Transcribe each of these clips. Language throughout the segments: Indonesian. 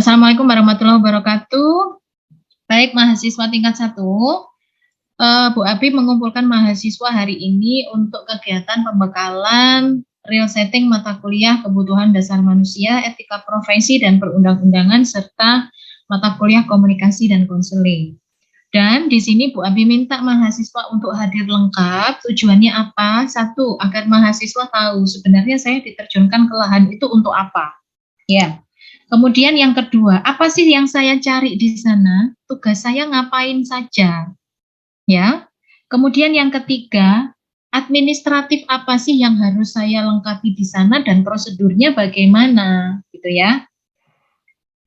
Assalamualaikum warahmatullahi wabarakatuh. Baik, mahasiswa tingkat 1, Bu Abi mengumpulkan mahasiswa hari ini untuk kegiatan pembekalan real setting mata kuliah kebutuhan dasar manusia, etika profesi dan perundang-undangan, serta mata kuliah komunikasi dan konseling. Dan di sini Bu Abi minta mahasiswa untuk hadir lengkap. Tujuannya apa? 1, agar mahasiswa tahu sebenarnya saya diterjunkan ke lahan itu untuk apa. Ya. Kemudian yang kedua, apa sih yang saya cari di sana? Tugas saya ngapain saja? Ya. Kemudian yang ketiga, administratif apa sih yang harus saya lengkapi di sana dan prosedurnya bagaimana, gitu ya.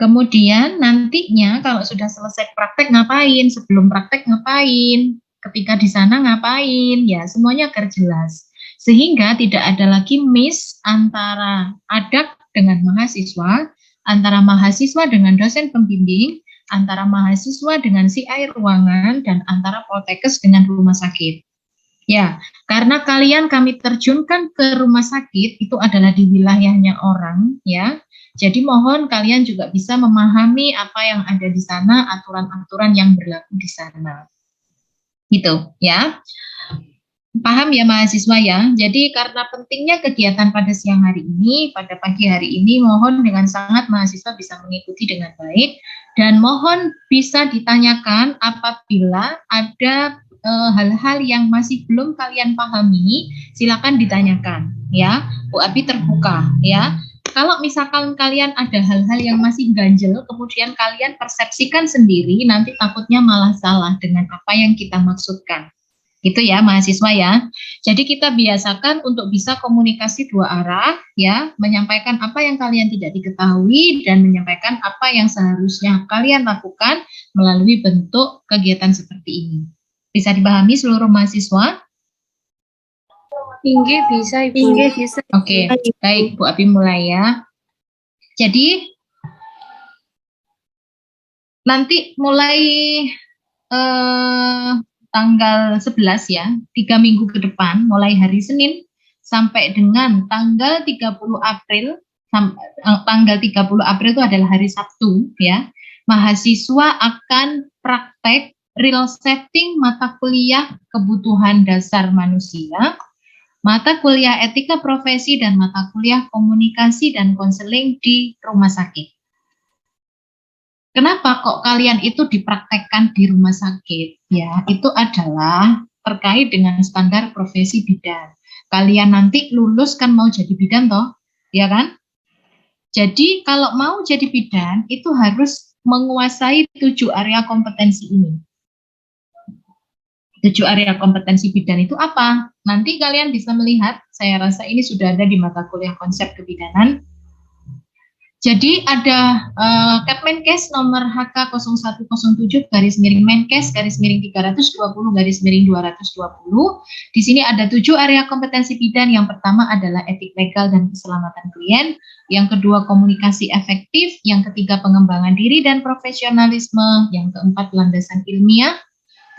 Kemudian nantinya kalau sudah selesai praktek ngapain, sebelum praktek ngapain, ketika di sana ngapain, ya semuanya agar jelas. Sehingga tidak ada lagi miss antara adak dengan mahasiswa, antara mahasiswa dengan dosen pembimbing, antara mahasiswa dengan CI ruangan, dan antara poltekkes dengan rumah sakit. Ya, karena kalian kami terjunkan ke rumah sakit, itu adalah di wilayahnya orang, ya. Jadi mohon kalian juga bisa memahami apa yang ada di sana, aturan-aturan yang berlaku di sana. Gitu, ya. Paham ya mahasiswa ya? Jadi karena pentingnya kegiatan pada siang hari ini, pada pagi hari ini, mohon dengan sangat mahasiswa bisa mengikuti dengan baik, dan mohon bisa ditanyakan apabila ada hal-hal yang masih belum kalian pahami, silakan ditanyakan ya. Bu Abi terbuka ya. Kalau misalkan kalian ada hal-hal yang masih ganjel, kemudian kalian persepsikan sendiri, nanti takutnya malah salah dengan apa yang kita maksudkan. Gitu ya mahasiswa ya. Jadi kita biasakan untuk bisa komunikasi dua arah ya, menyampaikan apa yang kalian tidak diketahui dan menyampaikan apa yang seharusnya kalian lakukan melalui bentuk kegiatan seperti ini. Bisa dipahami seluruh mahasiswa? Tinggi bisa Ibu. Tinggi bisa. Oke, baik Bu Abi mulai ya. Jadi nanti mulai tanggal 11 ya, 3 minggu ke depan, mulai hari Senin sampai dengan tanggal 30 April, tanggal 30 April itu adalah hari Sabtu ya, mahasiswa akan praktek real setting mata kuliah kebutuhan dasar manusia, mata kuliah etika profesi, dan mata kuliah komunikasi dan konseling di rumah sakit. Kenapa kok kalian itu dipraktekkan di rumah sakit? Ya, itu adalah terkait dengan standar profesi bidan. Kalian nanti lulus kan mau jadi bidan toh, ya kan? Jadi kalau mau jadi bidan itu harus menguasai 7 area kompetensi ini. 7 area kompetensi bidan itu apa? Nanti kalian bisa melihat, saya rasa ini sudah ada di mata kuliah konsep kebidanan. Jadi ada Kepmenkes nomor HK0117/Menkes/320/220. Di sini ada 7 area kompetensi bidan. Yang pertama adalah etik legal dan keselamatan klien. Yang kedua komunikasi efektif. Yang ketiga pengembangan diri dan profesionalisme. Yang keempat landasan ilmiah.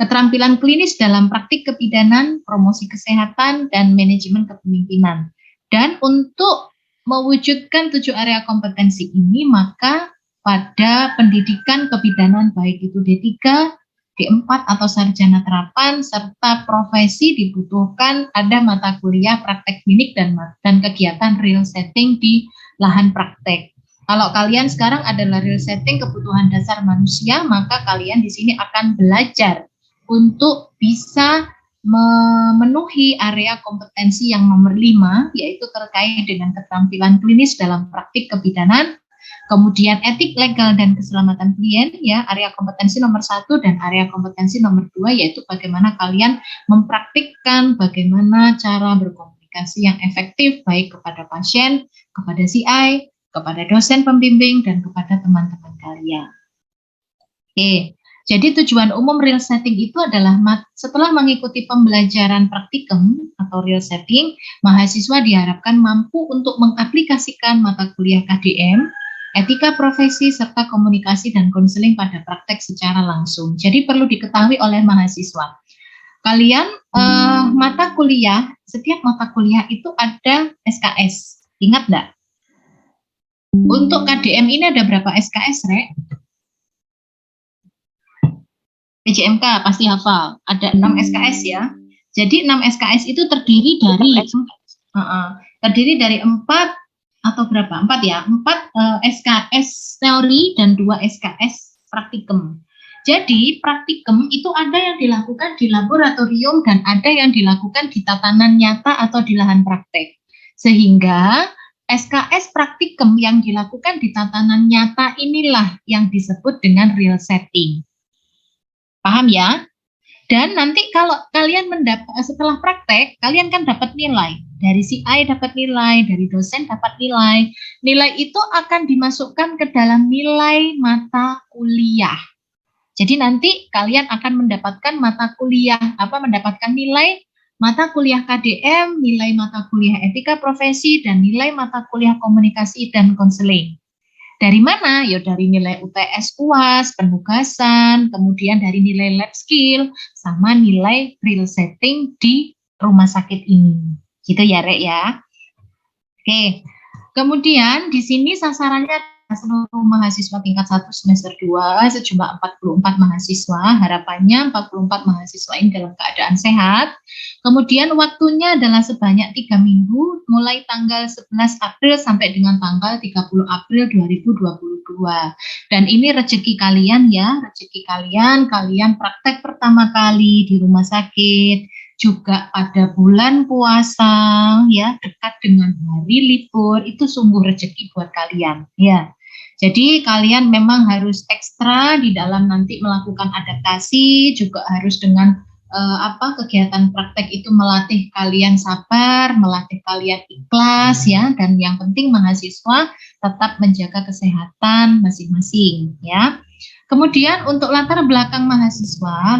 Keterampilan klinis dalam praktik kebidanan, promosi kesehatan, dan manajemen kepemimpinan. Dan untuk mewujudkan 7 area kompetensi ini, maka pada pendidikan kebidanan baik itu D3, D4 atau sarjana terapan serta profesi dibutuhkan ada mata kuliah praktek klinik dan kegiatan real setting di lahan praktek. Kalau kalian sekarang adalah real setting kebutuhan dasar manusia, maka kalian di sini akan belajar untuk bisa memenuhi area kompetensi yang nomor 5, yaitu terkait dengan keterampilan klinis dalam praktik kebidanan, kemudian etik legal dan keselamatan klien, ya, area kompetensi nomor 1, dan area kompetensi nomor 2, yaitu bagaimana kalian mempraktikkan bagaimana cara berkomunikasi yang efektif, baik kepada pasien, kepada CI, kepada dosen pembimbing, dan kepada teman-teman kalian. Oke. Jadi tujuan umum real setting itu adalah setelah mengikuti pembelajaran praktikum atau real setting, mahasiswa diharapkan mampu untuk mengaplikasikan mata kuliah KDM, etika profesi, serta komunikasi dan konseling pada praktek secara langsung. Jadi perlu diketahui oleh mahasiswa. Kalian mata kuliah, setiap mata kuliah itu ada SKS. Ingat enggak? Untuk KDM ini ada berapa SKS, Rek? PJMK pasti hafal, ada 6 SKS ya. Jadi 6 SKS itu terdiri dari 4 atau berapa? 4 ya, 4 SKS teori dan 2 SKS praktikum. Jadi praktikum itu ada yang dilakukan di laboratorium dan ada yang dilakukan di tatanan nyata atau di lahan praktek. Sehingga SKS praktikum yang dilakukan di tatanan nyata inilah yang disebut dengan real setting. Paham ya? Dan nanti kalau kalian setelah praktek, kalian kan dapat nilai. Dari si A dapat nilai, dari dosen dapat nilai. Nilai itu akan dimasukkan ke dalam nilai mata kuliah. Jadi nanti kalian akan mendapatkan mendapatkan nilai mata kuliah KDM, nilai mata kuliah etika profesi, dan nilai mata kuliah komunikasi dan konseling. Dari mana? Ya dari nilai UTS UAS, penugasan, kemudian dari nilai lab skill, sama nilai real setting di rumah sakit ini. Gitu ya, Rek ya. Oke. Kemudian di sini sasarannya seluruh mahasiswa tingkat 1 semester 2 sejumlah 44 mahasiswa. Harapannya 44 mahasiswa ini dalam keadaan sehat. Kemudian waktunya adalah sebanyak 3 minggu mulai tanggal 11 April sampai dengan tanggal 30 April 2022. Dan ini rezeki kalian ya, rezeki kalian praktek pertama kali di rumah sakit, juga pada bulan puasa ya, dekat dengan hari libur, itu sungguh rezeki buat kalian ya. Jadi kalian memang harus ekstra di dalam nanti melakukan adaptasi, juga harus dengan kegiatan praktek itu melatih kalian sabar, melatih kalian ikhlas ya, dan yang penting mahasiswa tetap menjaga kesehatan masing-masing ya. Kemudian untuk latar belakang mahasiswa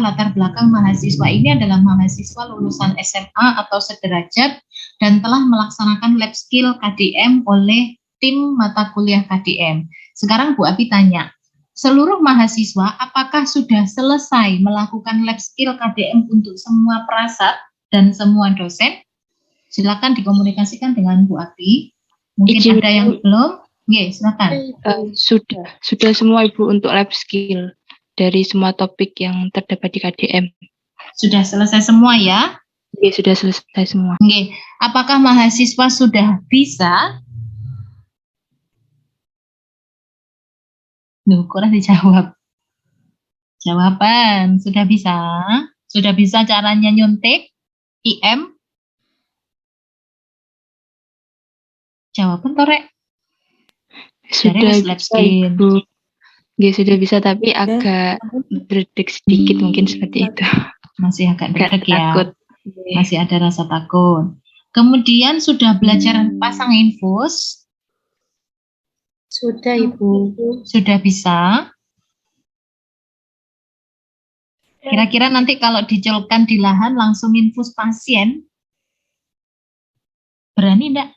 ini adalah mahasiswa lulusan SMA atau sederajat dan telah melaksanakan lab skill KDM oleh tim mata kuliah KDM. Sekarang Bu Abi tanya, seluruh mahasiswa apakah sudah selesai melakukan lab skill KDM untuk semua prasat dan semua dosen? Silakan dikomunikasikan dengan Bu Abi. Mungkin ada yang belum? Oke, silakan. Sudah semua Ibu untuk lab skill dari semua topik yang terdapat di KDM. Sudah selesai semua ya? Oke, sudah selesai semua. Oke, apakah mahasiswa sudah bisa? Kurang dijawab. Jawaban, sudah bisa? Sudah bisa caranya nyuntik? IM? Jawaban Torek? Sudah bisa Ibu. Ya, sudah bisa tapi agak berdek sedikit mungkin seperti itu. Masih agak berdek ya. Takut. Masih ada rasa takut. Kemudian sudah belajar pasang infus? Sudah Ibu. Sudah bisa? Kira-kira nanti kalau dicolokkan di lahan langsung infus pasien, berani enggak?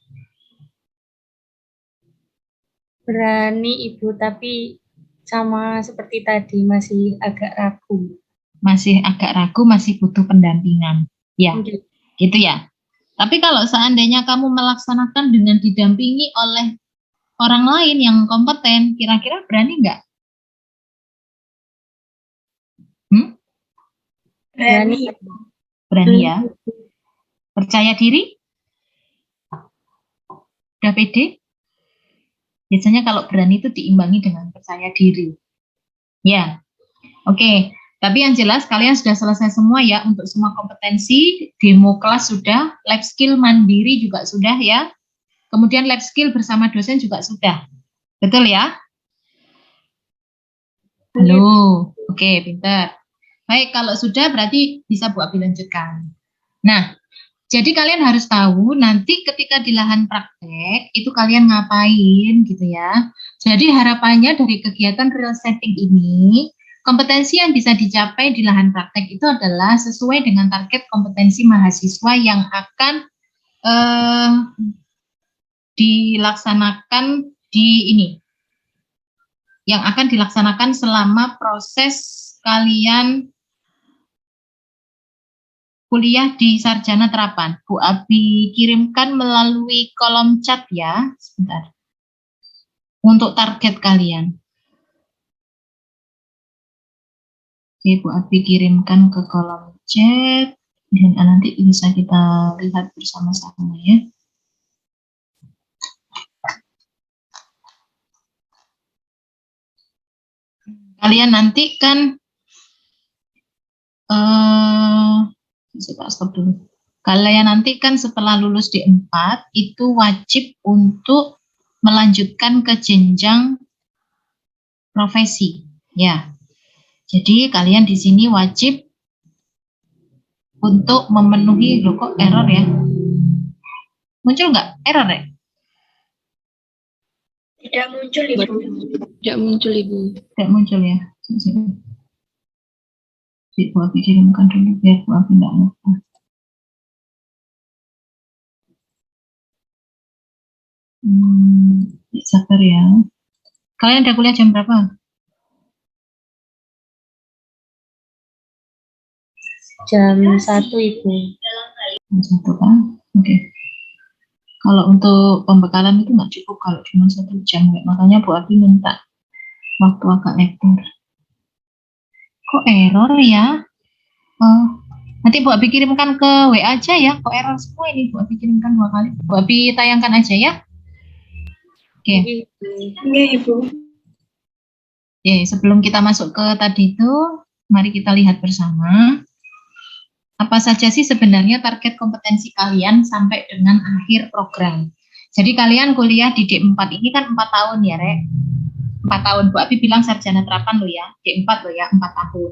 Berani Ibu, tapi sama seperti tadi masih agak ragu. Masih agak ragu, masih butuh pendampingan. Ya, gitu ya. Tapi kalau seandainya kamu melaksanakan dengan didampingi oleh orang lain yang kompeten, kira-kira berani enggak? Berani. Berani ya. Percaya diri? Udah pede? Biasanya kalau berani itu diimbangi dengan percaya diri. Ya, oke. Tapi yang jelas kalian sudah selesai semua ya untuk semua kompetensi, demo kelas sudah, lab skill mandiri juga sudah ya. Kemudian lab skill bersama dosen juga sudah. Betul ya? Halo, oke, pintar. Baik, kalau sudah berarti bisa Bu Abi lanjutkan. Nah, jadi kalian harus tahu nanti ketika di lahan praktek itu kalian ngapain gitu ya. Jadi harapannya dari kegiatan real setting ini, kompetensi yang bisa dicapai di lahan praktek itu adalah sesuai dengan target kompetensi mahasiswa yang akan dilaksanakan yang akan dilaksanakan selama proses kalian kuliah di sarjana terapan. Bu Abi kirimkan melalui kolom chat ya. Sebentar. untuk target kalian. Oke, Bu Abi kirimkan ke kolom chat dan nanti bisa kita lihat bersama-sama ya. Kalian nanti kan stop dulu. Kalian nanti kan setelah lulus D4 itu wajib untuk melanjutkan ke jenjang profesi, ya. Jadi kalian di sini wajib untuk memenuhi, loh kok error ya? Muncul nggak error ya? Tidak muncul, Ibu. Tidak muncul, Ibu. Tidak muncul ya. Bu Abi kirimkan dulu biar Bu Abi nggak lupa. Sabar ya. Kalian udah kuliah jam berapa? Jam 1, Ibu. Jam 1 kan? Oke. Kalau untuk pembekalan itu nggak cukup kalau cuma 1 jam. Makanya Bu Abi minta waktu agak lebar. Kok error ya? Oh, nanti Bu Abi kirimkan ke WA aja ya. Kok error semua ini? Bu Abi kirimkan 2 kali. Bu Abi tayangkan aja ya. Oke. Iya, Ibu. Oke, sebelum kita masuk ke tadi itu, mari kita lihat bersama. Apa saja sih sebenarnya target kompetensi kalian sampai dengan akhir program. Jadi kalian kuliah di D4 ini kan 4 tahun ya, Rek. 4 tahun, Bu Abi bilang sarjana terapan loh ya, D4 loh ya, 4 tahun.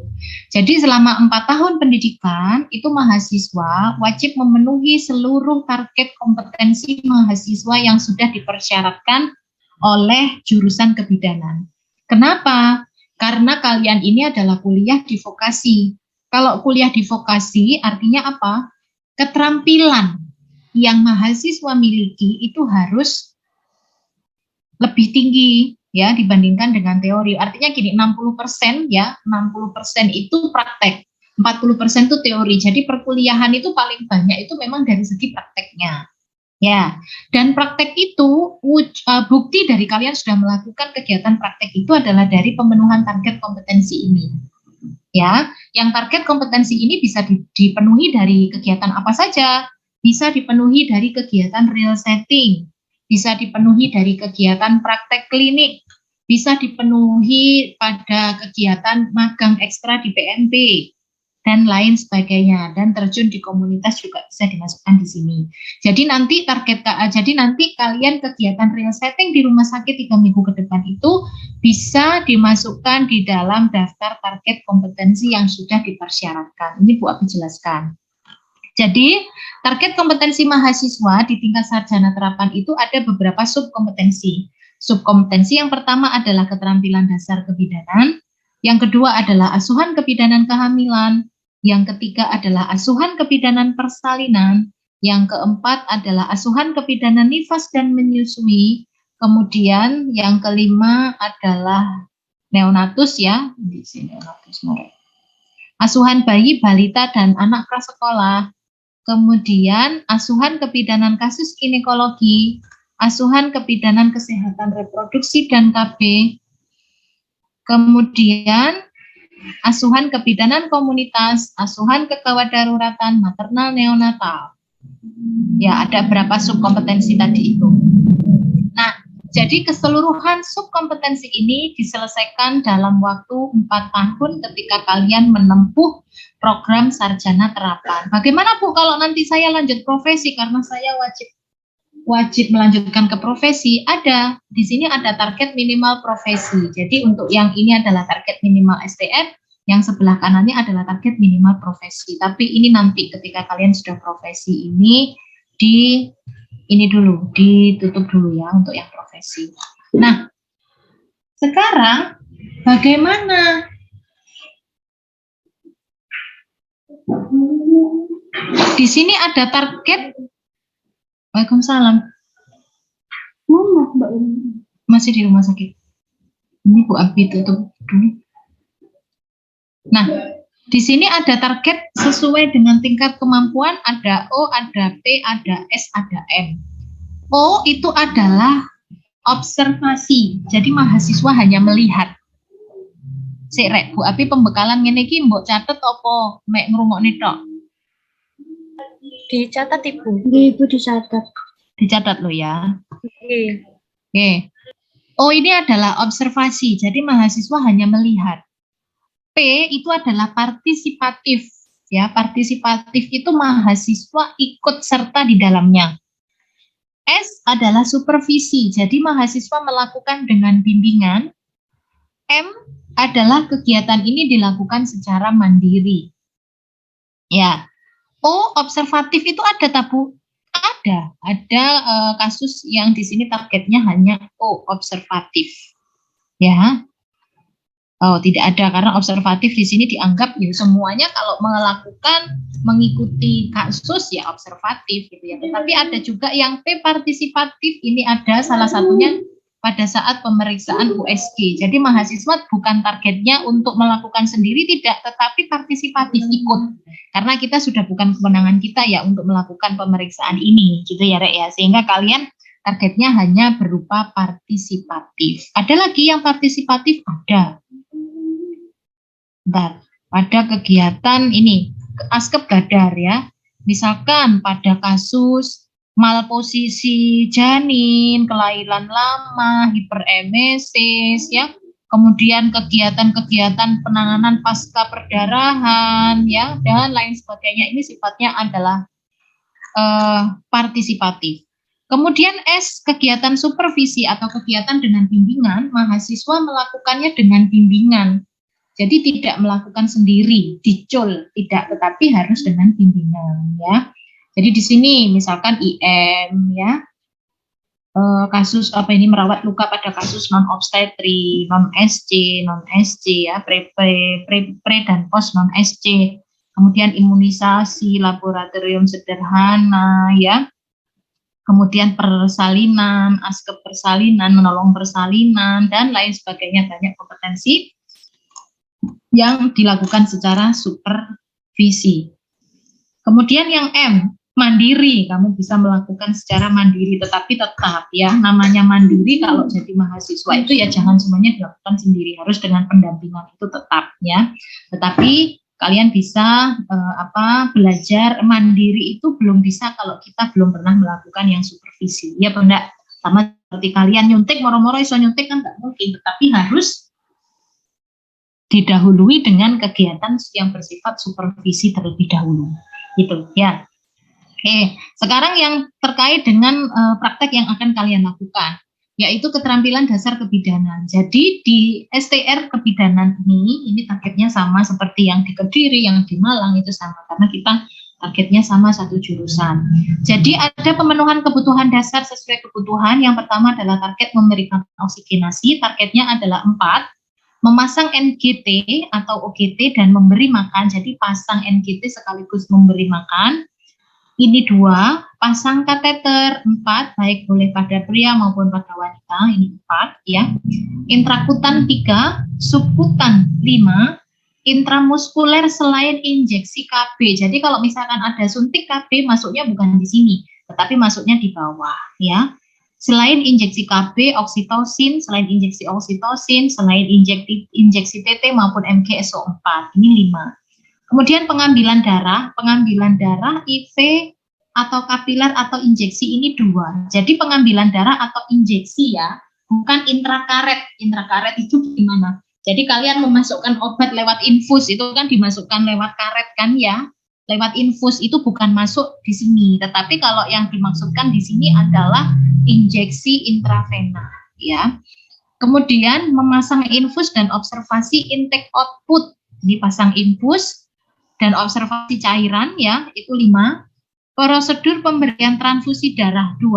Jadi selama 4 tahun pendidikan, itu mahasiswa wajib memenuhi seluruh target kompetensi mahasiswa yang sudah dipersyaratkan oleh jurusan kebidanan. Kenapa? Karena kalian ini adalah kuliah di vokasi. Kalau kuliah di vokasi artinya apa? Keterampilan yang mahasiswa miliki itu harus lebih tinggi ya dibandingkan dengan teori. Artinya gini, 60% ya, 60% itu praktek, 40% itu teori. Jadi perkuliahan itu paling banyak itu memang dari segi prakteknya. Ya, dan praktek itu bukti dari kalian sudah melakukan kegiatan praktek itu adalah dari pemenuhan target kompetensi ini. Ya, yang target kompetensi ini bisa dipenuhi dari kegiatan apa saja? Bisa dipenuhi dari kegiatan real setting, bisa dipenuhi dari kegiatan praktek klinik, bisa dipenuhi pada kegiatan magang ekstra di PMP, dan lain sebagainya, dan terjun di komunitas juga bisa dimasukkan di sini. Jadi nanti kalian kegiatan real setting di rumah sakit 3 minggu ke depan itu bisa dimasukkan di dalam daftar target kompetensi yang sudah dipersyaratkan. Ini Bu Abi jelaskan. Jadi target kompetensi mahasiswa di tingkat sarjana terapan itu ada beberapa subkompetensi. Subkompetensi yang pertama adalah keterampilan dasar kebidanan, yang kedua adalah asuhan kebidanan kehamilan, yang ketiga adalah asuhan kebidanan persalinan, yang keempat adalah asuhan kebidanan nifas dan menyusui, kemudian yang kelima adalah neonatus ya, di sini neonatus, asuhan bayi, balita dan anak prasekolah, kemudian asuhan kebidanan kasus ginekologi, asuhan kebidanan kesehatan reproduksi dan KB, kemudian asuhan kebidanan komunitas, asuhan kegawat daruratan, maternal neonatal. Ya, ada berapa subkompetensi tadi itu. Nah, jadi keseluruhan subkompetensi ini diselesaikan dalam waktu 4 tahun ketika kalian menempuh program sarjana terapan. Bagaimana Bu kalau nanti saya lanjut profesi karena saya wajib melanjutkan ke profesi? Ada, di sini ada target minimal profesi. Jadi untuk yang ini adalah target minimal STM, yang sebelah kanannya adalah target minimal profesi. Tapi ini nanti ketika kalian sudah profesi ini ditutup dulu ya untuk yang profesi. Nah, sekarang bagaimana? Di sini ada target. Waalaikumsalam. Mama, Mbak masih di rumah sakit. Ini Bu Abi tutup dulu. Nah, di sini ada target sesuai dengan tingkat kemampuan, ada O, ada P, ada S, ada M. O itu adalah observasi. Jadi mahasiswa hanya melihat. Sik rek Bu Abi pembekalan ngene iki mbok catet apa mek ngrungokne tok? Dicatat Ibu. Nggih, Ibu dicatat. Dicatat lo ya. Oke. Oke. Oh, ini adalah observasi. Jadi mahasiswa hanya melihat. P itu adalah partisipatif. Ya, partisipatif itu mahasiswa ikut serta di dalamnya. S adalah supervisi. Jadi mahasiswa melakukan dengan bimbingan. M adalah kegiatan ini dilakukan secara mandiri. Ya. O, observatif itu ada tabu? Ada kasus yang di sini targetnya hanya O, observatif. Ya. Oh, tidak ada karena observatif di sini dianggap ya semuanya kalau melakukan mengikuti kasus ya observatif gitu ya. Tetapi ada juga yang P partisipatif, ini ada salah satunya pada saat pemeriksaan USG. Jadi mahasiswa bukan targetnya untuk melakukan sendiri tidak, tetapi partisipatif ikut. Karena kita sudah bukan kewenangan kita ya untuk melakukan pemeriksaan ini gitu ya Rek ya. Sehingga kalian targetnya hanya berupa partisipatif. Ada lagi yang partisipatif? Ada. Bentar, pada kegiatan ini askep gadar ya. Misalkan pada kasus malposisi janin, kelahiran lama, hiperemesis ya. Kemudian kegiatan-kegiatan penanganan pasca perdarahan ya dan lain sebagainya ini sifatnya adalah partisipatif. Kemudian S, kegiatan supervisi atau kegiatan dengan bimbingan, mahasiswa melakukannya dengan bimbingan. Jadi tidak melakukan sendiri, dicul, tidak, tetapi harus dengan bimbingan ya. Jadi di sini misalkan IM ya, kasus apa ini merawat luka pada kasus non obstetri, non SC ya, pre dan post non SC. Kemudian imunisasi, laboratorium sederhana ya. Kemudian persalinan, askep persalinan, menolong persalinan dan lain sebagainya, banyak kompetensi yang dilakukan secara supervisi. Kemudian yang M, mandiri, kamu bisa melakukan secara mandiri, tetapi tetap ya namanya mandiri kalau jadi mahasiswa itu ya jangan semuanya dilakukan sendiri, harus dengan pendampingan itu tetap ya. Tetapi kalian bisa belajar mandiri itu belum bisa kalau kita belum pernah melakukan yang supervisi. Ya benar, sama seperti kalian nyuntik moro-moro iso nyuntik kan nggak mungkin, tetapi harus didahului dengan kegiatan yang bersifat supervisi terlebih dahulu. Gitu ya. Oke, sekarang yang terkait dengan praktek yang akan kalian lakukan, yaitu keterampilan dasar kebidanan. Jadi di STR kebidanan ini targetnya sama seperti yang di Kediri, yang di Malang itu sama, karena kita targetnya sama satu jurusan. Jadi ada pemenuhan kebutuhan dasar sesuai kebutuhan. Yang pertama adalah target memberikan oksigenasi, targetnya adalah 4. Memasang NGT atau OGT dan memberi makan, jadi pasang NGT sekaligus memberi makan. Ini 2, pasang kateter 4, baik boleh pada pria maupun pada wanita, ini 4 ya. Intrakutan 3, subkutan 5, intramuskuler selain injeksi KB. Jadi kalau misalkan ada suntik KB masuknya bukan di sini, tetapi masuknya di bawah ya. Selain injeksi KB, oksitosin, selain injeksi oksitosin, selain injeksi TT maupun MGSO4, ini 5. Kemudian pengambilan darah IV atau kapiler atau injeksi ini 2. Jadi pengambilan darah atau injeksi ya, bukan intrakaret. Intrakaret itu gimana? Jadi kalian memasukkan obat lewat infus, itu kan dimasukkan lewat karet kan ya. Lewat infus itu bukan masuk di sini, tetapi kalau yang dimaksudkan di sini adalah injeksi intravena ya. Kemudian memasang infus dan observasi intake output. Ini pasang infus dan observasi cairan ya, itu 5. Prosedur pemberian transfusi darah 2.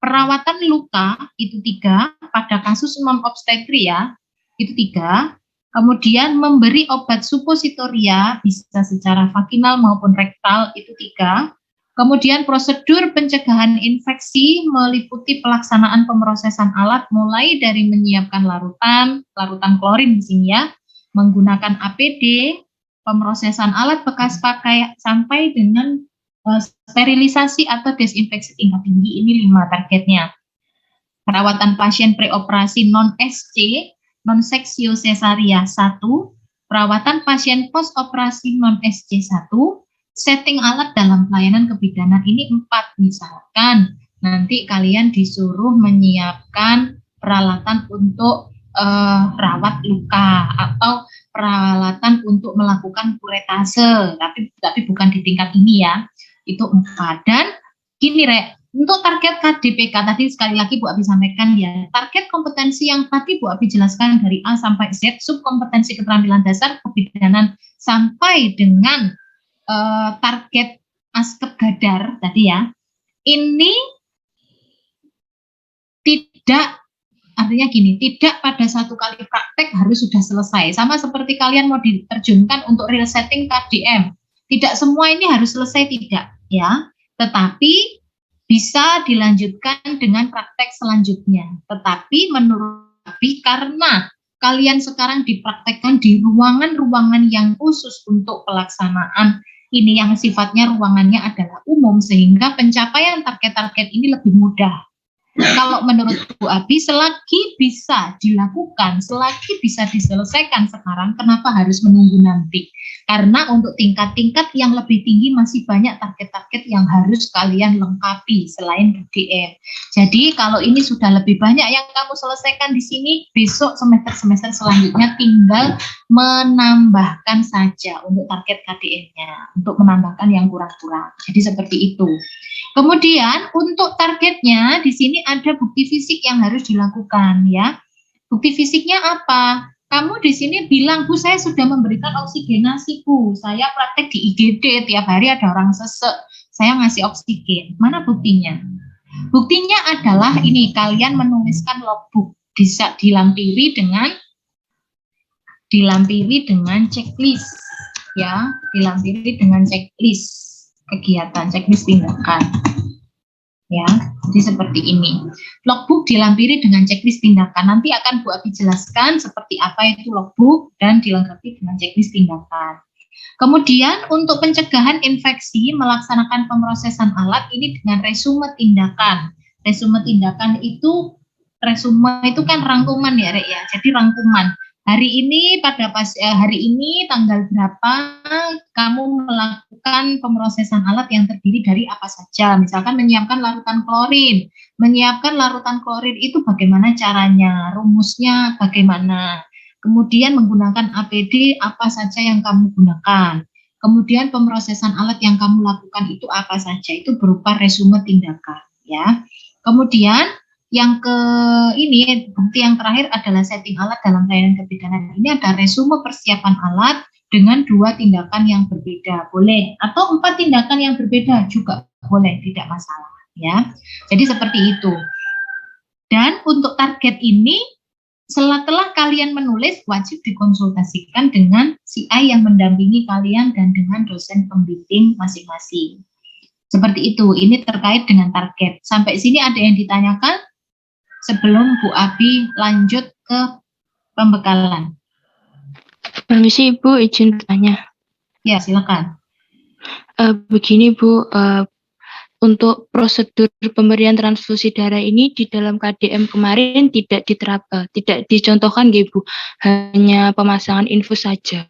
Perawatan luka itu 3, pada kasus non obstetri ya, itu 3. Kemudian memberi obat supositoria bisa secara vaginal maupun rektal itu 3. Kemudian prosedur pencegahan infeksi meliputi pelaksanaan pemrosesan alat mulai dari menyiapkan larutan klorin di sini ya, menggunakan APD, pemrosesan alat bekas pakai sampai dengan sterilisasi atau desinfeksi tingkat tinggi, ini 5 targetnya. perawatan pasien preoperasi non-SC, non-seksio sesaria 1, perawatan pasien post-operasi non-SC 1, setting alat dalam pelayanan kebidanan ini 4. Misalkan nanti kalian disuruh menyiapkan peralatan untuk rawat luka atau peralatan untuk melakukan kuretase, tapi bukan di tingkat ini ya, itu 4. Dan gini Rek, untuk target KDPK tadi sekali lagi Bu Abi sampaikan ya, target kompetensi yang tadi Bu Abi jelaskan dari A sampai Z, subkompetensi keterampilan dasar kebidanan sampai dengan target askep gadar tadi ya, ini tidak, artinya gini, tidak pada satu kali praktek harus sudah selesai. Sama seperti kalian mau diterjunkan untuk real setting KDM. Tidak semua ini harus selesai, tidak ya. Tetapi bisa dilanjutkan dengan praktek selanjutnya. Tetapi menurut Abi, karena kalian sekarang dipraktekkan di ruangan-ruangan yang khusus untuk pelaksanaan ini yang sifatnya ruangannya adalah umum, sehingga pencapaian target-target ini lebih mudah. Kalau menurut Bu Abi, selagi bisa dilakukan, selagi bisa diselesaikan sekarang, kenapa harus menunggu nanti? Karena untuk tingkat-tingkat yang lebih tinggi masih banyak target-target yang harus kalian lengkapi selain KDM. Jadi kalau ini sudah lebih banyak yang kamu selesaikan di sini, besok semester-semester selanjutnya tinggal menambahkan saja untuk target KDM-nya, untuk menambahkan yang kurang-kurang. Jadi seperti itu. Kemudian untuk targetnya di sini ada bukti fisik yang harus dilakukan ya. Bukti fisiknya apa? Kamu di sini bilang, Bu, saya sudah memberikan oksigenasi, Bu. Saya praktek di IGD, tiap hari ada orang sesek. Saya ngasih oksigen. Mana buktinya? Buktinya adalah ini, kalian menuliskan logbook. Bisa dilampiri dengan checklist ya, dilampiri dengan checklist kegiatan, checklist tindakan ya. Jadi seperti ini, logbook dilampiri dengan checklist tindakan. Nanti akan Bu Abi jelaskan seperti apa itu logbook dan dilengkapi dengan checklist tindakan. Kemudian untuk pencegahan infeksi, melaksanakan pemrosesan alat ini dengan resume tindakan. Resume tindakan itu, resume itu kan rangkuman ya Rek ya, jadi rangkuman. Hari ini hari ini tanggal berapa kamu melakukan pemrosesan alat yang terdiri dari apa saja. Misalkan menyiapkan larutan klorin. Menyiapkan larutan klorin itu bagaimana caranya, rumusnya bagaimana. Kemudian menggunakan APD apa saja yang kamu gunakan. Kemudian pemrosesan alat yang kamu lakukan itu apa saja. Itu berupa resume tindakan ya. Kemudian yang ini bukti yang terakhir adalah setting alat dalam pelayanan kebidanan. Ini ada resume persiapan alat dengan 2 tindakan yang berbeda, boleh, atau 4 tindakan yang berbeda juga boleh, tidak masalah ya. Jadi seperti itu. Dan untuk target ini setelah kalian menulis wajib dikonsultasikan dengan CI yang mendampingi kalian dan dengan dosen pembimbing masing-masing. Seperti itu. Ini terkait dengan target. Sampai sini ada yang ditanyakan? Sebelum Bu Abi lanjut ke pembekalan. Permisi Ibu, izin bertanya. Ya, silakan. Begini Bu, untuk prosedur pemberian transfusi darah ini di dalam KDM kemarin tidak dicontohkan nggih Bu, hanya pemasangan infus saja.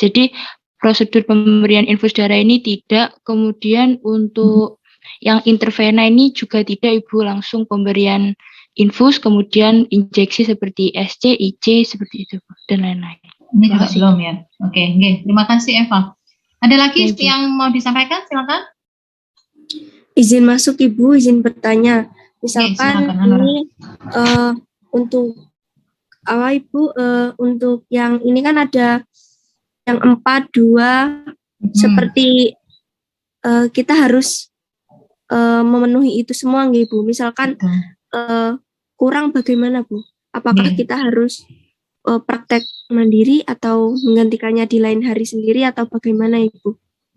Jadi prosedur pemberian infus darah ini tidak, kemudian untuk yang intervena ini juga tidak Ibu, langsung pemberian infus, kemudian injeksi seperti SC, IC, seperti itu dan lain-lain. Ini juga belum ya? Oke, terima kasih Eva. Ada lagi yang mau disampaikan? Silakan. Izin masuk Ibu, izin bertanya. Misalkan ini untuk apa Ibu, untuk yang ini kan ada yang 4, 2, seperti kita harus memenuhi itu semua nggih Bu. Misalkan kurang bagaimana Bu? Apakah kita harus praktek mandiri atau menggantikannya di lain hari sendiri atau bagaimana Ibu?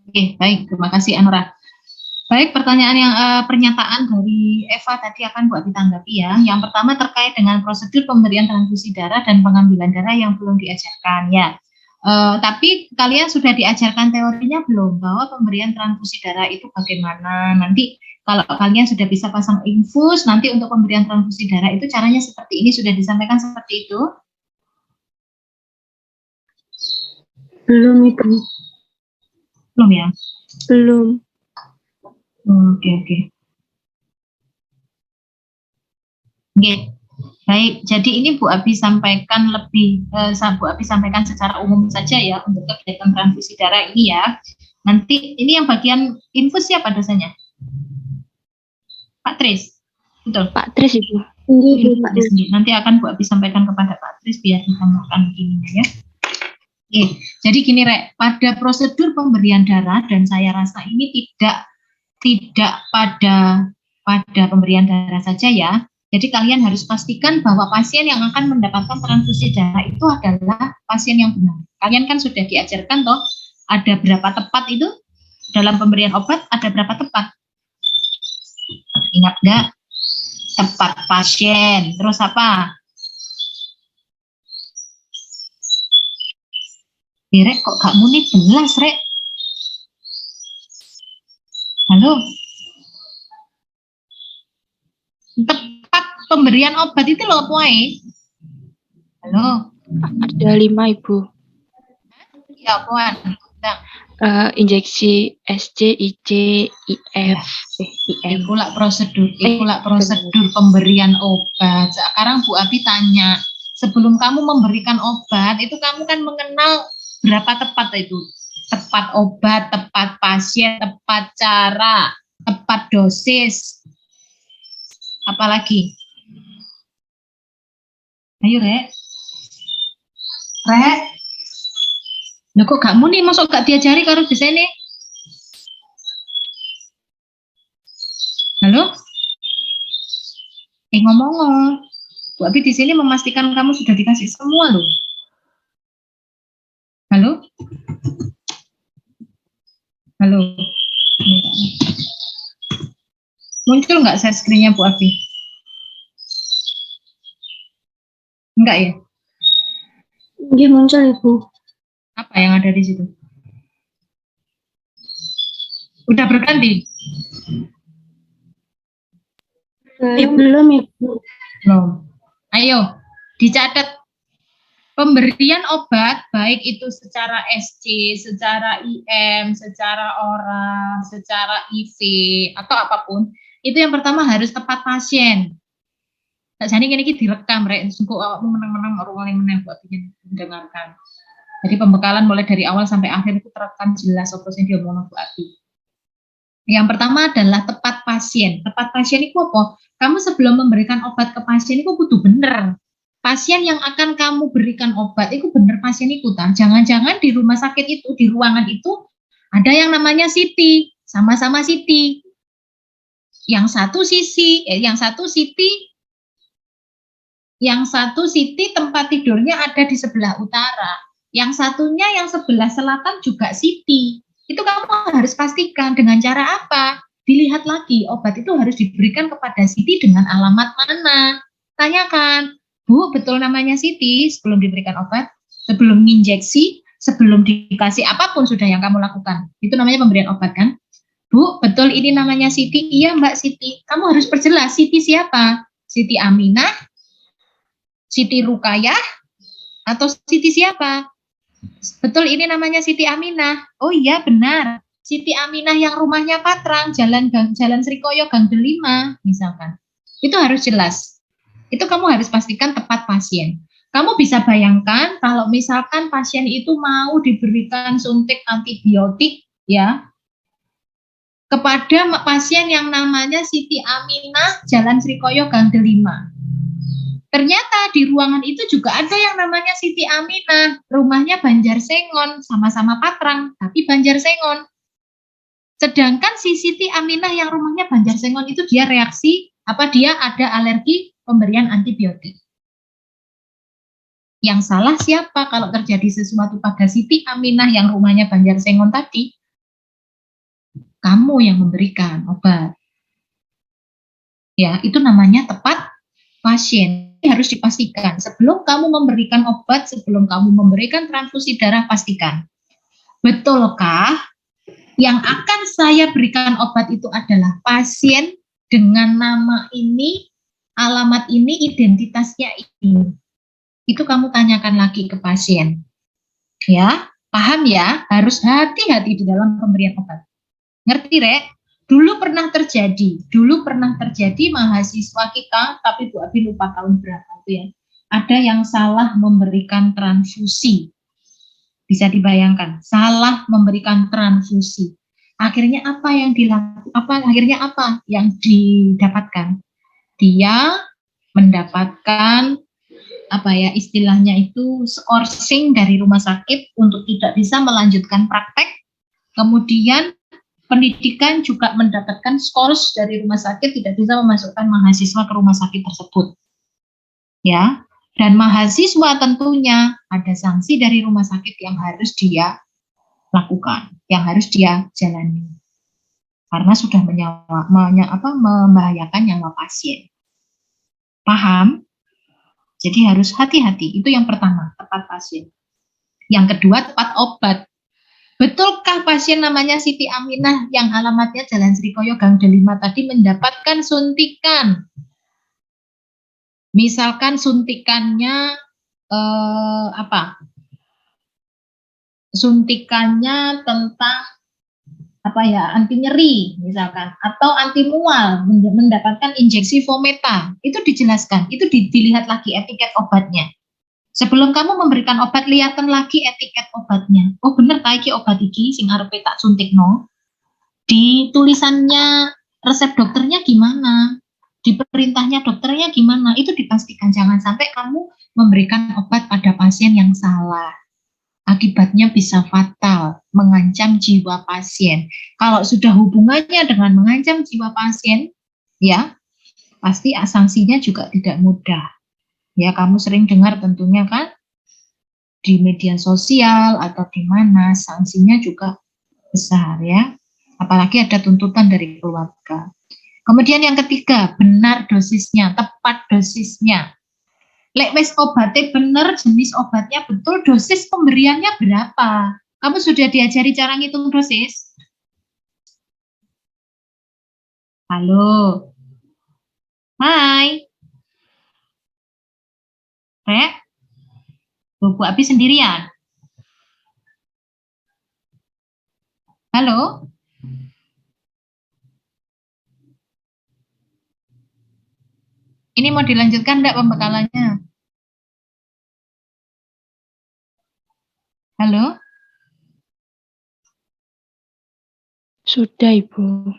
Oke, baik, terima kasih Anura. Baik, pertanyaan yang pernyataan dari Eva tadi akan buat ditanggapi ya. Yang pertama terkait dengan prosedur pemberian transfusi darah dan pengambilan darah yang belum diajarkan ya. Tapi kalian sudah diajarkan teorinya belum bahwa pemberian transfusi darah itu bagaimana? Nanti kalau kalian sudah bisa pasang infus, nanti untuk pemberian transfusi darah itu caranya seperti ini, sudah disampaikan seperti itu? Belum Ibu. Belum ya? Belum. Oke. Oke, baik. Jadi ini Bu Abi sampaikan Bu Abi sampaikan secara umum saja ya untuk kegiatan transfusi darah ini ya. Nanti ini yang bagian infus siapa dosennya? Pak Tris, betul? Pak Tris Ibu. Ini Pak. Nanti akan Bu Abi sampaikan kepada Pak Tris biar ditambahkan begini ya. Oke, jadi gini Rek, pada prosedur pemberian darah dan saya rasa ini tidak pada pemberian darah saja ya. Jadi kalian harus pastikan bahwa pasien yang akan mendapatkan transfusi darah itu adalah pasien yang benar. Kalian kan sudah diajarkan toh, ada berapa tepat itu dalam pemberian obat, ada berapa tepat? Ingat nggak? Tepat pasien. Terus apa? Rek, kok gak muni belas, Rek? Halo? Tepat pemberian obat itu loh, Poe. Halo? Ada 5 Ibu. Ya, Puan. Injeksi SC, IC, IF, IM. Itulah prosedur pemberian obat. Sekarang Bu Abi tanya, sebelum kamu memberikan obat, itu kamu kan mengenal berapa tepat itu? Tepat obat, tepat pasien, tepat cara, tepat dosis. Apalagi? Ayo, Rek. Rek. Loh kok gak muni, masuk gak diajari karo di sini? Halo? Ngomong. Bu Abi di sini memastikan kamu sudah dikasih semua loh. Halo? Halo? Muncul nggak share screen-nya Bu Abi? Enggak ya? Ini muncul Ibu. Apa yang ada di situ? Udah berganti? Belum Ibu. Belum. Ayo, dicatat pemberian obat, baik itu secara SC, secara IM, secara oral, secara IV, atau apapun, itu yang pertama harus tepat pasien. Tak jadi ini direkam, Rek, sungguh awakmu menang-menang, orang menang buat bikin mendengarkan. Jadi pembekalan mulai dari awal sampai akhir itu terekam jelas apa sing diomongno Bu Abi. Yang pertama adalah tepat pasien. Tepat pasien itu apa? Kamu sebelum memberikan obat ke pasien itu kudu bener. Pasien yang akan kamu berikan obat itu bener pasien itu kan. Jangan-jangan di rumah sakit itu, di ruangan itu ada yang namanya CT, sama-sama CT. Yang satu CT tempat tidurnya ada di sebelah utara. Yang satunya yang sebelah selatan juga CT. Itu kamu harus pastikan dengan cara apa? Dilihat lagi, obat itu harus diberikan kepada Siti dengan alamat mana. Tanyakan, Bu, betul namanya Siti sebelum diberikan obat, sebelum injeksi, sebelum dikasih apapun sudah yang kamu lakukan. Itu namanya pemberian obat kan? Bu, betul ini namanya Siti? Iya Mbak Siti. Kamu harus perjelas, Siti siapa? Siti Aminah? Siti Rukayah? Atau Siti siapa? Betul ini namanya Siti Aminah. Oh iya benar. Siti Aminah yang rumahnya Patrang, Jalan Srikoyo Gang 5 misalkan. Itu harus jelas. Itu kamu harus pastikan tepat pasien. Kamu bisa bayangkan kalau misalkan pasien itu mau diberikan suntik antibiotik ya kepada pasien yang namanya Siti Aminah Jalan Srikoyo Gang 5. Ternyata di ruangan itu juga ada yang namanya Siti Aminah, rumahnya Banjarsengon, sama-sama Patrang, tapi Banjarsengon. Sedangkan si Siti Aminah yang rumahnya Banjarsengon itu dia ada alergi pemberian antibiotik. Yang salah siapa kalau terjadi sesuatu pada Siti Aminah yang rumahnya Banjarsengon tadi? Kamu yang memberikan obat. Ya, itu namanya tepat pasien. Harus harus dipastikan sebelum kamu memberikan obat, sebelum kamu memberikan transfusi darah, pastikan betulkah yang akan saya berikan obat itu adalah pasien dengan nama ini, alamat ini, identitasnya ini. Itu kamu tanyakan lagi ke pasien. Ya, paham ya? Harus hati-hati di dalam pemberian obat. Ngerti, Rek? Dulu pernah terjadi mahasiswa kita, tapi Bu Abi lupa tahun berapa itu ya. Ada yang salah memberikan transfusi. Bisa dibayangkan, salah memberikan transfusi. Akhirnya apa yang didapatkan? Dia mendapatkan istilahnya itu skorsing dari rumah sakit untuk tidak bisa melanjutkan praktek. Kemudian pendidikan juga mendapatkan skors dari rumah sakit, tidak bisa memasukkan mahasiswa ke rumah sakit tersebut. Ya, dan mahasiswa tentunya ada sanksi dari rumah sakit yang harus dia lakukan, yang harus dia jalani. Karena sudah membahayakan nyawa pasien. Paham? Jadi harus hati-hati. Itu yang pertama, tepat pasien. Yang kedua, tepat obat. Betulkah pasien namanya Siti Aminah yang alamatnya Jalan Srikoyo Gang Delima tadi mendapatkan suntikan? Misalkan suntikannya suntikannya tentang anti nyeri misalkan, atau anti mual, mendapatkan injeksi Fometa. Itu dijelaskan, itu dilihat lagi etiket obatnya. Sebelum kamu memberikan obat, lihatan lagi etiket obatnya. Oh bener ta iki obat iki sing arepe tak suntikno. Di tulisannya resep dokternya gimana? Di perintahnya dokternya gimana? Itu dipastikan, jangan sampai kamu memberikan obat pada pasien yang salah. Akibatnya bisa fatal, mengancam jiwa pasien. Kalau sudah hubungannya dengan mengancam jiwa pasien, ya pasti sanksinya juga tidak mudah. Ya, kamu sering dengar tentunya kan di media sosial atau di mana sanksinya juga besar ya. Apalagi ada tuntutan dari keluarga. Kemudian yang ketiga, benar dosisnya, tepat dosisnya. Lek wis obatnya bener, jenis obatnya betul, dosis pemberiannya berapa? Kamu sudah diajari cara ngitung dosis? Halo? Hai? Rek? Bu Abi sendirian? Halo? Ini mau dilanjutkan enggak pembekalannya? Halo? Sudah, Ibu.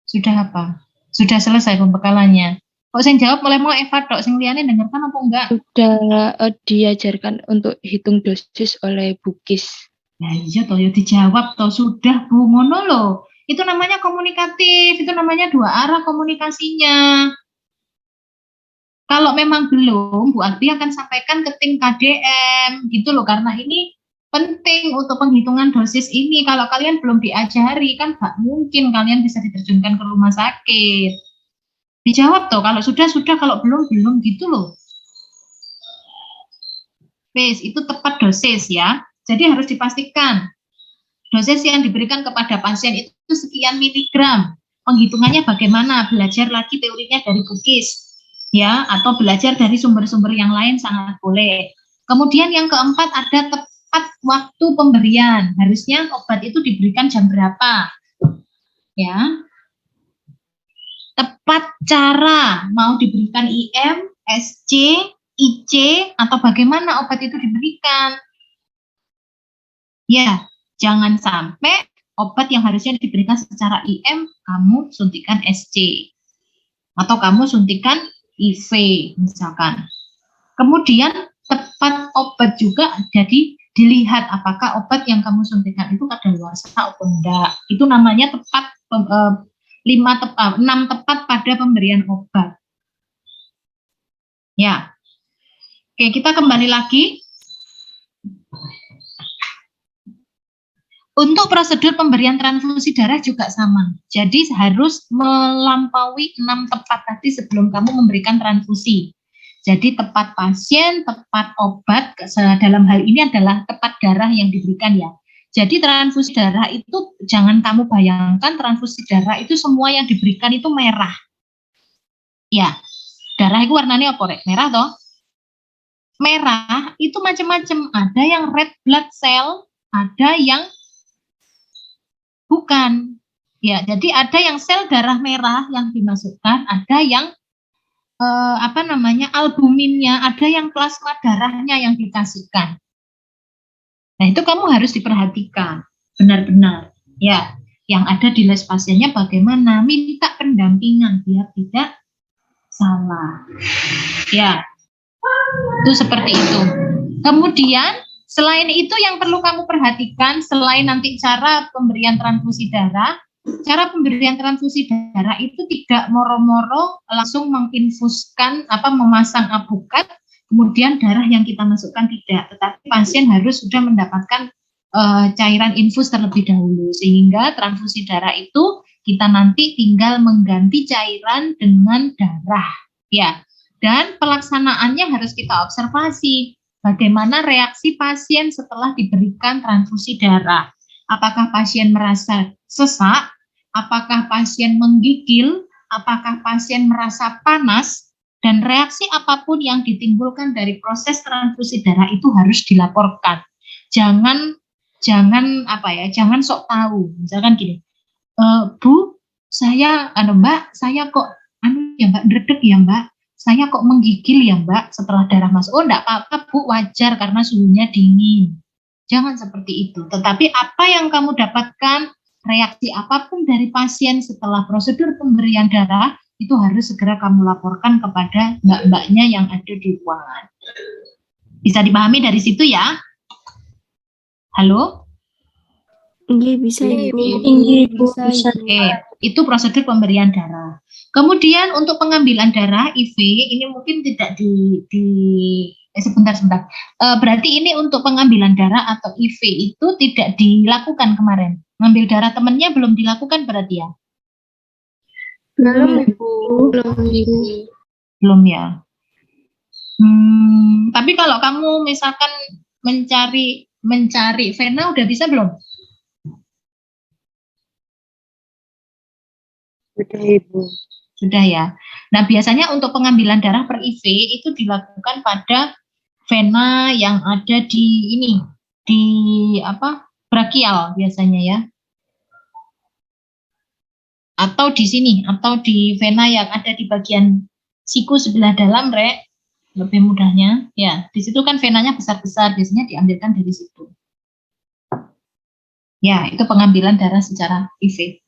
Sudah apa? Sudah selesai pembekalannya? Kok saya jawab mulai mau Eva dok, sing liyane dengarkan apa enggak? Sudah diajarkan untuk hitung dosis oleh Bukis. Nah iya toh, ya dijawab toh, sudah Bu, ngono loh. Itu namanya komunikatif, itu namanya dua arah komunikasinya. Kalau memang belum, Bu Abi akan sampaikan ke tim KDM, gitu loh, karena ini penting untuk penghitungan dosis ini. Kalau kalian belum diajari, kan gak mungkin kalian bisa diterjunkan ke rumah sakit. Dijawab toh, kalau sudah, kalau belum, gitu loh. Wes, itu tepat dosis ya. Jadi harus dipastikan dosis yang diberikan kepada pasien itu sekian miligram. Penghitungannya bagaimana? Belajar lagi teorinya dari Bukis. Ya, atau belajar dari sumber-sumber yang lain sangat boleh. Kemudian yang keempat ada tepat waktu pemberian. Harusnya obat itu diberikan jam berapa? Ya. Tepat cara, mau diberikan IM, SC, IC, atau bagaimana obat itu diberikan. Ya, jangan sampai obat yang harusnya diberikan secara IM, kamu suntikan SC. Atau kamu suntikan IV misalkan. Kemudian tepat obat juga, jadi dilihat apakah obat yang kamu suntikan itu kadaluarsa atau enggak. Itu namanya tepat 6 tepat pada pemberian obat. Ya. Oke, kita kembali lagi. Untuk prosedur pemberian transfusi darah juga sama. Jadi harus melampaui 6 tepat tadi sebelum kamu memberikan transfusi. Jadi tepat pasien, tepat obat, dalam hal ini adalah tepat darah yang diberikan ya. Jadi transfusi darah itu jangan kamu bayangkan transfusi darah itu semua yang diberikan itu merah. Ya, darah itu warnanya apa rek? Merah toh? Merah itu macam-macam. Ada yang red blood cell, ada yang bukan. Ya, jadi ada yang sel darah merah yang dimasukkan, ada yang albuminnya, ada yang plasma darahnya yang dikasihkan. Nah, itu kamu harus diperhatikan benar-benar. Ya, yang ada di les pasiennya bagaimana, minta pendampingan biar tidak salah. Ya, itu seperti itu. Kemudian, selain itu yang perlu kamu perhatikan, selain nanti cara pemberian transfusi darah, cara pemberian transfusi darah itu tidak moro-moro langsung menginfuskan, memasang apukat, kemudian darah yang kita masukkan tidak, tetapi pasien harus sudah mendapatkan cairan infus terlebih dahulu, sehingga transfusi darah itu kita nanti tinggal mengganti cairan dengan darah, ya. Dan pelaksanaannya harus kita observasi, bagaimana reaksi pasien setelah diberikan transfusi darah. Apakah pasien merasa sesak? Apakah pasien menggigil? Apakah pasien merasa panas? Dan reaksi apapun yang ditimbulkan dari proses transfusi darah itu harus dilaporkan. Jangan sok tahu. Misalkan gini, Bu, saya Mbak, saya kok Mbak ndredeg ya Mbak. Saya kok menggigil ya Mbak setelah darah masuk. Oh, enggak apa-apa Bu, wajar karena suhunya dingin. Jangan seperti itu. Tetapi apa yang kamu dapatkan, reaksi apapun dari pasien setelah prosedur pemberian darah, itu harus segera kamu laporkan kepada mbak-mbaknya yang ada di ruangan. Bisa dipahami dari situ ya? Halo? Iya, bisa Ibu. Oke, itu prosedur pemberian darah. Kemudian untuk pengambilan darah IV, ini mungkin tidak sebentar. Berarti ini untuk pengambilan darah atau IV itu tidak dilakukan kemarin. Ngambil darah temennya belum dilakukan berarti ya? Belum Ibu. Belum ya. Tapi kalau kamu misalkan mencari vena udah bisa belum? Sudah Ibu. Sudah ya. Nah, biasanya untuk pengambilan darah per IV itu dilakukan pada vena yang ada di brachial biasanya ya. Atau di sini, atau di vena yang ada di bagian siku sebelah dalam, Rek. Lebih mudahnya. Ya, di situ kan venanya besar-besar, biasanya diambilkan dari situ. Ya, itu pengambilan darah secara IV.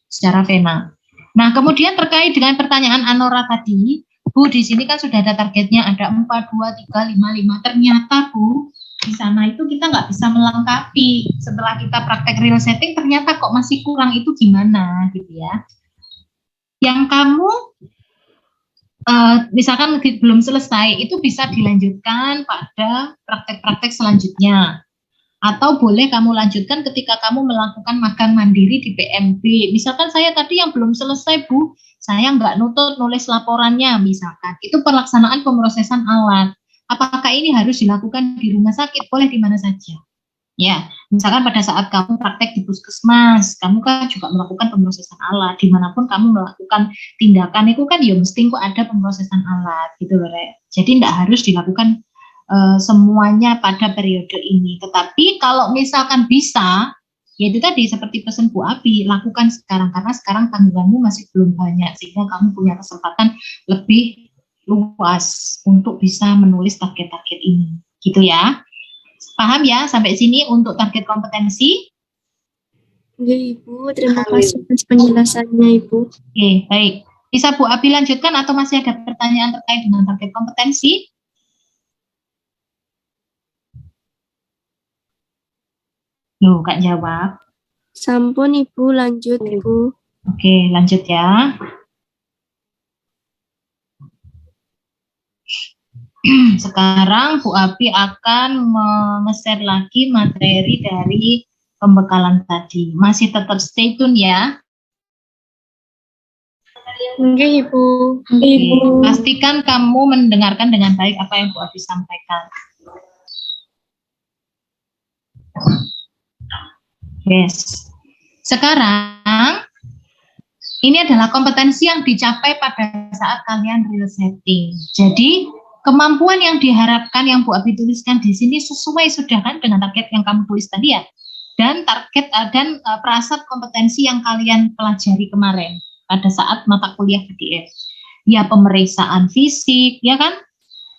Secara vena. Nah, kemudian terkait dengan pertanyaan Anora tadi, Bu, di sini kan sudah ada targetnya, ada 4, 2, 3, 5, 5. Ternyata, Bu, di sana itu kita nggak bisa melengkapi. Setelah kita praktek real setting, ternyata kok masih kurang, itu gimana, gitu ya. Yang kamu, misalkan belum selesai, itu bisa dilanjutkan pada praktek-praktek selanjutnya. Atau boleh kamu lanjutkan ketika kamu melakukan magang mandiri di PMB. Misalkan saya tadi yang belum selesai, Bu, saya nggak nulis laporannya, misalkan. Itu pelaksanaan pemrosesan alat. Apakah ini harus dilakukan di rumah sakit? Boleh di mana saja. Ya, misalkan pada saat kamu praktek di puskesmas, kamu kan juga melakukan pemrosesan alat. Dimanapun kamu melakukan tindakan itu kan ya mesti kok ada pemrosesan alat, gitu loh, Rek. Jadi nggak harus dilakukan semuanya pada periode ini. Tetapi kalau misalkan bisa, yaitu tadi seperti pesan Bu Abi, lakukan sekarang karena sekarang tanggunganmu masih belum banyak sehingga kamu punya kesempatan lebih luas untuk bisa menulis target-target ini. Gitu ya. Paham ya sampai sini untuk target kompetensi? Iya Ibu, terima kasih atas penjelasannya Ibu. Oke, baik. Bisa Bu Abi lanjutkan atau masih ada pertanyaan terkait dengan target kompetensi? Loh, Kak jawab. Sampun Ibu, lanjut Ibu. Oke, lanjut ya. Sekarang Bu Abi akan nge-share lagi materi dari pembekalan tadi. Masih tetap stay tune ya. Oke, Ibu. Oke, pastikan kamu mendengarkan dengan baik apa yang Bu Abi sampaikan. Yes. Sekarang ini adalah kompetensi yang dicapai pada saat kalian real setting. Jadi kemampuan yang diharapkan yang Bu Abi tuliskan di sini sesuai sudah kan dengan target yang kamu tulis tadi ya, dan target dan perasaan kompetensi yang kalian pelajari kemarin pada saat mata kuliah PDF. Ya pemeriksaan fisik, ya kan?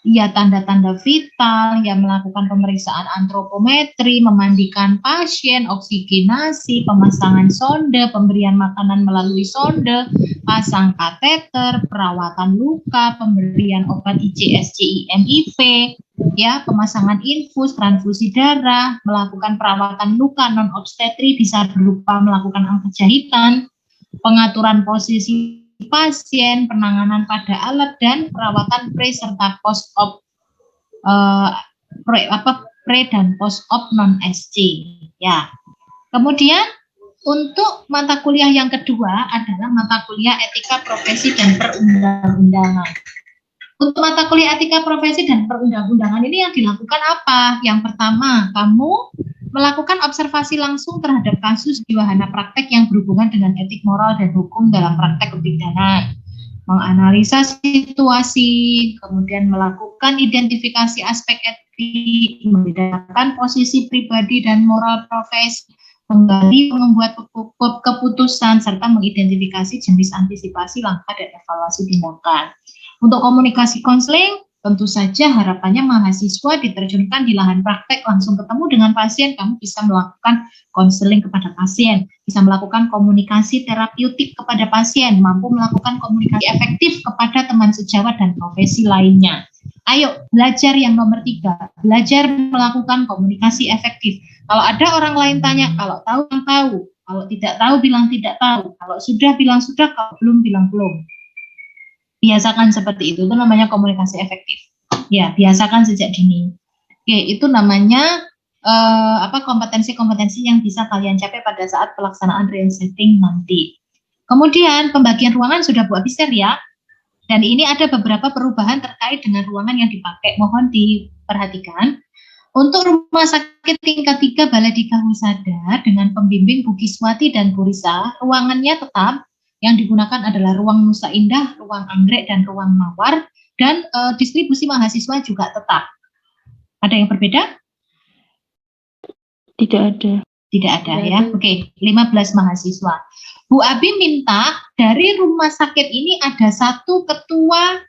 Ya tanda-tanda vital, ya melakukan pemeriksaan antropometri, memandikan pasien, oksigenasi, pemasangan sonde, pemberian makanan melalui sonde, pasang kateter, perawatan luka, pemberian obat ICS, CIM, IV, ya pemasangan infus, transfusi darah, melakukan perawatan luka non obstetri bisa berupa melakukan angkat jahitan, pengaturan posisi pasien, penanganan pada alat dan perawatan pre serta post op pre dan post op non SC ya. Kemudian untuk mata kuliah yang kedua adalah mata kuliah etika profesi dan perundang-undangan. Untuk mata kuliah etika profesi dan perundang-undangan ini yang dilakukan apa? Yang pertama, kamu melakukan observasi langsung terhadap kasus di wahana praktek yang berhubungan dengan etik, moral, dan hukum dalam praktek kebidanan. Menganalisa situasi, kemudian melakukan identifikasi aspek etik, membedakan posisi pribadi dan moral profesi, menggali, membuat keputusan, serta mengidentifikasi jenis antisipasi, langkah, dan evaluasi tindakan. Untuk komunikasi konseling, tentu saja harapannya mahasiswa diterjunkan di lahan praktek, langsung ketemu dengan pasien, kamu bisa melakukan konseling kepada pasien, bisa melakukan komunikasi terapeutik kepada pasien, mampu melakukan komunikasi efektif kepada teman sejawat dan profesi lainnya. Ayo, belajar yang nomor 3, belajar melakukan komunikasi efektif. Kalau ada orang lain tanya, kalau tahu, tahu. Kalau tidak tahu, bilang tidak tahu. Kalau sudah, bilang sudah. Kalau belum, bilang belum. Biasakan seperti itu namanya komunikasi efektif. Ya, biasakan sejak dini. Oke, itu namanya kompetensi-kompetensi yang bisa kalian capai pada saat pelaksanaan real setting nanti. Kemudian pembagian ruangan sudah Bu Abi share ya. Dan ini ada beberapa perubahan terkait dengan ruangan yang dipakai. Mohon diperhatikan. Untuk rumah sakit tingkat 3 Baladika Husada dengan pembimbing Bu Kiswati dan Bu Risa, ruangannya tetap yang digunakan adalah ruang Nusa Indah, ruang Anggrek, dan ruang Mawar, dan distribusi mahasiswa juga tetap. Ada yang berbeda? Tidak ada. Tidak ada ya. Oke, 15 mahasiswa. Bu Abi minta dari rumah sakit ini ada satu ketua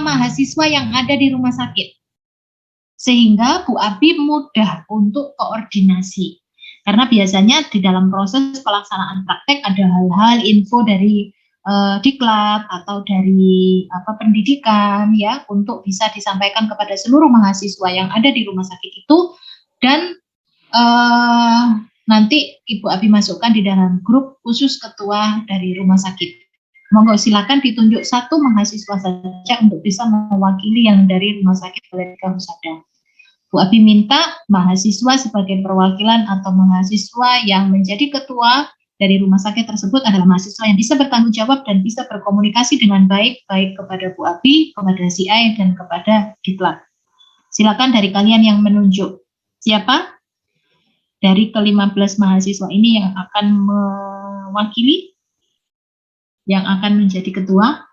mahasiswa yang ada di rumah sakit. Sehingga Bu Abi mudah untuk koordinasi. Karena biasanya di dalam proses pelaksanaan praktek ada hal-hal info dari diklat atau dari pendidikan ya untuk bisa disampaikan kepada seluruh mahasiswa yang ada di rumah sakit itu, dan nanti Ibu Abi masukkan di dalam grup khusus ketua dari rumah sakit. Monggo silakan ditunjuk satu mahasiswa saja untuk bisa mewakili yang dari rumah sakit Baladika Husada. Bu Abi minta mahasiswa sebagai perwakilan atau mahasiswa yang menjadi ketua dari rumah sakit tersebut adalah mahasiswa yang bisa bertanggung jawab dan bisa berkomunikasi dengan baik kepada Bu Abi, kepada si A, dan kepada Diklat. Silakan dari kalian yang menunjuk. Siapa dari ke-15 mahasiswa ini yang akan mewakili, yang akan menjadi ketua?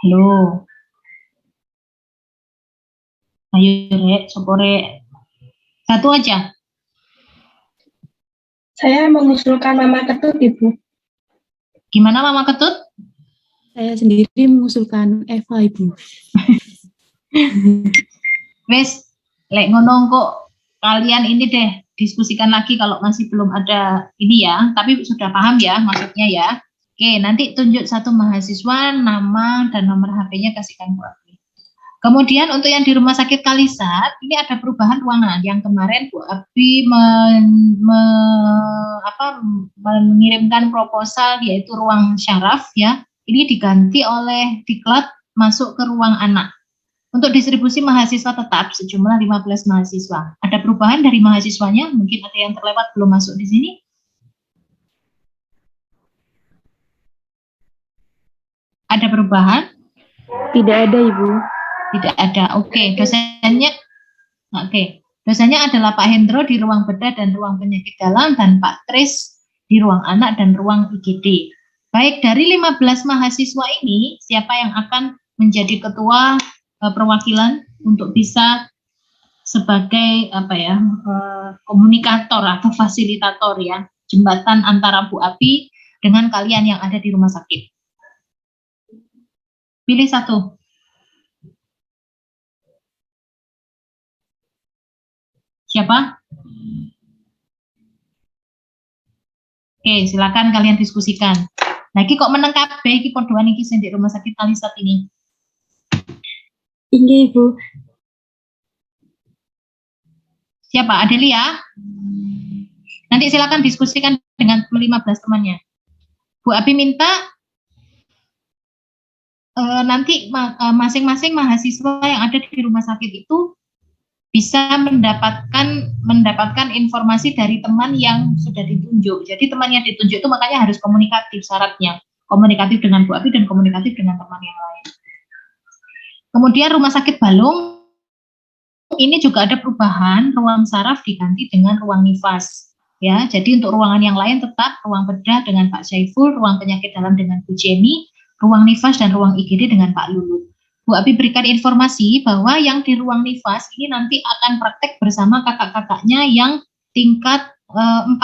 Halo. Ayo Rek, sopore. Satu aja. Saya mengusulkan Mama Ketut, Ibu. Gimana Mama Ketut? Saya sendiri mengusulkan Eva, Ibu. Wes, lek ngono kok kalian ini deh diskusikan lagi kalau masih belum ada ini ya, tapi sudah paham ya maksudnya ya. Oke, nanti tunjuk satu mahasiswa, nama dan nomor HP-nya kasihkan Bu Abi. Kemudian untuk yang di rumah sakit Kalisat, ini ada perubahan ruangan. Yang kemarin Bu Abi mengirimkan proposal yaitu ruang syaraf ya. Ini diganti oleh Diklat masuk ke ruang anak. Untuk distribusi mahasiswa tetap sejumlah 15 mahasiswa. Ada perubahan dari mahasiswanya? Mungkin ada yang terlewat belum masuk di sini. Ada perubahan? Tidak ada, Ibu. Tidak ada. Oke, dosennya adalah Pak Hendro di ruang bedah dan ruang penyakit dalam dan Pak Tris di ruang anak dan ruang IGD. Baik, dari 15 mahasiswa ini, siapa yang akan menjadi ketua perwakilan untuk bisa sebagai komunikator atau fasilitator ya, jembatan antara Bu Abi dengan kalian yang ada di rumah sakit. Pilih satu. Siapa? Oke, silakan kalian diskusikan. Nah, iki kok meneng kabeh iki padhoan iki sing di rumah sakit Alisat ini. Ini, Ibu. Siapa? Adelia? Nanti silakan diskusikan dengan 15 temannya. Bu Abi minta nanti masing-masing mahasiswa yang ada di rumah sakit itu bisa mendapatkan informasi dari teman yang sudah ditunjuk. Jadi teman yang ditunjuk itu makanya harus komunikatif syaratnya. Komunikatif dengan Bu Abi dan komunikatif dengan teman yang lain. Kemudian rumah sakit Balung ini juga ada perubahan, ruang saraf diganti dengan ruang nifas. Ya, jadi untuk ruangan yang lain tetap ruang bedah dengan Pak Syaiful, ruang penyakit dalam dengan Bu Jenny, ruang nifas dan ruang IGD dengan Pak Lulut. Bu Abi berikan informasi bahwa yang di ruang nifas ini nanti akan praktek bersama kakak-kakaknya yang tingkat 4.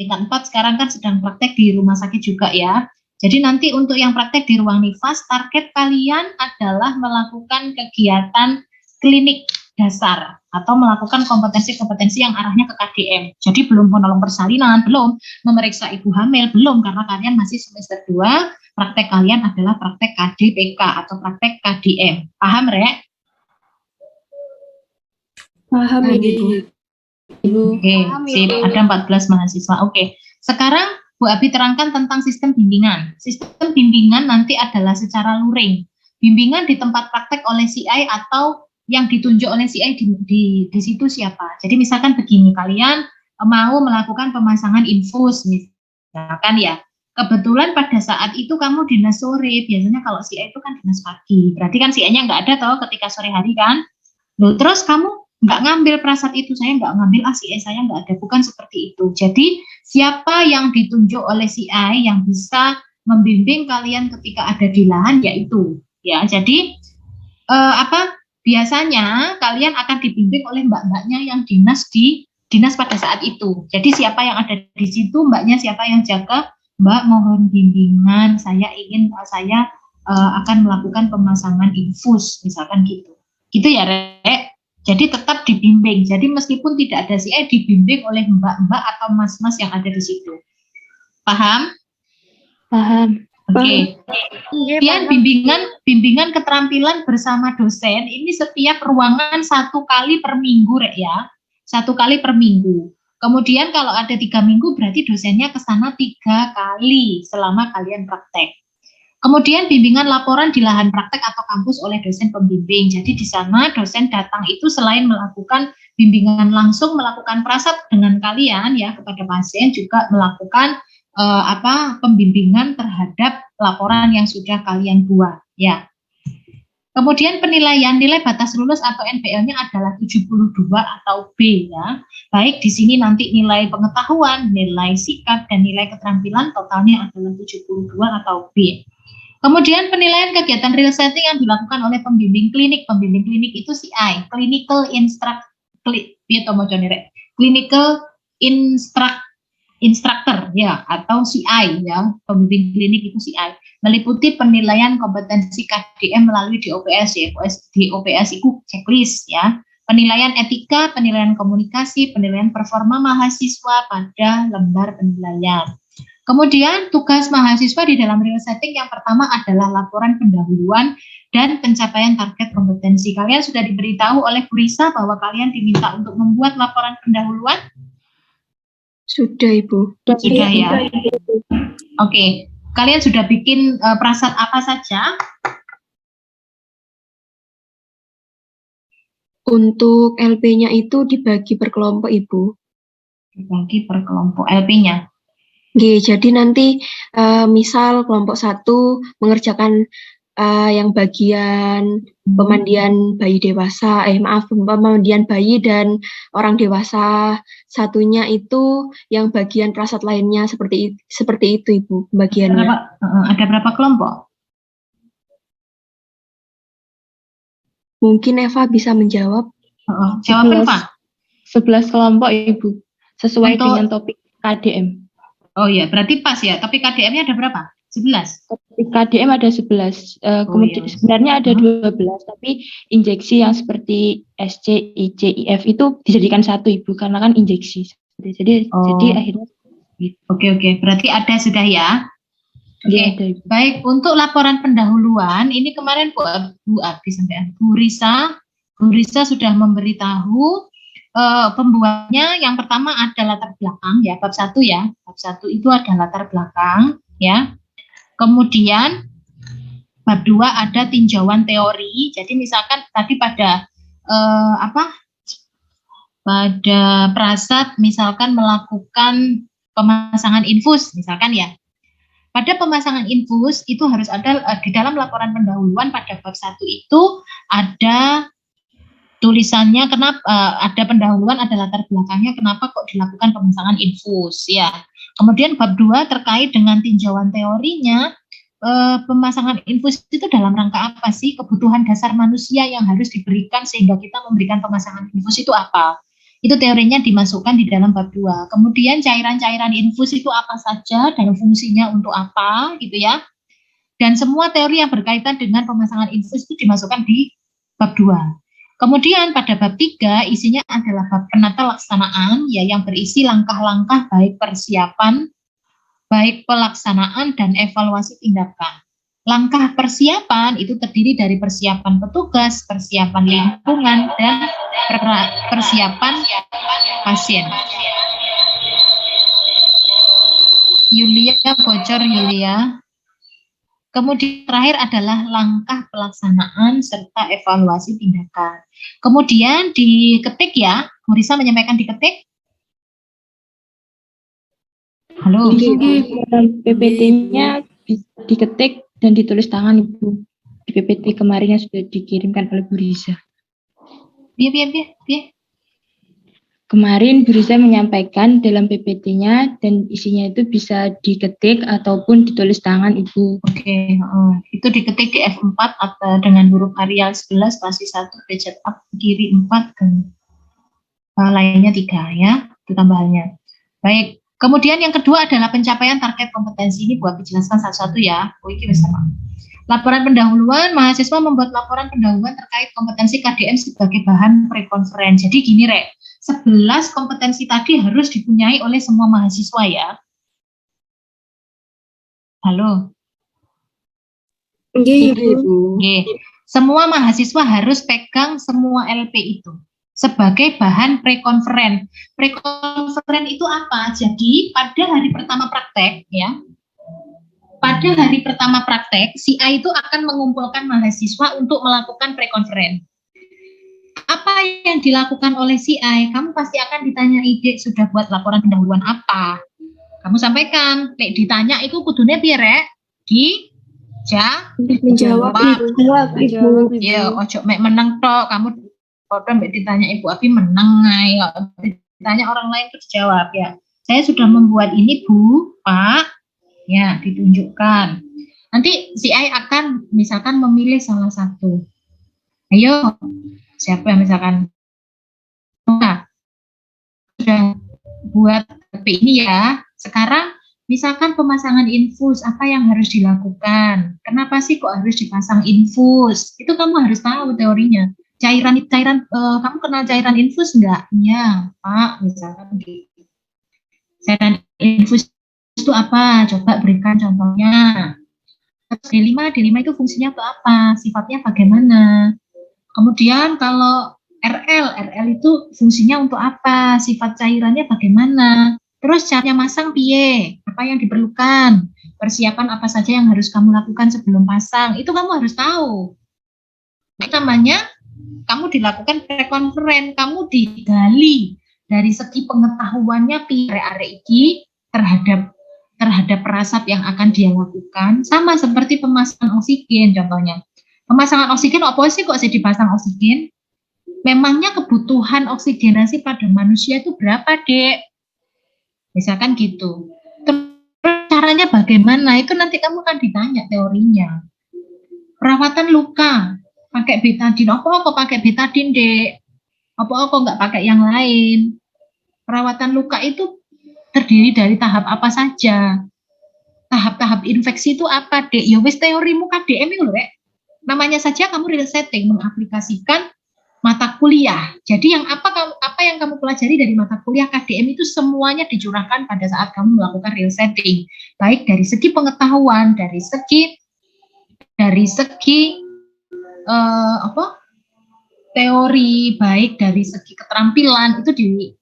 Tingkat 4 sekarang kan sedang praktek di rumah sakit juga ya. Jadi nanti untuk yang praktek di ruang nifas, target kalian adalah melakukan kegiatan klinik dasar atau melakukan kompetensi-kompetensi yang arahnya ke KDM. Jadi belum menolong persalinan, belum memeriksa ibu hamil, belum, karena kalian masih semester 2, praktek kalian adalah praktek KDPK atau praktek KDM. Paham, Rek? Paham, Ibu. Oke, sip. Ada 14 mahasiswa. Oke. Sekarang Bu Abi terangkan tentang sistem bimbingan. Sistem bimbingan nanti adalah secara luring. Bimbingan di tempat praktek oleh CI atau yang ditunjuk oleh CI di situ siapa. Jadi misalkan begini, kalian mau melakukan pemasangan infus, misalkan ya. Kebetulan pada saat itu kamu dinas sore, biasanya kalau CI itu kan dinas pagi. Berarti kan CI-nya nggak ada toh ketika sore hari kan. Loh, terus kamu nggak ngambil prasat itu, saya nggak ngambil, CI saya nggak ada, bukan seperti itu. Jadi siapa yang ditunjuk oleh CI yang bisa membimbing kalian ketika ada di lahan yaitu ya. Jadi biasanya kalian akan dibimbing oleh mbak-mbaknya yang dinas pada saat itu. Jadi siapa yang ada di situ, mbaknya siapa yang jaga, Mbak mohon bimbingan, saya akan melakukan pemasangan infus, misalkan gitu. Gitu ya, Rek. Jadi tetap dibimbing. Jadi meskipun tidak ada CI, dibimbing oleh mbak-mbak atau mas-mas yang ada di situ. Paham? Paham. Oke. Kemudian bimbingan keterampilan bersama dosen ini setiap ruangan 1 kali per minggu, Rek ya. 1 kali per minggu. Kemudian kalau ada 3 minggu berarti dosennya ke sana 3 kali selama kalian praktek. Kemudian bimbingan laporan di lahan praktek atau kampus oleh dosen pembimbing. Jadi di sana dosen datang itu selain melakukan bimbingan langsung, melakukan prasat dengan kalian ya kepada pasien, juga melakukan pembimbingan terhadap laporan yang sudah kalian buat ya. Kemudian penilaian, nilai batas lulus atau NPL-nya adalah 72 atau B ya. Baik di sini nanti nilai pengetahuan, nilai sikap dan nilai keterampilan totalnya adalah 72 atau B. Kemudian penilaian kegiatan real setting yang dilakukan oleh pembimbing klinik. Pembimbing klinik itu CI, Clinical Instructor ya, atau CI ya, pembimbing klinik itu CI, meliputi penilaian kompetensi KDM melalui DOPS. DOPS itu checklist ya, penilaian etika, penilaian komunikasi, penilaian performa mahasiswa pada lembar penilaian. Kemudian tugas mahasiswa di dalam real setting yang pertama adalah laporan pendahuluan dan pencapaian target kompetensi. Kalian sudah diberitahu oleh Bu Risa bahwa kalian diminta untuk membuat laporan pendahuluan? Sudah, Ibu. Sudah ya. Oke. Kalian sudah bikin prasat apa saja? Untuk LP-nya itu dibagi per kelompok, Ibu. Dibagi per kelompok LP-nya. Nggih, jadi nanti misal kelompok 1 mengerjakan yang bagian pemandian bayi dewasa, pemandian bayi dan orang dewasa. Satunya itu yang bagian prasat lainnya seperti itu Ibu bagiannya. Ada berapa kelompok? Mungkin Eva bisa menjawab. Jawab Eva. 11 kelompok Ibu, sesuai Untuk- dengan topik KDM. Oh iya, berarti pas ya. Topik KDM-nya ada berapa? 11. Topik KDM ada 11. Kemudian iya. sebenarnya ada 12, tapi injeksi yang seperti SC, IC, IF itu dijadikan satu Ibu, karena kan injeksi. Jadi akhirnya Oke. Berarti ada sudah ya. Oke. ada, Ibu. Baik, untuk laporan pendahuluan ini kemarin Bu Abi sampai Bu Risa sudah memberitahu pembuatnya. Yang pertama ada latar belakang ya, bab 1 ya. Bab 1 itu ada latar belakang ya. Kemudian bab 2 ada tinjauan teori. Jadi misalkan tadi pada pada prasat misalkan melakukan pemasangan infus misalkan ya. Pada pemasangan infus itu harus ada di dalam laporan pendahuluan pada bab 1 itu ada tulisannya kenapa ada pendahuluan, ada latar belakangnya kenapa kok dilakukan pemasangan infus ya. Kemudian bab 2 terkait dengan tinjauan teorinya, pemasangan infus itu dalam rangka apa sih, kebutuhan dasar manusia yang harus diberikan sehingga kita memberikan pemasangan infus itu apa. Itu teorinya dimasukkan di dalam bab 2. Kemudian cairan-cairan infus itu apa saja dan fungsinya untuk apa gitu ya. Dan semua teori yang berkaitan dengan pemasangan infus itu dimasukkan di bab 2. Kemudian pada bab 3 isinya adalah bab penata laksanaan ya, yang berisi langkah-langkah baik persiapan, baik pelaksanaan dan evaluasi tindakan. Langkah persiapan itu terdiri dari persiapan petugas, persiapan lingkungan, dan persiapan pasien. Yulia bocor Yulia. Kemudian terakhir adalah langkah pelaksanaan serta evaluasi tindakan. Kemudian diketik ya, Bu Risa menyampaikan diketik. Halo. PPT-nya diketik dan ditulis tangan Ibu. Di PPT kemarin yang sudah dikirimkan oleh Bu Risa. Iya. Kemarin Bu Risa menyampaikan dalam PPT-nya dan isinya itu bisa diketik ataupun ditulis tangan Ibu. Oke, itu diketik di F4 atau dengan huruf Arial 11 spasi 1 dicetak kiri 4 dan lainnya 3 ya, itu tambahannya. Baik, kemudian yang kedua adalah pencapaian target kompetensi. Ini buat dijelaskan satu-satu ya. Ini bersama. Laporan pendahuluan, mahasiswa membuat laporan pendahuluan terkait kompetensi KDM sebagai bahan pre-konferen. Jadi gini Rek, 11 kompetensi tadi harus dipunyai oleh semua mahasiswa ya. Halo. Oke. Semua mahasiswa harus pegang semua LP itu sebagai bahan pre-konferen. Pre-konferen itu apa? Jadi pada hari pertama praktek ya. Pada hari pertama praktek, si A itu akan mengumpulkan mahasiswa untuk melakukan pre-konferen. Apa yang dilakukan oleh si A? Kamu pasti akan ditanya ide sudah buat laporan pendahuluan apa? Kamu sampaikan. Lek ditanya itu kudunya piye rek? Menjawab Ibu. Ya, ojo mek menang tok. Kamu padha mek ditanya Ibu Abi menang ae. Ditanya orang lain terus jawab ya. Saya sudah membuat ini Bu, Pak. Ya, ditunjukkan. Nanti si A akan misalkan memilih salah satu. Ayo, siapa yang misalkan sudah buat HP ini ya. Sekarang misalkan pemasangan infus, apa yang harus dilakukan? Kenapa sih kok harus dipasang infus? Itu kamu harus tahu teorinya. Cairan kamu kenal cairan infus enggak? Iya, Pak, misalkan gitu. Cairan infus itu apa? Coba berikan contohnya. D5 itu fungsinya untuk apa? Sifatnya bagaimana? Kemudian kalau RL itu fungsinya untuk apa? Sifat cairannya bagaimana? Terus caranya masang piye? Apa yang diperlukan? Persiapan apa saja yang harus kamu lakukan sebelum pasang? Itu kamu harus tahu. Itu namanya kamu dilakukan pre-konferen, kamu digali dari segi pengetahuannya piye arek iki terhadap terhadap perasap yang akan dia lakukan, sama seperti pemasangan oksigen contohnya. Pemasangan oksigen, apa sih kok dipasang oksigen? Memangnya kebutuhan oksigenasi pada manusia itu berapa, Dek? Misalkan gitu. Terus caranya bagaimana? Itu nanti kamu akan ditanya teorinya. Perawatan luka, pakai betadine. Apa kok pakai betadine, Dek? Apa kok nggak pakai yang lain? Perawatan luka itu terdiri dari tahap apa saja? Tahap-tahap infeksi itu apa, Dek? Ya wis teorimu KDM itu, Dek. Namanya saja kamu real setting, mengaplikasikan mata kuliah. Jadi yang apa yang kamu pelajari dari mata kuliah KDM itu semuanya dicurahkan pada saat kamu melakukan real setting. Baik dari segi pengetahuan, dari segi teori, baik dari segi keterampilan itu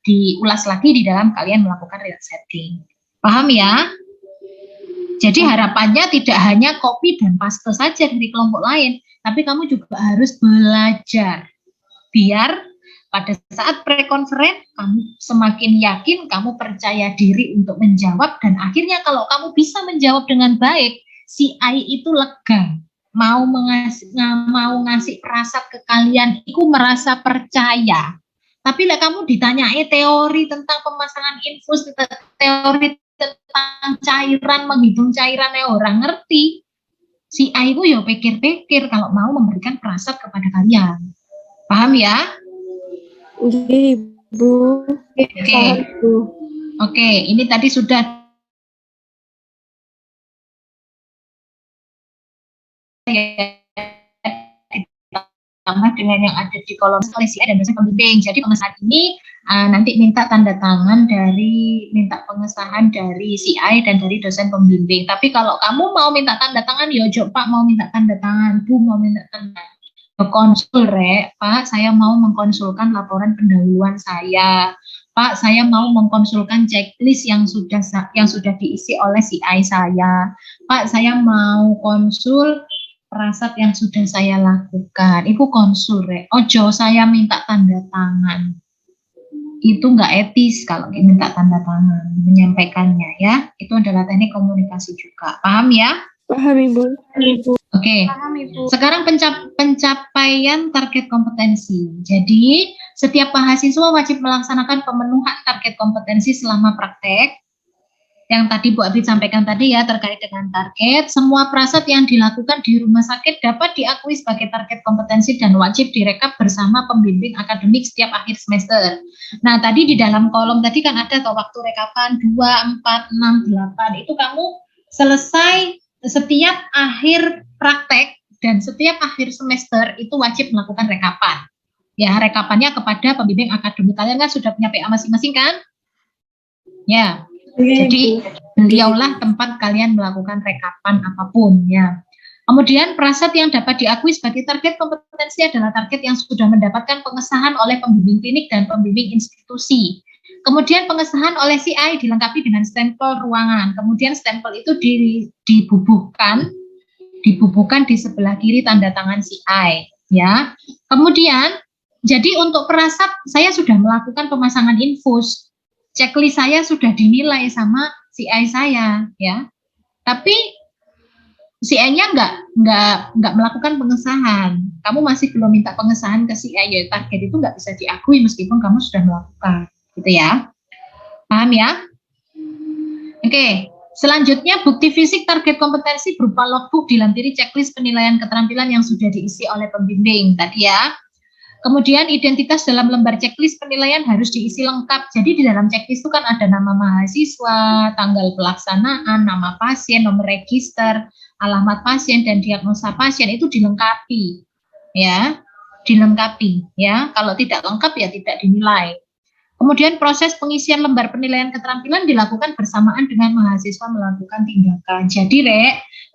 diulas lagi di dalam kalian melakukan real setting. Paham ya? Jadi harapannya tidak hanya copy dan paste saja dari kelompok lain, tapi kamu juga harus belajar. Biar pada saat pre-conference kamu semakin yakin, kamu percaya diri untuk menjawab, dan akhirnya kalau kamu bisa menjawab dengan baik, si I itu lega. Mau ngasih perasaan ke kalian, itu merasa percaya. Tapi lah kamu ditanyai teori tentang pemasangan infus, teori tentang cairan, menghitung cairan orang ngerti. Si A itu ya pikir-pikir kalau mau memberikan perasaan kepada kalian. Paham ya? Oke, Ibu. Oke, ini tadi sudah ditambah dengan yang ada di kolom CI dan dosen pembimbing. Jadi pengesahan ini nanti minta tanda tangan minta pengesahan dari CI dan dari dosen pembimbing. Tapi kalau kamu mau minta tanda tangan, ya Pak mau minta tanda tangan, Bu mau minta tanda konsul, Pak, saya mau mengkonsulkan laporan pendahuluan saya. Pak, saya mau mengkonsulkan checklist yang sudah diisi oleh CI saya. Pak, saya mau konsul perasaan yang sudah saya lakukan. Itu konsul, Ojo saya minta tanda tangan. Itu enggak etis kalau minta tanda tangan menyampaikannya ya. Itu adalah teknik komunikasi juga. Paham ya? Paham, Ibu. Oke. Sekarang pencapaian target kompetensi. Jadi, setiap mahasiswa wajib melaksanakan pemenuhan target kompetensi selama praktek. Yang tadi Bu Abi sampaikan tadi ya, terkait dengan target, semua prasat yang dilakukan di rumah sakit dapat diakui sebagai target kompetensi dan wajib direkap bersama pembimbing akademik setiap akhir semester. Nah, tadi di dalam kolom tadi kan ada waktu rekapan 2, 4, 6, 8. Itu kamu selesai setiap akhir praktek dan setiap akhir semester itu wajib melakukan rekapan. Ya, rekapannya kepada pembimbing akademik. Kalian kan sudah punya PA masing-masing kan? Ya. Jadi beliaulah tempat kalian melakukan rekapan apapun ya. Kemudian prasat yang dapat diakui sebagai target kompetensi adalah target yang sudah mendapatkan pengesahan oleh pembimbing klinik dan pembimbing institusi. Kemudian pengesahan oleh CI dilengkapi dengan stempel ruangan. Kemudian stempel itu dibubuhkan di sebelah kiri tanda tangan CI ya. Kemudian jadi untuk perasap saya sudah melakukan pemasangan infus. Checklist saya sudah dinilai sama CI saya ya. Tapi CI-nya nggak melakukan pengesahan. Kamu masih belum minta pengesahan ke CI, ya target itu nggak bisa diakui meskipun kamu sudah melakukan, gitu ya. Paham ya? Oke, selanjutnya bukti fisik target kompetensi berupa logbook dilampiri checklist penilaian keterampilan yang sudah diisi oleh pembimbing tadi ya. Kemudian identitas dalam lembar checklist penilaian harus diisi lengkap. Jadi di dalam checklist itu kan ada nama mahasiswa, tanggal pelaksanaan, nama pasien, nomor register, alamat pasien dan diagnosa pasien itu dilengkapi. Ya, dilengkapi ya. Kalau tidak lengkap ya tidak dinilai. Kemudian proses pengisian lembar penilaian keterampilan dilakukan bersamaan dengan mahasiswa melakukan tindakan. Jadi,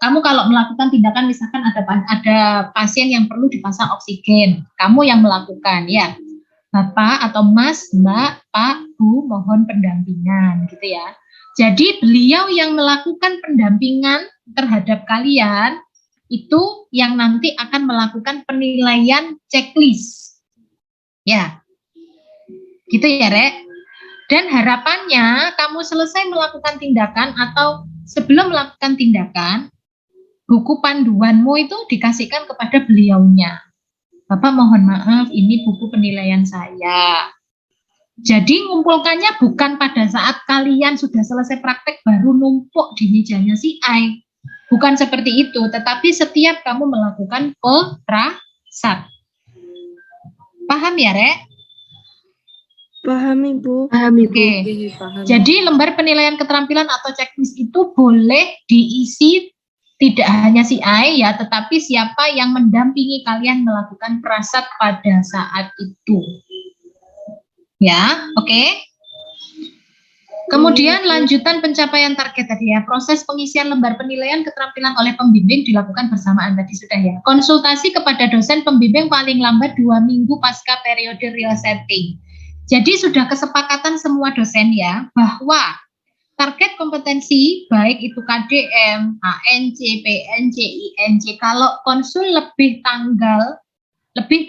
kamu kalau melakukan tindakan misalkan ada pasien yang perlu dipasang oksigen, kamu yang melakukan ya. Bapak atau Mas, Mbak, Pak, Bu mohon pendampingan gitu ya. Jadi beliau yang melakukan pendampingan terhadap kalian itu yang nanti akan melakukan penilaian checklist. Ya. Gitu ya, Dan harapannya kamu selesai melakukan tindakan atau sebelum melakukan tindakan, buku panduanmu itu dikasihkan kepada beliaunya. Bapak mohon maaf, ini buku penilaian saya. Jadi ngumpulkannya bukan pada saat kalian sudah selesai praktek baru numpuk di mejanya si A. Bukan seperti itu, tetapi setiap kamu melakukan perasat. Paham ya, Rek? Paham Ibu. Oke. Jadi lembar penilaian keterampilan atau checklist itu boleh diisi tidak hanya si A ya, tetapi siapa yang mendampingi kalian melakukan perasat pada saat itu. Ya, oke. Kemudian lanjutan pencapaian target tadi ya, proses pengisian lembar penilaian keterampilan oleh pembimbing dilakukan bersamaan tadi sudah ya. Konsultasi kepada dosen pembimbing paling lambat 2 minggu pasca periode real setting. Jadi sudah kesepakatan semua dosen ya, bahwa target kompetensi, baik itu KDM, ANC, PNC, INC, kalau konsul lebih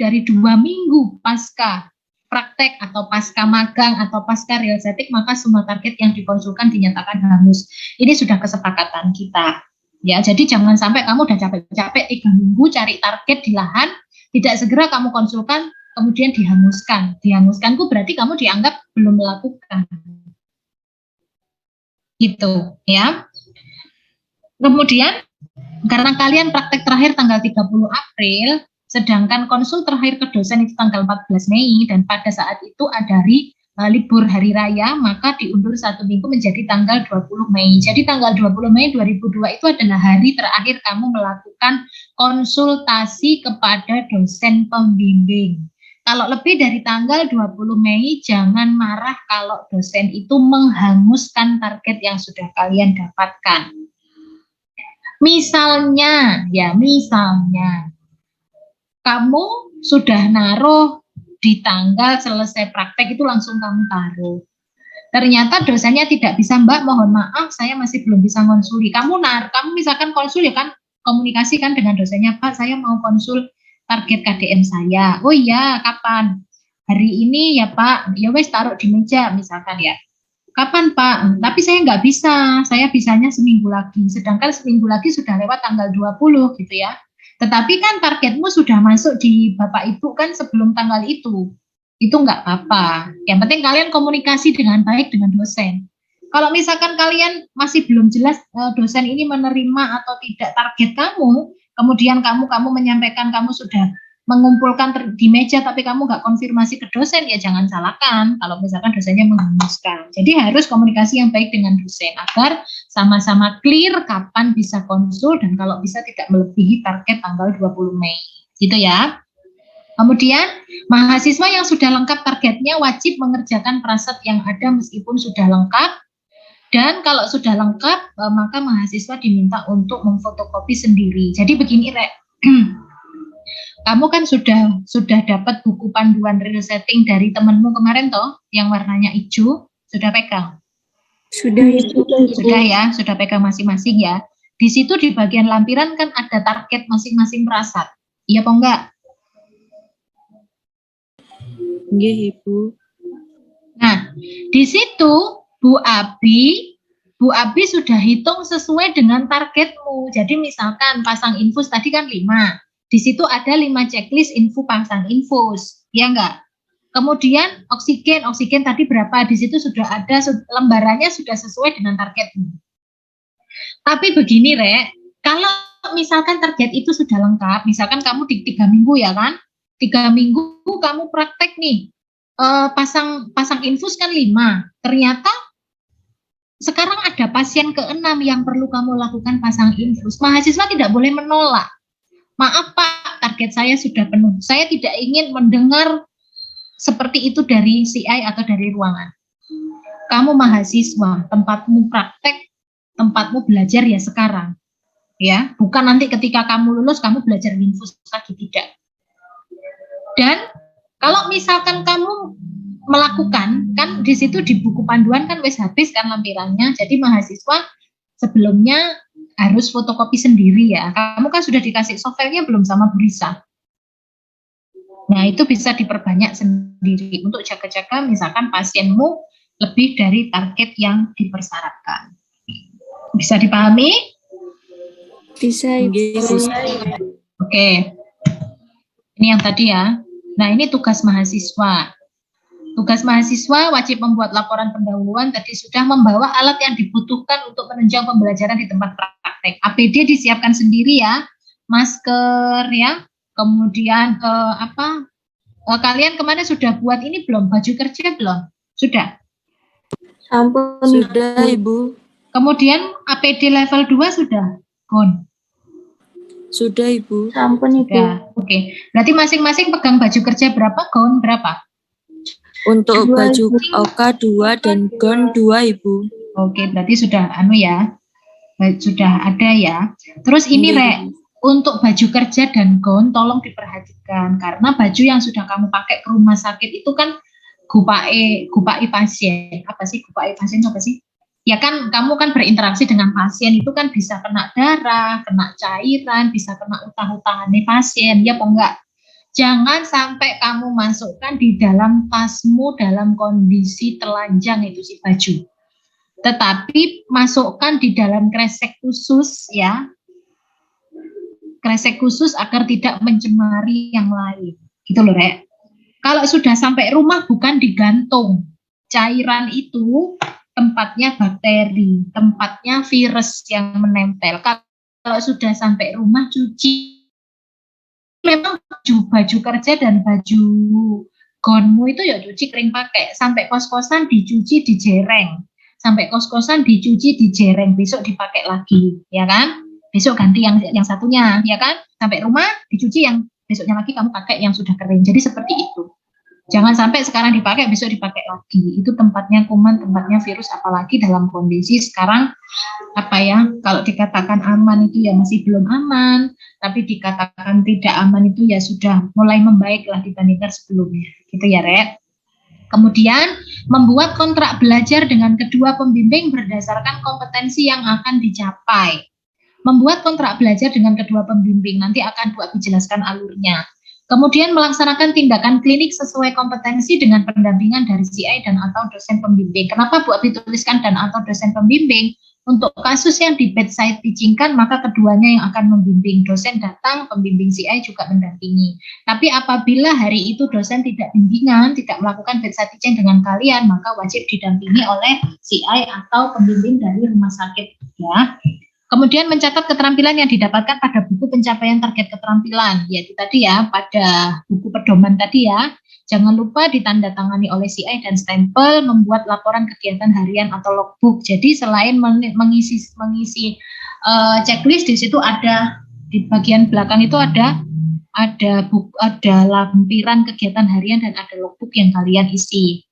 dari 2 minggu pasca praktek atau pasca magang atau pasca real setting, maka semua target yang dikonsulkan dinyatakan hangus. Ini sudah kesepakatan kita. Ya, jadi jangan sampai kamu udah capek-capek 3 minggu cari target di lahan, tidak segera kamu konsulkan, kemudian dihanguskan. Dihanguskanku berarti kamu dianggap belum melakukan. Gitu, ya. Kemudian, karena kalian praktek terakhir tanggal 30 April, sedangkan konsul terakhir ke dosen itu tanggal 14 Mei, dan pada saat itu ada libur hari raya, maka diundur 1 minggu menjadi tanggal 20 Mei. Jadi tanggal 20 Mei 2002 itu adalah hari terakhir kamu melakukan konsultasi kepada dosen pembimbing. Kalau lebih dari tanggal 20 Mei, jangan marah kalau dosen itu menghanguskan target yang sudah kalian dapatkan. Misalnya, kamu sudah naruh di tanggal selesai praktek itu langsung kamu taruh. Ternyata dosennya tidak bisa, Mbak, mohon maaf, saya masih belum bisa konsuli. Kamu misalkan konsul ya kan, komunikasi kan dengan dosennya, Pak, saya mau konsul target KDM saya. Oh iya, kapan? Hari ini ya Pak, ya wes taruh di meja misalkan ya. Kapan Pak? Tapi saya nggak bisa, saya bisanya seminggu lagi. Sedangkan seminggu lagi sudah lewat tanggal 20 gitu ya. Tetapi kan targetmu sudah masuk di Bapak Ibu kan sebelum tanggal itu. Itu nggak apa-apa. Yang penting kalian komunikasi dengan baik dengan dosen. Kalau misalkan kalian masih belum jelas dosen ini menerima atau tidak target kamu, kemudian kamu menyampaikan kamu sudah mengumpulkan di meja tapi kamu nggak konfirmasi ke dosen, ya jangan salahkan kalau misalkan dosennya menghanguskan. Jadi harus komunikasi yang baik dengan dosen agar sama-sama clear kapan bisa konsul dan kalau bisa tidak melebihi target tanggal 20 Mei. Gitu ya. Kemudian mahasiswa yang sudah lengkap targetnya wajib mengerjakan prasat yang ada meskipun sudah lengkap. Dan kalau sudah lengkap, maka mahasiswa diminta untuk memfotokopi sendiri. Jadi begini, Rek. Kamu kan sudah dapat buku panduan real setting dari temanmu kemarin toh, yang warnanya hijau, sudah pegang? Sudah Ibu. Sudah ya, sudah pegang masing-masing ya. Di situ di bagian lampiran kan ada target masing-masing prasat. Iya apa enggak? Iya, Ibu. Nah, di situ Bu Abi sudah hitung sesuai dengan targetmu. Jadi misalkan pasang infus tadi kan 5. Di situ ada 5 checklist info pasang infus. Ya enggak? Kemudian oksigen tadi berapa? Di situ sudah ada lembarannya sudah sesuai dengan targetmu. Tapi begini, Rek, kalau misalkan target itu sudah lengkap, misalkan kamu di 3 minggu ya kan? 3 minggu kamu praktek nih. Pasang infus kan 5. Ternyata sekarang ada pasien ke-6 yang perlu kamu lakukan pasang infus. Mahasiswa tidak boleh menolak. Maaf Pak, target saya sudah penuh. Saya tidak ingin mendengar seperti itu dari CI atau dari ruangan. Kamu mahasiswa, tempatmu praktek, tempatmu belajar ya sekarang. Ya, bukan nanti ketika kamu lulus kamu belajar infus lagi, tidak. Dan kalau misalkan kamu melakukan, kan di situ di buku panduan kan wis habis kan lampirannya, jadi mahasiswa sebelumnya harus fotokopi sendiri ya. Kamu kan sudah dikasih softwarenya belum sama Bu Risa? Nah itu bisa diperbanyak sendiri untuk jaga-jaga misalkan pasienmu lebih dari target yang dipersyaratkan. Bisa dipahami? Bisa Ibu. Oke. Ini yang tadi ya. Nah, ini tugas mahasiswa. Tugas mahasiswa wajib membuat laporan pendahuluan, tadi sudah membawa alat yang dibutuhkan untuk menunjang pembelajaran di tempat praktek. APD disiapkan sendiri ya, masker ya, kemudian kalian kemana sudah buat ini belum? Baju kerja belum? Sudah? Ampun. Sudah, Ibu. Kemudian APD level 2 sudah? Gon? Sudah, Ibu. Ampun Ibu. Sudah. Oke. Berarti masing-masing pegang baju kerja berapa? Gaun berapa? Untuk Dua, baju Ibu. OK 2 dan gown 2, Ibu. Oke, berarti sudah ya. Sudah ada ya. Terus ini Iya, Rek, untuk baju kerja dan gaun tolong diperhatikan karena baju yang sudah kamu pakai ke rumah sakit itu kan gupai pasien. Apa sih gupai pasien apa sih? Ya kan kamu kan berinteraksi dengan pasien itu kan bisa kena darah, kena cairan, bisa kena utah-utahannya pasien, ya apa enggak? Jangan sampai kamu masukkan di dalam tasmu dalam kondisi telanjang itu si baju. Tetapi masukkan di dalam kresek khusus ya. Kresek khusus agar tidak mencemari yang lain. Gitu loh, Rek. Kalau sudah sampai rumah bukan digantung. Cairan itu tempatnya bakteri, tempatnya virus yang menempel. Kalau sudah sampai rumah cuci. Memang baju kerja dan baju gaunmu itu ya cuci kering pakai. Sampai kos-kosan dicuci dijereng. Sampai kos-kosan dicuci dijereng. Besok dipakai lagi, ya kan? Besok ganti yang satunya, ya kan? Sampai rumah dicuci yang besoknya lagi kamu pakai yang sudah kering. Jadi seperti itu. Jangan sampai sekarang dipakai, besok dipakai lagi. Itu tempatnya kuman, tempatnya virus, apalagi dalam kondisi sekarang, kalau dikatakan aman itu ya masih belum aman, tapi dikatakan tidak aman itu ya sudah mulai membaik lah dibandingkan sebelumnya. Gitu ya, Rek. Kemudian, membuat kontrak belajar dengan kedua pembimbing berdasarkan kompetensi yang akan dicapai. Membuat kontrak belajar dengan kedua pembimbing, nanti akan Bu Abi jelaskan alurnya. Kemudian melaksanakan tindakan klinik sesuai kompetensi dengan pendampingan dari CI dan atau dosen pembimbing. Kenapa Bu Abi tuliskan dan atau dosen pembimbing? Untuk kasus yang di bedside teaching kan, maka keduanya yang akan membimbing. Dosen datang, pembimbing CI juga mendampingi. Tapi apabila hari itu dosen tidak bimbingan, tidak melakukan bedside teaching dengan kalian, maka wajib didampingi oleh CI atau pembimbing dari rumah sakit. Ya. Kemudian mencatat keterampilan yang didapatkan pada buku pencapaian target keterampilan, yaitu tadi ya, pada buku pedoman tadi ya. Jangan lupa ditandatangani oleh CI dan stempel, membuat laporan kegiatan harian atau logbook. Jadi selain mengisi checklist, di situ ada, di bagian belakang itu ada lampiran kegiatan harian dan ada logbook yang kalian isi.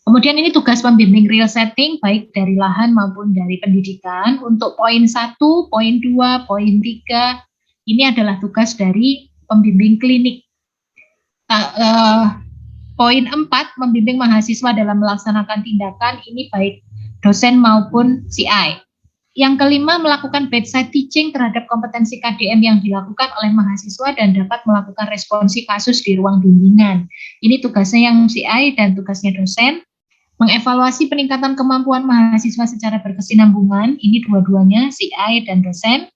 Kemudian ini tugas pembimbing real setting, baik dari lahan maupun dari pendidikan. Untuk poin 1, poin 2, poin 3, ini adalah tugas dari pembimbing klinik. Poin 4, membimbing mahasiswa dalam melaksanakan tindakan, ini baik dosen maupun CI. Yang kelima, melakukan bedside teaching terhadap kompetensi KDM yang dilakukan oleh mahasiswa dan dapat melakukan responsi kasus di ruang bimbingan. Ini tugasnya yang CI dan tugasnya dosen. Mengevaluasi peningkatan kemampuan mahasiswa secara berkesinambungan, ini dua-duanya CI dan dosen.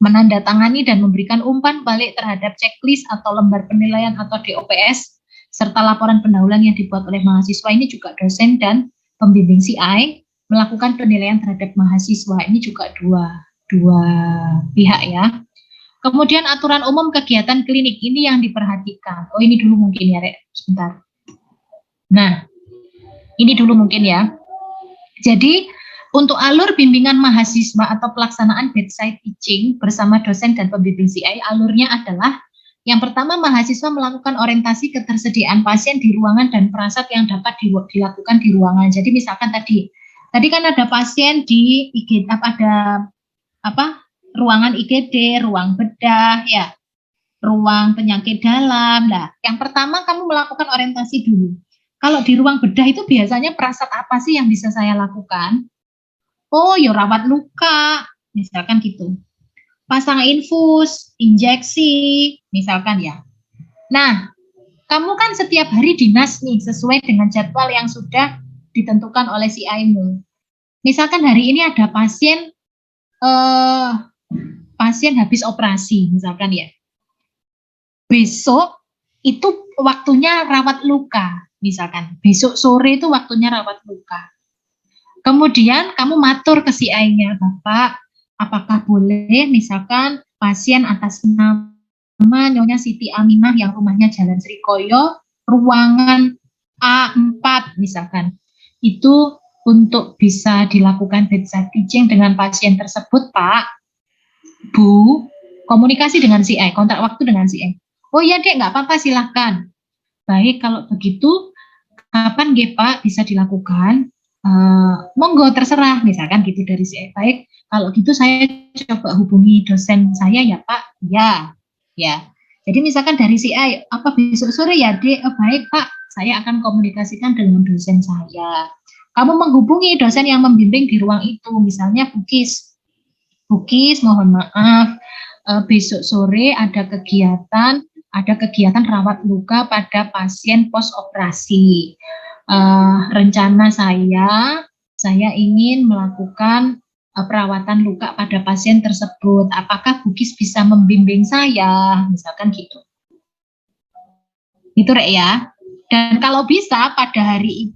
Menandatangani dan memberikan umpan balik terhadap checklist atau lembar penilaian atau DOPS, serta laporan pendahuluan yang dibuat oleh mahasiswa, ini juga dosen dan pembimbing CI. Melakukan penilaian terhadap mahasiswa, ini juga dua pihak ya. Kemudian aturan umum kegiatan klinik, ini yang diperhatikan. Oh, ini dulu mungkin ya, Rek, sebentar. Nah, ini dulu mungkin ya. Jadi, untuk alur bimbingan mahasiswa atau pelaksanaan bedside teaching bersama dosen dan pembimbing CI, alurnya adalah yang pertama, mahasiswa melakukan orientasi ketersediaan pasien di ruangan dan perangkat yang dapat dilakukan di ruangan. Jadi misalkan tadi kan ada pasien di IGD, ruangan IGD, ruang bedah, ya, ruang penyakit dalam. Nah, yang pertama kamu melakukan orientasi dulu. Kalau di ruang bedah itu biasanya perasat apa sih yang bisa saya lakukan? Oh, ya rawat luka, misalkan gitu. Pasang infus, injeksi, misalkan ya. Nah, kamu kan setiap hari dinas nih, sesuai dengan jadwal yang sudah ditentukan oleh CI-mu. Misalkan hari ini ada pasien habis operasi misalkan ya. Besok itu waktunya rawat luka misalkan. Besok sore itu waktunya rawat luka. Kemudian kamu matur ke CI-nya, Bapak, apakah boleh misalkan pasien atas nama Nyonya Siti Aminah yang rumahnya Jalan Srikoyo, ruangan A4 misalkan. Itu untuk bisa dilakukan bedside teaching dengan pasien tersebut, Pak, Bu, komunikasi dengan CI, kontrak waktu dengan CI. Oh ya Dek, nggak apa-apa, silahkan. Baik, kalau begitu, kapan nggih Pak bisa dilakukan? Monggo terserah, misalkan gitu dari CI. Baik, kalau gitu saya coba hubungi dosen saya ya Pak. Ya. Jadi misalkan dari CI, apa besok sore ya Dek? Baik Pak, saya akan komunikasikan dengan dosen saya. Kamu menghubungi dosen yang membimbing di ruang itu, misalnya Bukis. Bukis, mohon maaf, besok sore ada kegiatan rawat luka pada pasien pos operasi. Rencana saya ingin melakukan perawatan luka pada pasien tersebut. Apakah Bukis bisa membimbing saya? Misalkan gitu. Itu Rek ya. Dan kalau bisa pada hari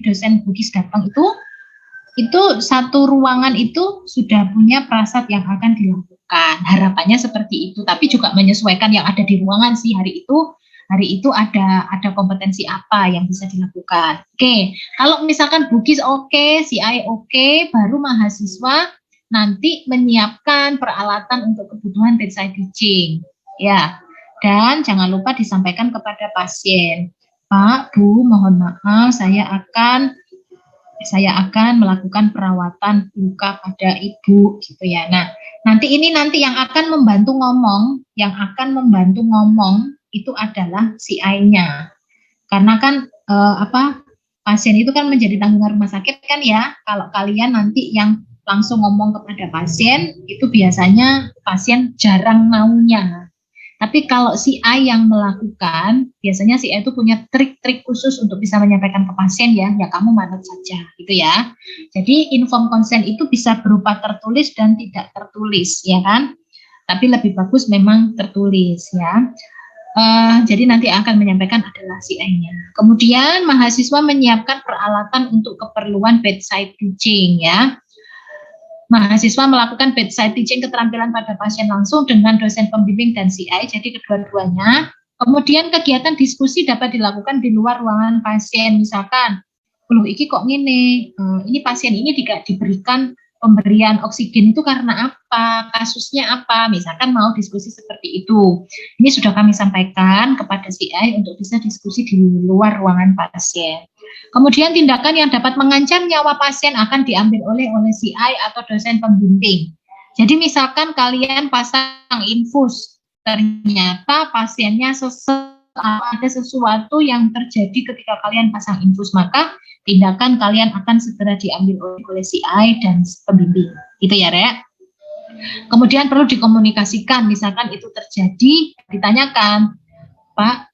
dosen Bukis datang itu satu ruangan itu sudah punya prasat yang akan dilakukan. Harapannya seperti itu, tapi juga menyesuaikan yang ada di ruangan sih hari itu ada kompetensi apa yang bisa dilakukan. Oke, kalau misalkan Bukis oke, CI oke, baru mahasiswa nanti menyiapkan peralatan untuk kebutuhan bedside teaching. Ya, dan jangan lupa disampaikan kepada pasien. Pak, Bu, mohon maaf, saya akan melakukan perawatan luka pada ibu gitu ya. Nah, nanti yang akan membantu ngomong itu adalah CI-nya. Karena kan pasien itu kan menjadi tanggungan rumah sakit kan ya. Kalau kalian nanti yang langsung ngomong kepada pasien itu biasanya pasien jarang maunya. Tapi kalau CI yang melakukan, biasanya CI itu punya trik-trik khusus untuk bisa menyampaikan ke pasien ya kamu manut saja gitu ya. Jadi inform consent itu bisa berupa tertulis dan tidak tertulis ya kan. Tapi lebih bagus memang tertulis ya. Jadi nanti akan menyampaikan adalah CI-nya. Kemudian mahasiswa menyiapkan peralatan untuk keperluan bedside teaching ya. Mahasiswa melakukan bedside teaching keterampilan pada pasien langsung dengan dosen pembimbing dan CI, jadi kedua-duanya. Kemudian kegiatan diskusi dapat dilakukan di luar ruangan pasien, misalkan, loh iki kok ngene, ini pasien ini tidak diberikan pemberian oksigen itu karena apa, kasusnya apa, misalkan mau diskusi seperti itu. Ini sudah kami sampaikan kepada CI untuk bisa diskusi di luar ruangan pasien. Kemudian tindakan yang dapat mengancam nyawa pasien akan diambil oleh CI atau dosen pembimbing. Jadi misalkan kalian pasang infus, ternyata pasiennya ada sesuatu yang terjadi ketika kalian pasang infus, maka tindakan kalian akan segera diambil oleh CI dan pembimbing. Itu ya, Rek. Kemudian perlu dikomunikasikan, misalkan itu terjadi, ditanyakan, Pak,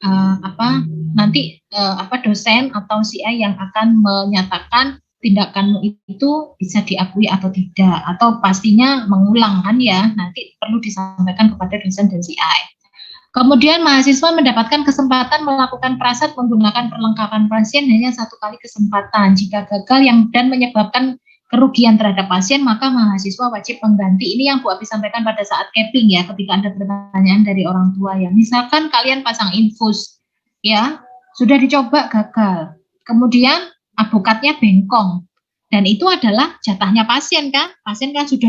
nanti dosen atau CI yang akan menyatakan tindakanmu itu bisa diakui atau tidak, atau pastinya mengulang kan ya, nanti perlu disampaikan kepada dosen dan CI. Kemudian mahasiswa mendapatkan kesempatan melakukan prasat menggunakan perlengkapan pasien hanya satu kali kesempatan. Jika gagal dan menyebabkan kerugian terhadap pasien, maka mahasiswa wajib mengganti. Ini yang Bu Abi sampaikan pada saat capping ya, ketika ada pertanyaan dari orang tua ya. Misalkan kalian pasang infus, ya, sudah dicoba gagal. Kemudian advokatnya bengkong. Dan itu adalah jatahnya pasien kan. Pasien kan sudah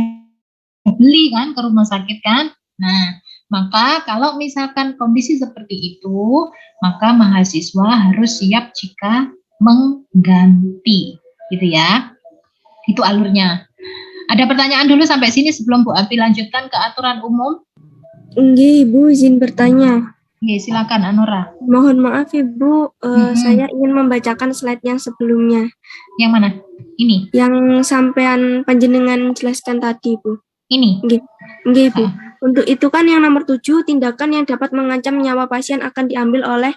beli kan ke rumah sakit kan. Nah, maka kalau misalkan kondisi seperti itu, maka mahasiswa harus siap jika mengganti. Gitu ya. Itu alurnya. Ada pertanyaan dulu sampai sini sebelum Bu Abi lanjutkan ke aturan umum? Nggih, Ibu izin bertanya. Nggih, silakan Anora. Mohon maaf Ibu, saya ingin membacakan slide yang sebelumnya. Yang mana? Ini? Yang sampean panjenengan jelaskan tadi, Bu. Ini? Nggih, Bu. Untuk itu kan yang nomor 7, tindakan yang dapat mengancam nyawa pasien akan diambil oleh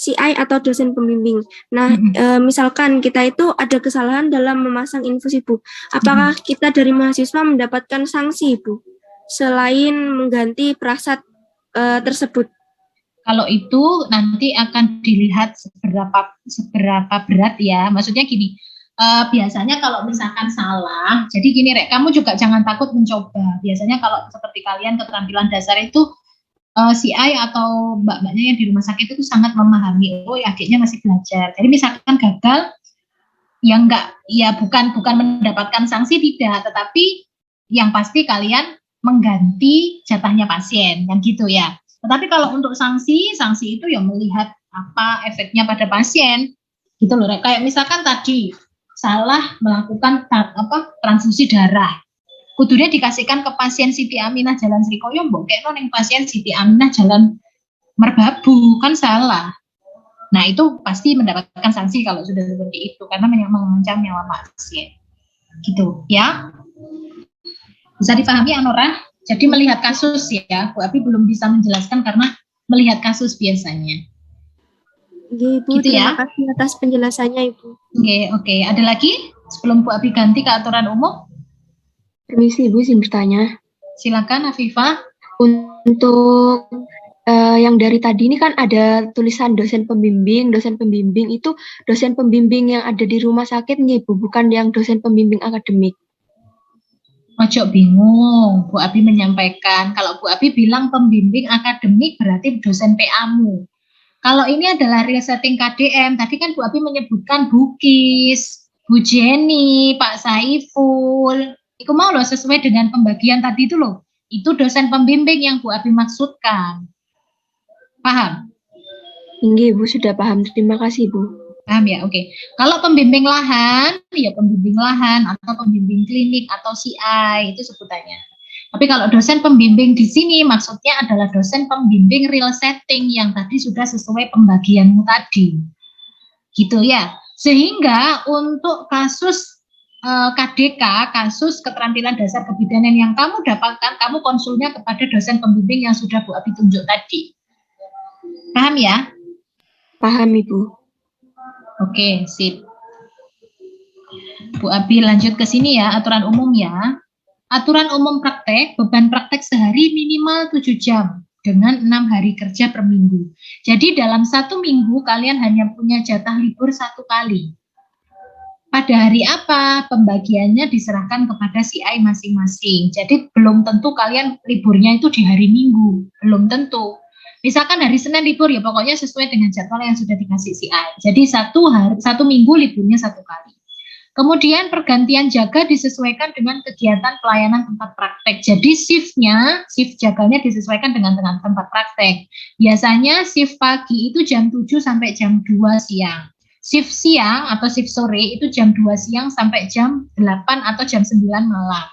CI atau dosen pembimbing. Nah, misalkan kita itu ada kesalahan dalam memasang infus Ibu, apakah kita dari mahasiswa mendapatkan sanksi Ibu, selain mengganti perasat tersebut? Kalau itu nanti akan dilihat seberapa berat ya. Maksudnya gini, biasanya kalau misalkan salah, jadi gini Rek, kamu juga jangan takut mencoba. Biasanya kalau seperti kalian keterampilan dasar itu CI atau mbak-mbaknya yang di rumah sakit itu sangat memahami, oh ya adiknya masih belajar. Jadi misalkan gagal, ya enggak, ya bukan mendapatkan sanksi tidak, tetapi yang pasti kalian mengganti jatahnya pasien, yang gitu ya. Tetapi kalau untuk sanksi itu ya melihat apa efeknya pada pasien, gitu loh. Kayak misalkan tadi salah melakukan transfusi darah, kudunya dikasihkan ke pasien Siti Aminah Jalan Srikoyo, mbok kekno ning pasien Siti Aminah Jalan Merbabu, kan salah. Nah, itu pasti mendapatkan sanksi kalau sudah seperti itu, karena mengancam nyawa pasien. Gitu, ya. Bisa dipahami, Anora? Jadi melihat kasus ya, Bu Abi belum bisa menjelaskan karena melihat kasus biasanya. Ibu, gitu terima ya. kasih atas penjelasannya Ibu. Oke. Ada lagi sebelum Bu Abi ganti ke aturan umum? Permisi Ibu, izin bertanya. Silakan Afifah. Untuk yang dari tadi ini kan ada tulisan dosen pembimbing. Dosen pembimbing itu dosen pembimbing yang ada di rumah sakit nih Ibu, bukan yang dosen pembimbing akademik. Ojo bingung, Bu Abi menyampaikan. Kalau Bu Abi bilang pembimbing akademik berarti dosen PA-mu. Kalau ini adalah real setting KDM, tadi kan Bu Abi menyebutkan Bu Kis, Bu Jenny, Pak Saiful. Itu mau loh sesuai dengan pembagian tadi itu loh. Itu dosen pembimbing yang Bu Abi maksudkan. Paham? Inggih Bu, sudah paham. Terima kasih Bu. Paham ya? Oke. Kalau pembimbing lahan, ya pembimbing lahan atau pembimbing klinik atau CI itu sebutannya. Tapi kalau dosen pembimbing di sini maksudnya adalah dosen pembimbing real setting yang tadi sudah sesuai pembagianmu tadi. Gitu ya. Sehingga untuk kasus KDK, kasus keterampilan dasar kebidanan yang kamu dapatkan, kamu konsulnya kepada dosen pembimbing yang sudah Bu Abi tunjuk tadi. Paham ya? Paham Ibu. Oke, sip. Bu Abi lanjut ke sini ya, aturan umum ya. Aturan umum praktek, beban praktek sehari minimal 7 jam dengan 6 hari kerja per minggu. Jadi dalam 1 minggu kalian hanya punya jatah libur 1 kali. Pada hari apa? Pembagiannya diserahkan kepada CI masing-masing. Jadi belum tentu kalian liburnya itu di hari Minggu, belum tentu. Misalkan hari Senin libur ya pokoknya sesuai dengan jadwal yang sudah dikasih CI. Jadi 1 minggu liburnya 1 kali. Kemudian pergantian jaga disesuaikan dengan kegiatan pelayanan tempat praktek. Jadi shift jaganya disesuaikan dengan tempat praktek. Biasanya shift pagi itu jam 7 sampai jam 2 siang. Shift siang atau shift sore itu jam 2 siang sampai jam 8 atau jam 9 malam.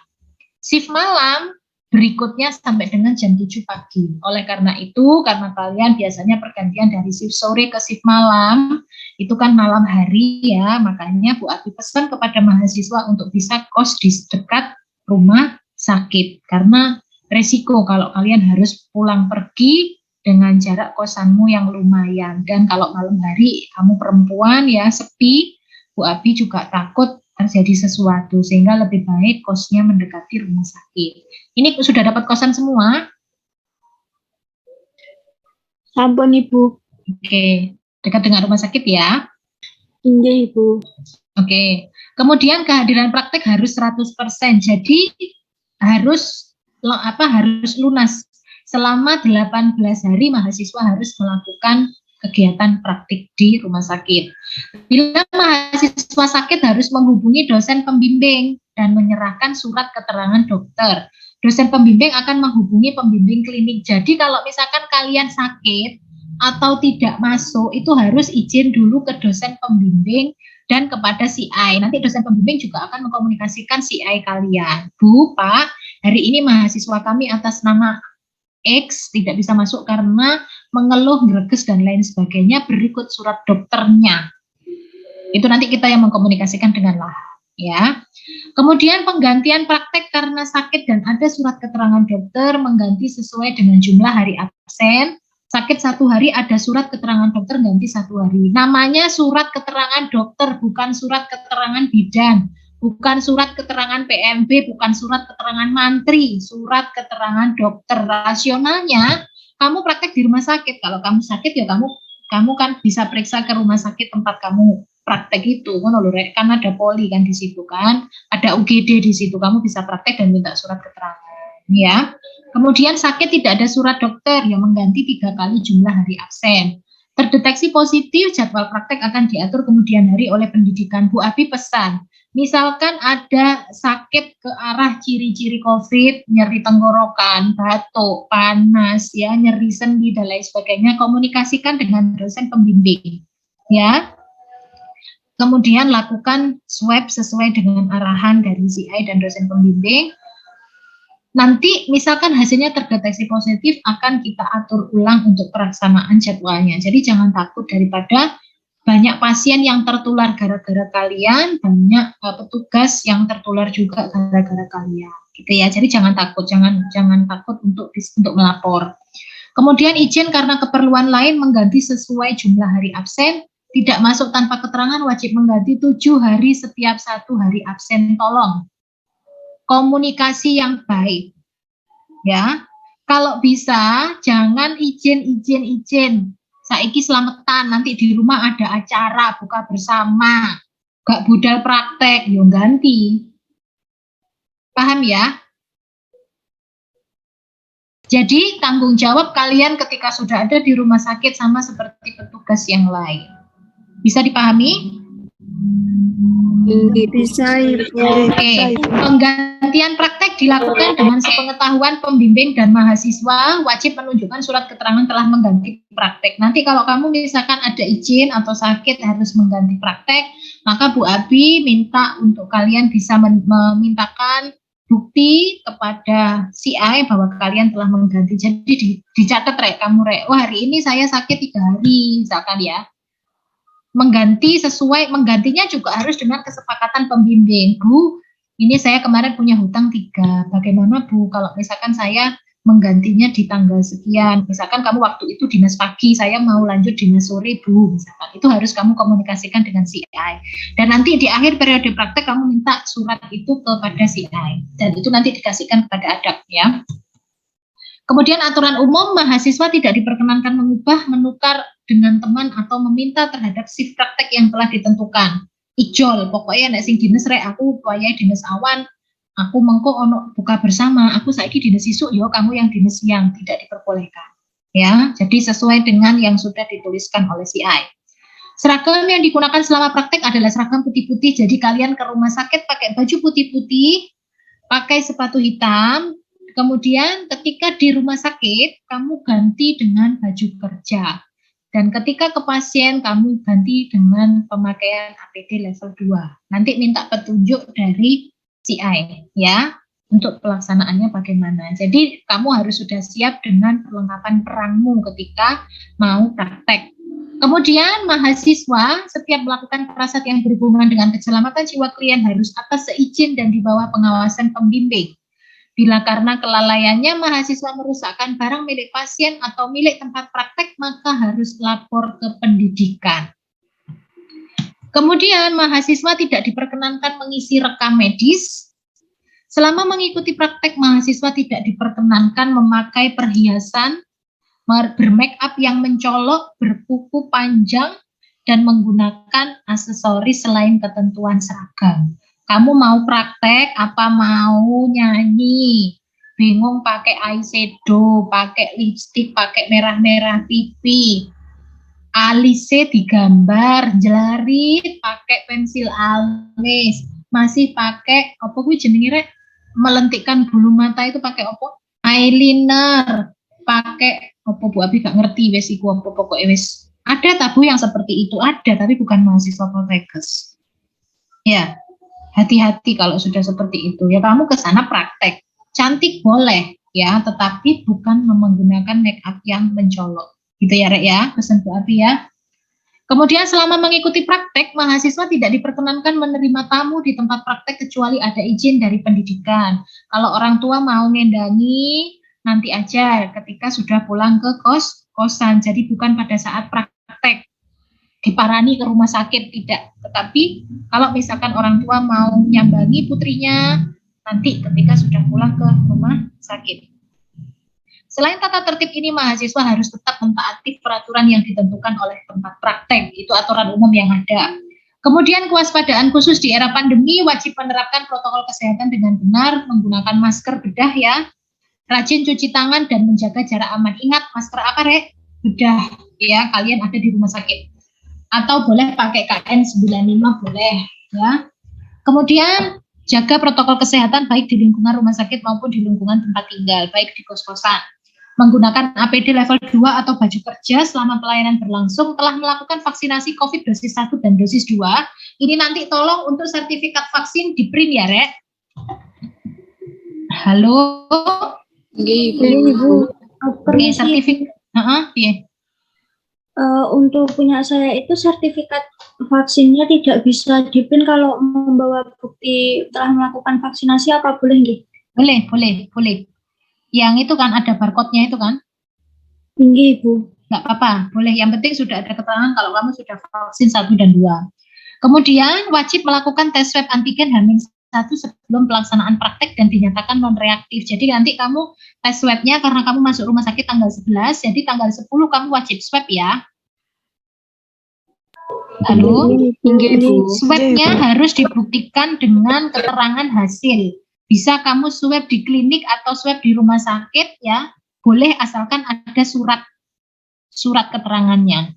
Shift malam berikutnya sampai dengan jam 7 pagi. Oleh karena itu, karena kalian biasanya pergantian dari shift sore ke shift malam, itu kan malam hari ya, makanya Bu Abi pesan kepada mahasiswa untuk bisa kos di dekat rumah sakit. Karena resiko kalau kalian harus pulang pergi dengan jarak kosanmu yang lumayan. Dan kalau malam hari kamu perempuan ya sepi, Bu Abi juga takut terjadi sesuatu, sehingga lebih baik kosnya mendekati rumah sakit. Ini sudah dapat kosan semua? Sampun Ibu. Oke, dekat dengan rumah sakit ya. Inggih Ibu. Oke. Kemudian kehadiran praktek harus 100%. Jadi harus lunas. Selama 18 hari mahasiswa harus melakukan kegiatan praktik di rumah sakit. Bila mahasiswa sakit harus menghubungi dosen pembimbing dan menyerahkan surat keterangan dokter. Dosen pembimbing akan menghubungi pembimbing klinik. Jadi kalau misalkan kalian sakit atau tidak masuk, itu harus izin dulu ke dosen pembimbing dan kepada CI. Nanti dosen pembimbing juga akan mengkomunikasikan CI kalian. Bu, Pak, hari ini mahasiswa kami atas nama X tidak bisa masuk karena mengeluh, greges, dan lain sebagainya, berikut surat dokternya. Itu nanti kita yang mengkomunikasikan dengan lahan. Ya. Kemudian penggantian praktek karena sakit dan ada surat keterangan dokter mengganti sesuai dengan jumlah hari absen Sakit 1 hari ada surat keterangan dokter ganti 1 hari. Namanya surat keterangan dokter, bukan surat keterangan bidan, bukan surat keterangan PMB, bukan surat keterangan mantri, surat keterangan dokter. Rasionalnya, kamu praktek di rumah sakit. Kalau kamu sakit ya kamu kan bisa periksa ke rumah sakit tempat kamu praktek itu, kan ada poli kan di situ kan, ada UGD di situ, kamu bisa praktek dan minta surat keterangan, ya. Kemudian sakit tidak ada surat dokter yang mengganti 3 kali jumlah hari absen. Terdeteksi positif, jadwal praktek akan diatur kemudian hari oleh pendidikan. Bu Abi pesan, misalkan ada sakit ke arah ciri-ciri COVID, nyeri tenggorokan, batuk, panas, ya, nyeri sendi dan lain sebagainya, komunikasikan dengan dosen pembimbing, ya. Kemudian lakukan swab sesuai dengan arahan dari CI dan dosen pembimbing. Nanti misalkan hasilnya terdeteksi positif, akan kita atur ulang untuk pelaksanaan jadwalnya. Jadi jangan takut, daripada banyak pasien yang tertular gara-gara kalian, banyak petugas yang tertular juga gara-gara kalian, gitu ya. Jadi jangan takut, jangan takut untuk melapor. Kemudian izin karena keperluan lain mengganti sesuai jumlah hari absen, tidak masuk tanpa keterangan, wajib mengganti 7 hari setiap 1 hari absen. Tolong komunikasi yang baik, ya. Kalau bisa jangan izin. Saiki selamatan, nanti di rumah ada acara buka bersama, gak budal praktek, yo ganti. Paham ya? Jadi tanggung jawab kalian ketika sudah ada di rumah sakit sama seperti petugas yang lain. Bisa dipahami? Bisa, Ibu. Oke, penggantian praktek dilakukan dengan sepengetahuan pembimbing dan mahasiswa, wajib menunjukkan surat keterangan telah mengganti praktek. Nanti kalau kamu misalkan ada izin atau sakit harus mengganti praktek, maka Bu Abi minta untuk kalian bisa memintakan bukti kepada CI bahwa kalian telah mengganti. Jadi dicatat kamu wah hari ini saya sakit 3 hari, misalkan ya. Mengganti sesuai, menggantinya juga harus dengan kesepakatan pembimbing. Bu, ini saya kemarin punya hutang 3, bagaimana Bu kalau misalkan saya menggantinya di tanggal sekian, misalkan kamu waktu itu dinas pagi, saya mau lanjut dinas sore Bu, misalkan. Itu harus kamu komunikasikan dengan CI, dan nanti di akhir periode praktek kamu minta surat itu kepada CI, dan itu nanti dikasihkan kepada ADAP, ya. Kemudian aturan umum, mahasiswa tidak diperkenankan mengubah, menukar dengan teman atau meminta terhadap shift praktek yang telah ditentukan. Ijol, pokoknya nek sing dinas rek aku pokoknya dinas awan, aku mengko ono buka bersama, aku saiki dinas isuk yo kamu yang dinas siang, tidak diperbolehkan. Ya, jadi sesuai dengan yang sudah dituliskan oleh CI. Seragam yang digunakan selama praktek adalah seragam putih-putih, jadi kalian ke rumah sakit pakai baju putih-putih, pakai sepatu hitam. Kemudian ketika di rumah sakit, kamu ganti dengan baju kerja. Dan ketika ke pasien, kamu ganti dengan pemakaian APD level 2. Nanti minta petunjuk dari CI, ya, untuk pelaksanaannya bagaimana. Jadi kamu harus sudah siap dengan perlengkapan perangmu ketika mau praktek. Kemudian mahasiswa setiap melakukan prasat yang berhubungan dengan keselamatan jiwa klien harus atas seizin dan di bawah pengawasan pembimbing. Bila karena kelalaiannya mahasiswa merusakkan barang milik pasien atau milik tempat praktek, maka harus lapor ke pendidikan. Kemudian mahasiswa tidak diperkenankan mengisi rekam medis. Selama mengikuti praktek, mahasiswa tidak diperkenankan memakai perhiasan, bermake up yang mencolok, berkuku panjang, dan menggunakan aksesoris selain ketentuan seragam. Kamu mau praktek apa mau nyanyi, bingung pakai eyeshadow, pakai lipstick, pakai merah-merah pipi, alisnya digambar, jelarit, pakai pensil alis, masih pakai apa kuwi jenenge rek, melentikkan bulu mata itu pakai apa? Eyeliner, pakai apa Bu Abi gak ngerti wis iku apa pokoknya wis. Ada tabu yang seperti itu ada, tapi bukan mahasiswa Poltekkes. Ya. Hati-hati kalau sudah seperti itu. Ya kamu ke sana praktek. Cantik boleh ya, tetapi bukan menggunakan make up yang mencolok. Gitu ya, Rek ya. Pesan Bu Abi ya. Kemudian selama mengikuti praktek, mahasiswa tidak diperkenankan menerima tamu di tempat praktek kecuali ada izin dari pendidikan. Kalau orang tua mau ngendangi, nanti aja ketika sudah pulang ke kos-kosan. Jadi bukan pada saat praktek diparani ke rumah sakit, tidak. Tetapi kalau misalkan orang tua mau nyambangi putrinya nanti ketika sudah pulang ke rumah sakit. Selain tata tertib ini, mahasiswa harus tetap mentaati peraturan yang ditentukan oleh tempat praktek. Itu aturan umum yang ada. Kemudian kewaspadaan khusus di era pandemi, wajib menerapkan protokol kesehatan dengan benar, menggunakan masker bedah ya, rajin cuci tangan dan menjaga jarak aman. Ingat, masker apa, Rek? Bedah ya, kalian ada di rumah sakit. Atau boleh pakai KN95 boleh ya. Kemudian jaga protokol kesehatan baik di lingkungan rumah sakit maupun di lingkungan tempat tinggal, baik di kos-kosan. Menggunakan APD level 2 atau baju kerja selama pelayanan berlangsung, telah melakukan vaksinasi COVID dosis 1 dan dosis 2. Ini nanti tolong untuk sertifikat vaksin di print ya, Rek. Halo? Ibu. Oke, sertifikat. Iya. Untuk punya saya itu sertifikat vaksinnya tidak bisa di-print kalau membawa bukti telah melakukan vaksinasi, apa boleh nggih? Boleh. Yang itu kan ada barcode-nya itu kan? Nggih, Ibu. Nggak apa-apa, boleh. Yang penting sudah ada keterangan kalau kamu sudah vaksin 1 dan 2. Kemudian wajib melakukan tes swab antigen H-1 sebelum pelaksanaan praktek dan dinyatakan non-reaktif. Jadi nanti kamu tes swab-nya karena kamu masuk rumah sakit tanggal 11, jadi tanggal 10 kamu wajib swab ya. Halo? Swab-nya harus dibuktikan dengan keterangan hasil. Bisa kamu swab di klinik atau swab di rumah sakit ya, boleh asalkan ada surat keterangannya.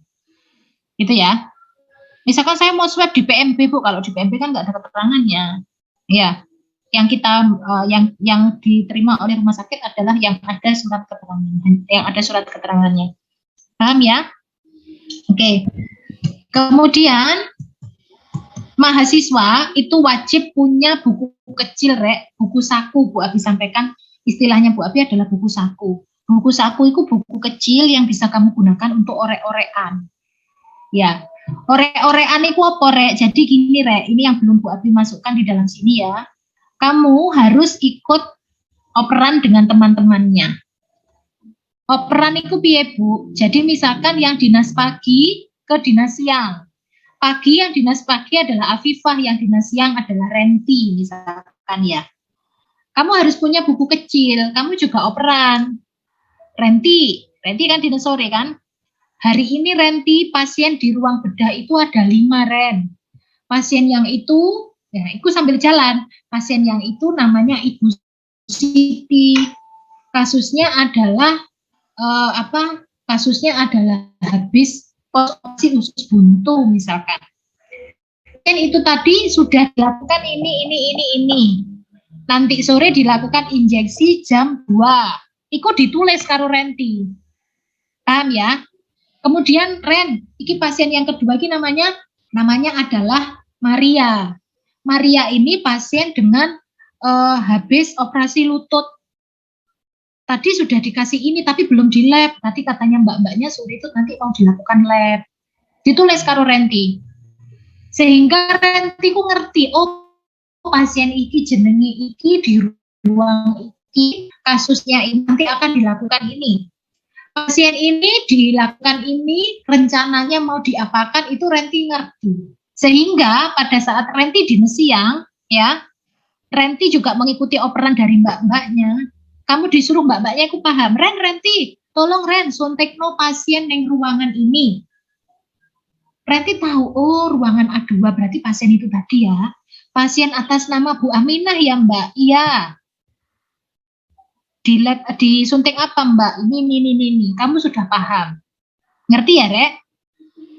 Gitu ya. Misalkan saya mau swab di PMB, Bu, kalau di PMB kan nggak ada keterangannya. Ya, yang kita yang diterima oleh rumah sakit adalah yang ada surat keterangannya. Paham ya? Oke. Kemudian mahasiswa itu wajib punya buku kecil, Rek, buku saku. Bu Abi sampaikan istilahnya Bu Abi adalah buku saku. Buku saku itu buku kecil yang bisa kamu gunakan untuk orek-orekan. Ya, orek-orekan itu apa, Rek? Jadi gini, Rek, ini yang belum Bu Abi masukkan di dalam sini ya. Kamu harus ikut operan dengan teman-temannya. Operan itu piye, Bu? Jadi misalkan yang dinas pagi ke dinas siang. Pagi yang dinas pagi adalah Afifah, yang dinas siang adalah Renti misalkan ya. Kamu harus punya buku kecil, kamu juga operan. Renti kan dinas sore kan. Hari ini Renti pasien di ruang bedah itu ada 5, Ren. Pasien yang itu, ya itu sambil jalan. Pasien yang itu namanya Ibu Siti. Kasusnya adalah Kasusnya adalah habis operasi usus buntu misalkan. Kan itu tadi sudah dilakukan ini. Nanti sore dilakukan injeksi jam 2. Iku ditulis karo Renti. Paham ya? Kemudian Ren, iki pasien yang kedua ini namanya adalah Maria. Maria ini pasien dengan habis operasi lutut. Tadi sudah dikasih ini tapi belum di lab. Tadi katanya mbak-mbaknya sore itu nanti mau dilakukan lab. Ditulis karo Renti. Sehingga Renti ku ngerti, oh pasien iki jenenge iki di ruang iki, kasusnya ini nanti akan dilakukan ini. Pasien ini dilakukan ini, rencananya mau diapakan itu Renti ngerti. Sehingga pada saat Renti dinas siang ya, Renti juga mengikuti operan dari mbak-mbaknya. Kamu disuruh mbak-mbaknya aku paham. Renti, tolong Ren, suntikno pasien yang ruangan ini. Renti tahu, oh ruangan A2 berarti pasien itu tadi ya. Pasien atas nama Bu Aminah ya Mbak? Iya. Disuntik apa Mbak? Ini. Kamu sudah paham. Ngerti ya, Rek?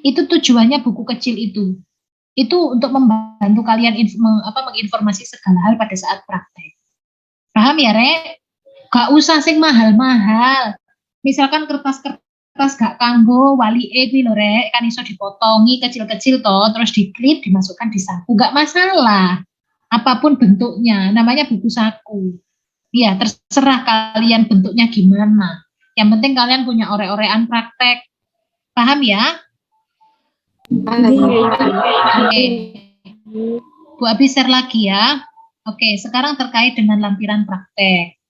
Itu tujuannya buku kecil itu. Itu untuk membantu kalian menginformasi segala hal pada saat praktek. Paham ya, Rek? Gak usah sing mahal-mahal. Misalkan kertas gak kanggo wali kuwi lho, Rek, kan iso dipotongi kecil-kecil toh, terus diklip dimasukkan di saku. Gak masalah. Apapun bentuknya, namanya buku saku. Ya, terserah kalian bentuknya gimana. Yang penting kalian punya orek-orekan praktek. Paham ya? Oke. Bu Abi share lagi ya. Oke, sekarang terkait dengan lampiran praktek.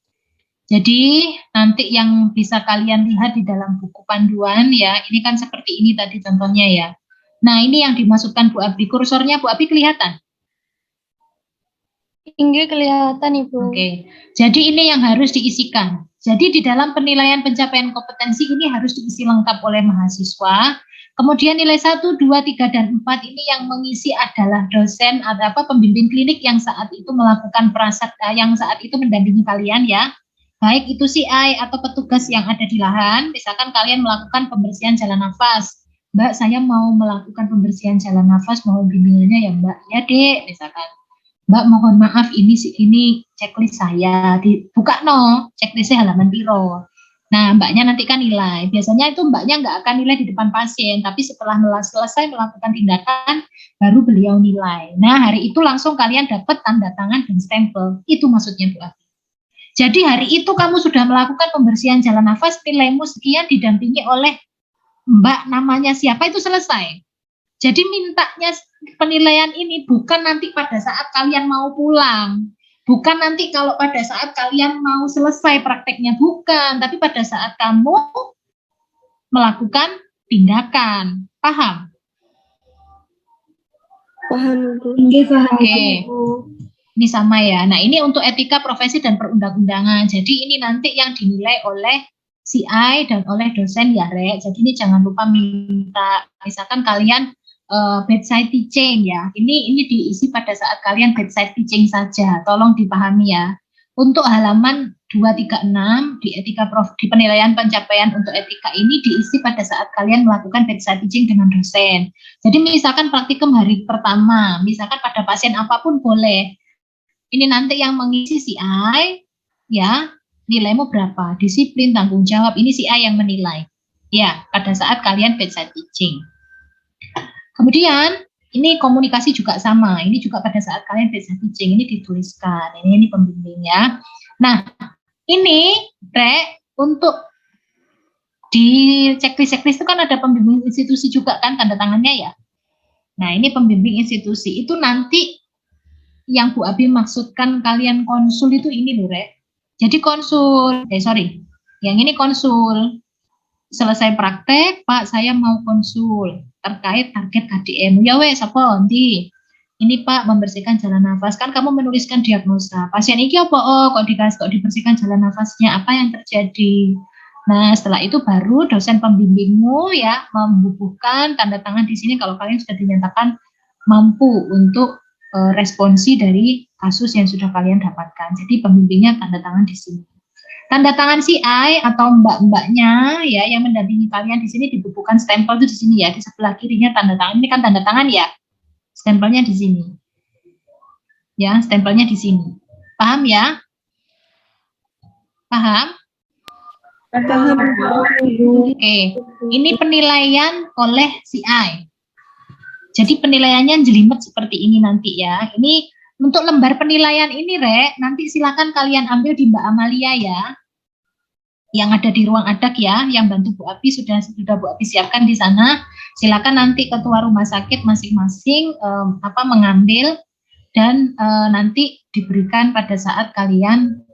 Jadi nanti yang bisa kalian lihat di dalam buku panduan ya, ini kan seperti ini tadi contohnya ya. Nah ini yang dimasukkan Bu Abi, kursornya Bu Abi kelihatan? Inggih kelihatan Ibu. Oke, jadi ini yang harus diisikan. Jadi di dalam penilaian pencapaian kompetensi ini harus diisi lengkap oleh mahasiswa. Kemudian nilai 1, 2, 3, dan 4 ini yang mengisi adalah dosen atau pembimbing klinik yang saat itu melakukan yang saat itu mendampingi kalian ya. Baik itu CI atau petugas yang ada di lahan, misalkan kalian melakukan pembersihan jalan nafas. Mbak, saya mau melakukan pembersihan jalan nafas, mohon bimbingannya ya Mbak. Ya Dek, misalkan. Mbak mohon maaf ini checklist saya dibuka checklistnya halaman piro. Nah mbaknya nanti kan nilai. Biasanya itu mbaknya nggak akan nilai di depan pasien, tapi setelah selesai melakukan tindakan baru beliau nilai. Nah hari itu langsung kalian dapat tanda tangan dan stempel. Itu maksudnya Bu Abi. Jadi hari itu kamu sudah melakukan pembersihan jalan nafas, nilaimu sekian didampingi oleh mbak namanya siapa itu selesai. Jadi mintanya penilaian ini bukan nanti pada saat kalian mau pulang, bukan nanti kalau pada saat kalian mau selesai prakteknya, bukan, tapi pada saat kamu melakukan tindakan. Paham? Paham Bu. Oke. Ini sama ya. Nah, ini untuk etika profesi dan perundang-undangan. Jadi ini nanti yang dinilai oleh CI dan oleh dosen ya, Rek. Jadi ini jangan lupa minta, misalkan kalian bedside teaching ya. Ini diisi pada saat kalian bedside teaching saja. Tolong dipahami ya. Untuk halaman 236 di penilaian pencapaian untuk etika ini diisi pada saat kalian melakukan bedside teaching dengan dosen. Jadi misalkan praktikum hari pertama, misalkan pada pasien apapun boleh. Ini nanti yang mengisi CI ya, nilaimu berapa? Disiplin, tanggung jawab, ini CI yang menilai. Ya, pada saat kalian bedside teaching. Kemudian ini komunikasi juga sama. Ini juga pada saat kalian bedside teaching ini dituliskan. Ini pembimbingnya. Nah, ini untuk di checklist itu kan ada pembimbing institusi juga kan tanda tangannya ya. Nah, ini pembimbing institusi. Itu nanti yang Bu Abi maksudkan kalian konsul itu ini loh, Rek. Jadi yang ini konsul. Selesai praktek, Pak, saya mau konsul terkait target KDM. Ya wes, apa nanti? Ini Pak, membersihkan jalan nafas. Kan kamu menuliskan diagnosa. Pasien ini apa? Oh, kok dibersihkan jalan nafasnya? Apa yang terjadi? Nah, setelah itu baru dosen pembimbingmu ya membubuhkan tanda tangan di sini kalau kalian sudah dinyatakan mampu untuk responsi dari kasus yang sudah kalian dapatkan. Jadi pembimbingnya tanda tangan di sini. Tanda tangan CI atau mbak-mbaknya ya yang mendampingi kalian di sini dibubuhkan stempel itu di sini ya, di sebelah kirinya tanda tangan. Ini kan tanda tangan ya. Stempelnya di sini. Ya, stempelnya di sini. Paham ya? Paham? Paham. Oke. Ini penilaian oleh CI. Jadi penilaiannya jelimet seperti ini nanti ya. Ini untuk lembar penilaian ini, Rek, nanti silakan kalian ambil di Mbak Amalia ya. Yang ada di ruang adak ya, yang bantu Bu Abi sudah Bu Abi siapkan di sana. Silakan nanti ketua rumah sakit masing-masing mengambil dan nanti diberikan pada saat kalian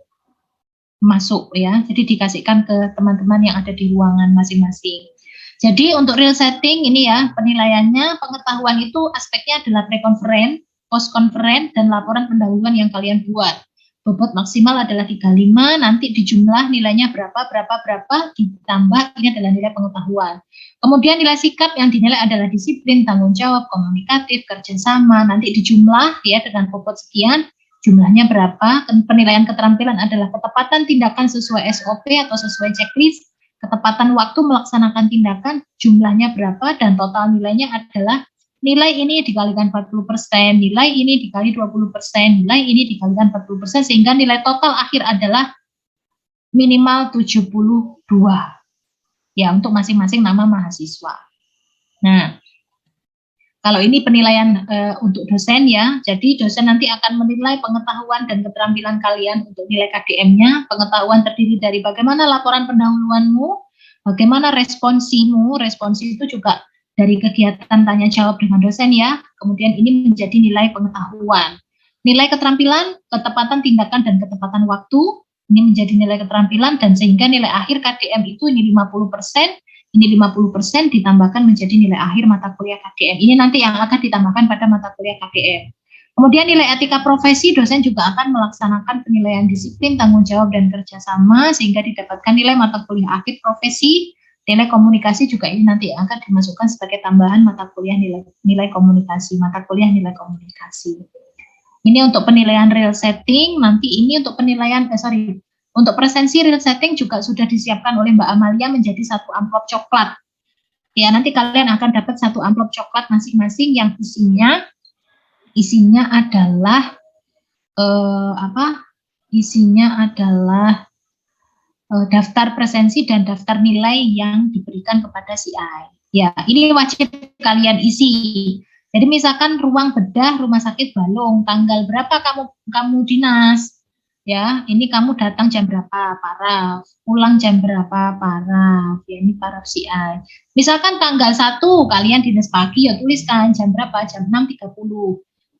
masuk ya. Jadi dikasihkan ke teman-teman yang ada di ruangan masing-masing. Jadi untuk real setting ini ya, penilaiannya pengetahuan itu aspeknya adalah pre-conference, post-conference, dan laporan pendahuluan yang kalian buat. Bobot maksimal adalah 35, nanti dijumlah nilainya berapa, ditambah ini adalah nilai pengetahuan. Kemudian nilai sikap yang dinilai adalah disiplin, tanggung jawab, komunikatif, kerjasama, nanti dijumlah ya dengan bobot sekian, jumlahnya berapa. Penilaian keterampilan adalah ketepatan tindakan sesuai SOP atau sesuai checklist, ketepatan waktu melaksanakan tindakan, jumlahnya berapa, dan total nilainya adalah nilai ini dikalikan 40%, nilai ini dikali 20%, nilai ini dikalikan 40%, sehingga nilai total akhir adalah minimal 72. Ya, untuk masing-masing nama mahasiswa. Nah, kalau ini penilaian untuk dosen ya, jadi dosen nanti akan menilai pengetahuan dan keterampilan kalian untuk nilai KDM-nya. Pengetahuan terdiri dari bagaimana laporan pendahuluanmu, bagaimana responsimu, responsi itu juga dari kegiatan tanya jawab dengan dosen ya, kemudian ini menjadi nilai pengetahuan. Nilai keterampilan, ketepatan tindakan dan ketepatan waktu, Ini menjadi nilai keterampilan dan sehingga nilai akhir KDM itu ini 50%, ini 50% ditambahkan menjadi nilai akhir mata kuliah KDM. Ini nanti yang akan ditambahkan pada mata kuliah KDM. Kemudian nilai etika profesi, dosen juga akan melaksanakan penilaian disiplin, tanggung jawab, dan kerjasama sehingga didapatkan nilai mata kuliah akhir profesi. Nilai komunikasi juga ini nanti akan dimasukkan sebagai tambahan mata kuliah nilai komunikasi, mata kuliah nilai komunikasi. Ini untuk penilaian real setting, nanti ini untuk penilaian, untuk presensi real setting juga sudah disiapkan oleh Mbak Amalia menjadi satu amplop coklat. Ya, nanti kalian akan dapat satu amplop coklat masing-masing yang isinya adalah daftar presensi dan daftar nilai yang diberikan kepada CI. Ya, ini wajib kalian isi. Jadi misalkan ruang bedah rumah sakit Balong, tanggal berapa kamu dinas? Ya, ini kamu datang jam berapa? Paraf. Pulang jam berapa? Paraf. Ya, ini paraf CI. Misalkan tanggal 1 kalian dinas pagi, ya tuliskan jam berapa? Jam 6.30.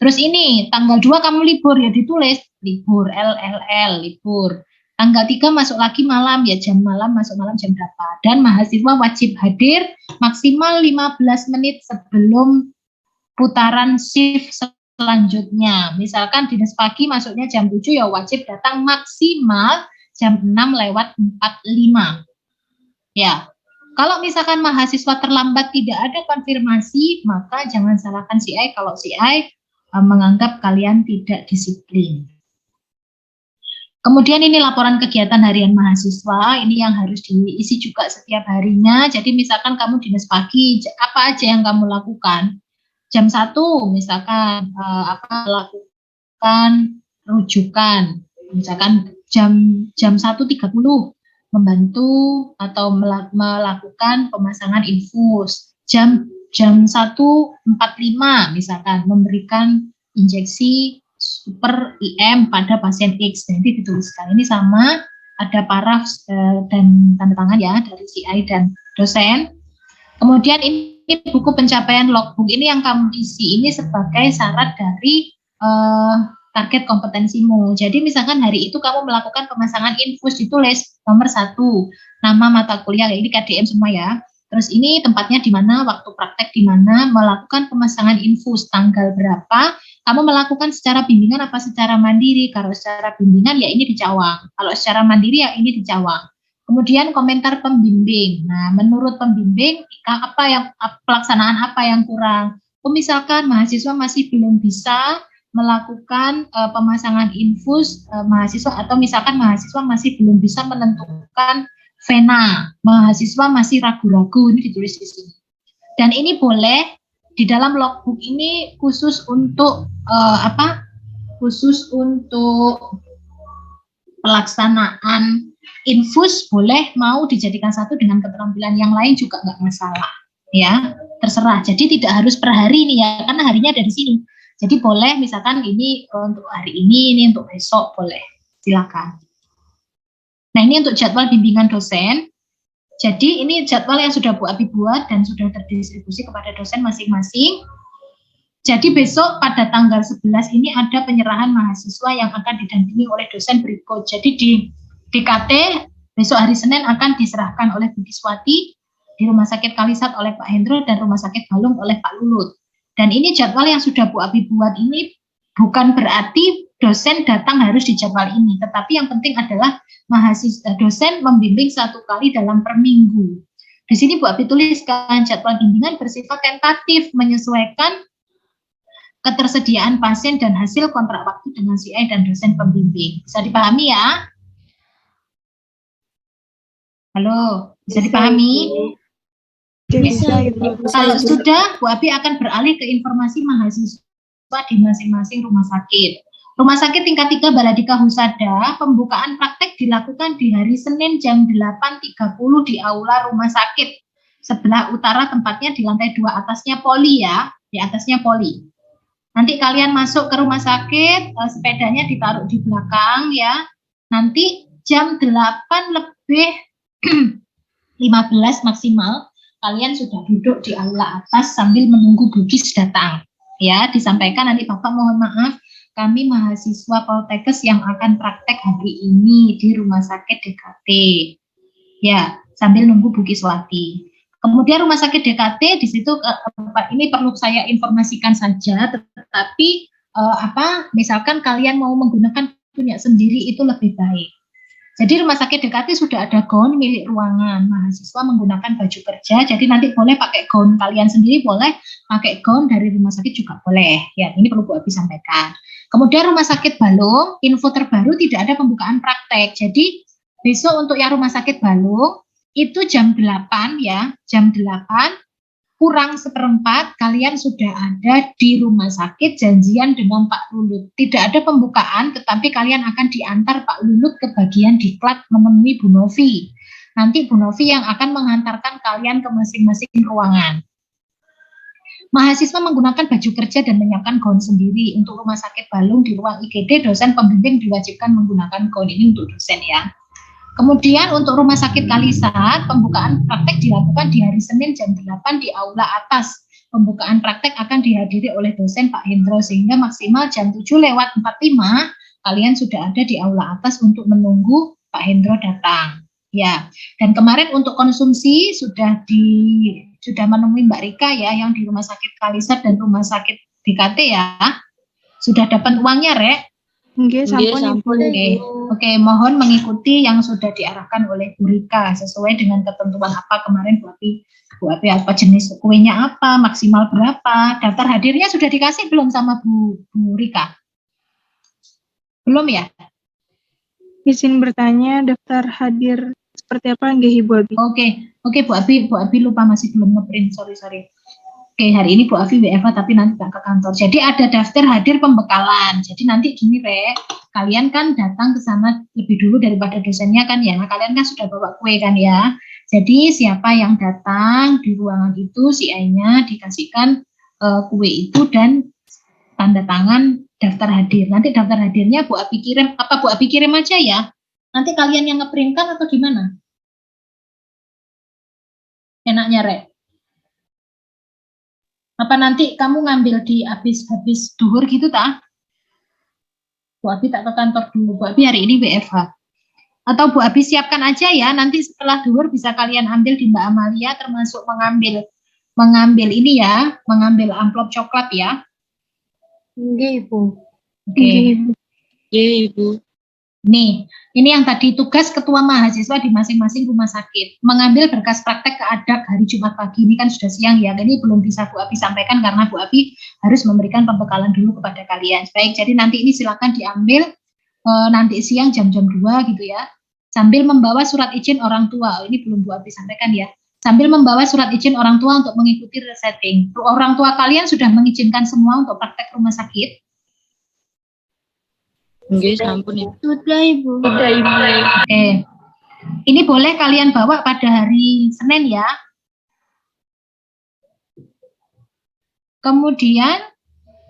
Terus ini tanggal 2 kamu libur, ya ditulis libur, LLL, libur. Tanggal 3 masuk lagi malam, ya jam malam, masuk malam jam berapa. Dan mahasiswa wajib hadir maksimal 15 menit sebelum putaran shift selanjutnya. Misalkan dinas pagi masuknya jam 7, ya wajib datang maksimal jam 6:45. Ya, kalau misalkan mahasiswa terlambat tidak ada konfirmasi, maka jangan salahkan CI kalau CI menganggap kalian tidak disiplin. Kemudian ini laporan kegiatan harian mahasiswa, ini yang harus diisi juga setiap harinya. Jadi misalkan kamu dinas pagi, apa aja yang kamu lakukan? Jam 1 misalkan lakukan rujukan, misalkan jam 1.30 membantu atau melakukan pemasangan infus. Jam 1.45 misalkan memberikan injeksi super IM pada pasien X. Nanti dituliskan ini sama, ada paraf dan tanda tangan ya dari CI dan dosen. Kemudian ini buku pencapaian logbook, ini yang kamu isi ini sebagai syarat dari target kompetensimu. Jadi misalkan hari itu kamu melakukan pemasangan infus, ditulis nomor 1 nama mata kuliah, ini KDM semua ya. Terus ini tempatnya di mana, waktu praktek di mana, melakukan pemasangan infus tanggal berapa, kamu melakukan secara bimbingan apa secara mandiri. Kalau secara bimbingan ya ini di Cawang, kalau secara mandiri ya ini di Cawang. Kemudian komentar pembimbing. Nah, menurut pembimbing pelaksanaan apa yang kurang? Misalkan mahasiswa masih belum bisa melakukan pemasangan infus mahasiswa, atau misalkan mahasiswa masih belum bisa menentukan vena, mahasiswa masih ragu-ragu, ini ditulis di sini. Dan ini boleh di dalam logbook ini khusus untuk khusus untuk pelaksanaan infus, boleh mau dijadikan satu dengan keterampilan yang lain juga nggak masalah, ya terserah. Jadi tidak harus per hari nih ya, karena harinya ada di sini. Jadi boleh misalkan ini untuk hari ini untuk besok, boleh, silakan. Nah, ini untuk jadwal bimbingan dosen. Jadi ini jadwal yang sudah Bu Abi buat dan sudah terdistribusi kepada dosen masing-masing. Jadi besok pada tanggal 11 ini ada penyerahan mahasiswa yang akan didampingi oleh dosen berikut. Jadi di DKT besok hari Senin akan diserahkan oleh Bu Kiswati, di Rumah Sakit Kalisat oleh Pak Hendro, dan Rumah Sakit Balung oleh Pak Lulut. Dan ini jadwal yang sudah Bu Abi buat ini bukan berarti dosen datang harus di jadwal ini, tetapi yang penting adalah mahasiswa dosen membimbing 1 kali dalam per minggu. Di sini Bu Abi tuliskan jadwal bimbingan bersifat tentatif, menyesuaikan ketersediaan pasien dan hasil kontrak waktu dengan CI dan dosen pembimbing. Bisa dipahami ya? Halo, bisa dipahami? Bisa. Kalau sudah, Bu Abi akan beralih ke informasi mahasiswa di masing-masing rumah sakit. Rumah sakit tingkat 3 Baladika Husada, pembukaan praktek dilakukan di hari Senin jam 8.30 di aula rumah sakit. Sebelah utara tempatnya di lantai 2, atasnya poli ya, di atasnya poli. Nanti kalian masuk ke rumah sakit, sepedanya ditaruh di belakang ya. Nanti jam 8:15 maksimal, kalian sudah duduk di aula atas sambil menunggu Bugis datang. Ya, disampaikan nanti Bapak mohon maaf, kami mahasiswa Poltekkes yang akan praktek hari ini di Rumah Sakit DKT. Ya, sambil nunggu Bu Kiswati. Kemudian Rumah Sakit DKT di situ ini perlu saya informasikan saja, tetapi misalkan kalian mau menggunakan punya sendiri itu lebih baik. Jadi Rumah Sakit DKT sudah ada gaun milik ruangan, mahasiswa menggunakan baju kerja, jadi nanti boleh pakai gaun kalian sendiri, boleh pakai gaun dari rumah sakit juga boleh. Ya, ini perlu Bu Abi sampaikan. Kemudian Rumah Sakit Balung, info terbaru tidak ada pembukaan praktek. Jadi besok untuk yang Rumah Sakit Balung itu jam 8 ya, jam 8 kurang seperempat kalian sudah ada di rumah sakit janjian dengan Pak Lulut. Tidak ada pembukaan, tetapi kalian akan diantar Pak Lulut ke bagian diklat menemui Bu Novi. Nanti Bu Novi yang akan menghantarkan kalian ke masing-masing ruangan. Mahasiswa menggunakan baju kerja dan menyiapkan gaun sendiri. Untuk Rumah Sakit Balung di ruang IGD, dosen pembimbing diwajibkan menggunakan gaun ini untuk dosen ya. Kemudian untuk Rumah Sakit Kalisat, pembukaan praktek dilakukan di hari Senin jam 8 di aula atas. Pembukaan praktek akan dihadiri oleh dosen Pak Hendro, sehingga maksimal jam 7:45 kalian sudah ada di aula atas untuk menunggu Pak Hendro datang. Ya, dan kemarin untuk konsumsi sudah menemui Mbak Rika ya, yang di Rumah Sakit Kalisat dan Rumah Sakit DKT ya. Sudah dapat uangnya, Rek? Nggih, sampun. Oke, mohon mengikuti yang sudah diarahkan oleh Bu Rika sesuai dengan ketentuan apa kemarin Bu Abi apa jenis kuenya apa, maksimal berapa, daftar hadirnya sudah dikasih belum sama Bu Rika? Belum ya? Izin bertanya, daftar hadir seperti apa nggih Ibu Abi? Oke Bu Abi lupa masih belum ngeprint, sorry. Oke, hari ini Bu Afi WFH tapi nanti tak ke kantor. Jadi ada daftar hadir pembekalan. Jadi nanti gini kalian kan datang ke sana lebih dulu daripada dosennya kan ya. Kalian kan sudah bawa kue kan ya. Jadi siapa yang datang di ruangan itu si A-nya dikasihkan kue itu dan tanda tangan daftar hadir. Nanti daftar hadirnya Bu Abi kirim aja ya. Nanti kalian yang ngeprintkan atau gimana? Enaknya Rek. Apa nanti kamu ngambil di habis duhur gitu tak? Bu Abi tak ke kantor dulu, Bu Abi hari ini WFH. Atau Bu Abi siapkan aja ya, nanti setelah duhur bisa kalian ambil di Mbak Amalia, termasuk mengambil ini ya, mengambil amplop coklat ya. Nggih, Ibu. Oke. Nggih, Ibu. Nih, ini yang tadi tugas ketua mahasiswa di masing-masing rumah sakit. Mengambil berkas praktek keadak hari Jumat pagi, ini kan sudah siang ya, ini belum bisa Bu Abi sampaikan karena Bu Abi harus memberikan pembekalan dulu kepada kalian. Baik, jadi nanti ini silakan diambil nanti siang jam-jam 2 gitu ya. Sambil membawa surat izin orang tua, ini belum Bu Abi sampaikan ya. Sambil membawa surat izin orang tua untuk mengikuti resetting. Orang tua kalian sudah mengizinkan semua untuk praktek rumah sakit? Nggih, sampun Ibu. Sudah, Ibu. Oke. Ini boleh kalian bawa pada hari Senin ya. Kemudian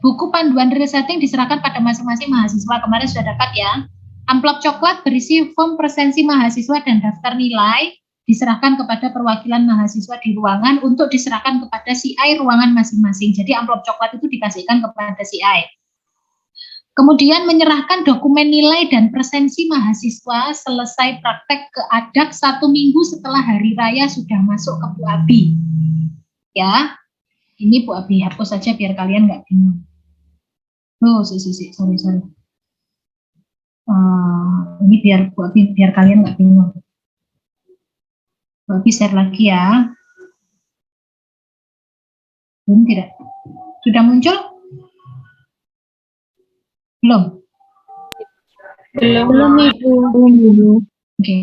buku panduan resetting diserahkan pada masing-masing mahasiswa. Kemarin sudah dapat ya. Amplop coklat berisi form presensi mahasiswa dan daftar nilai diserahkan kepada perwakilan mahasiswa di ruangan untuk diserahkan kepada CI ruangan masing-masing. Jadi amplop coklat itu dikasihkan kepada CI. Kemudian menyerahkan dokumen nilai dan presensi mahasiswa selesai praktek keadak 1 minggu setelah hari raya sudah masuk ke Bu Abi. Ya, ini Bu Abi hapus saja biar kalian nggak bingung. Sorry. Ini biar Bu Abi, biar kalian nggak bingung. Bu Abi share lagi ya. Belum tidak? Sudah muncul? Belum, Ibu. Oke.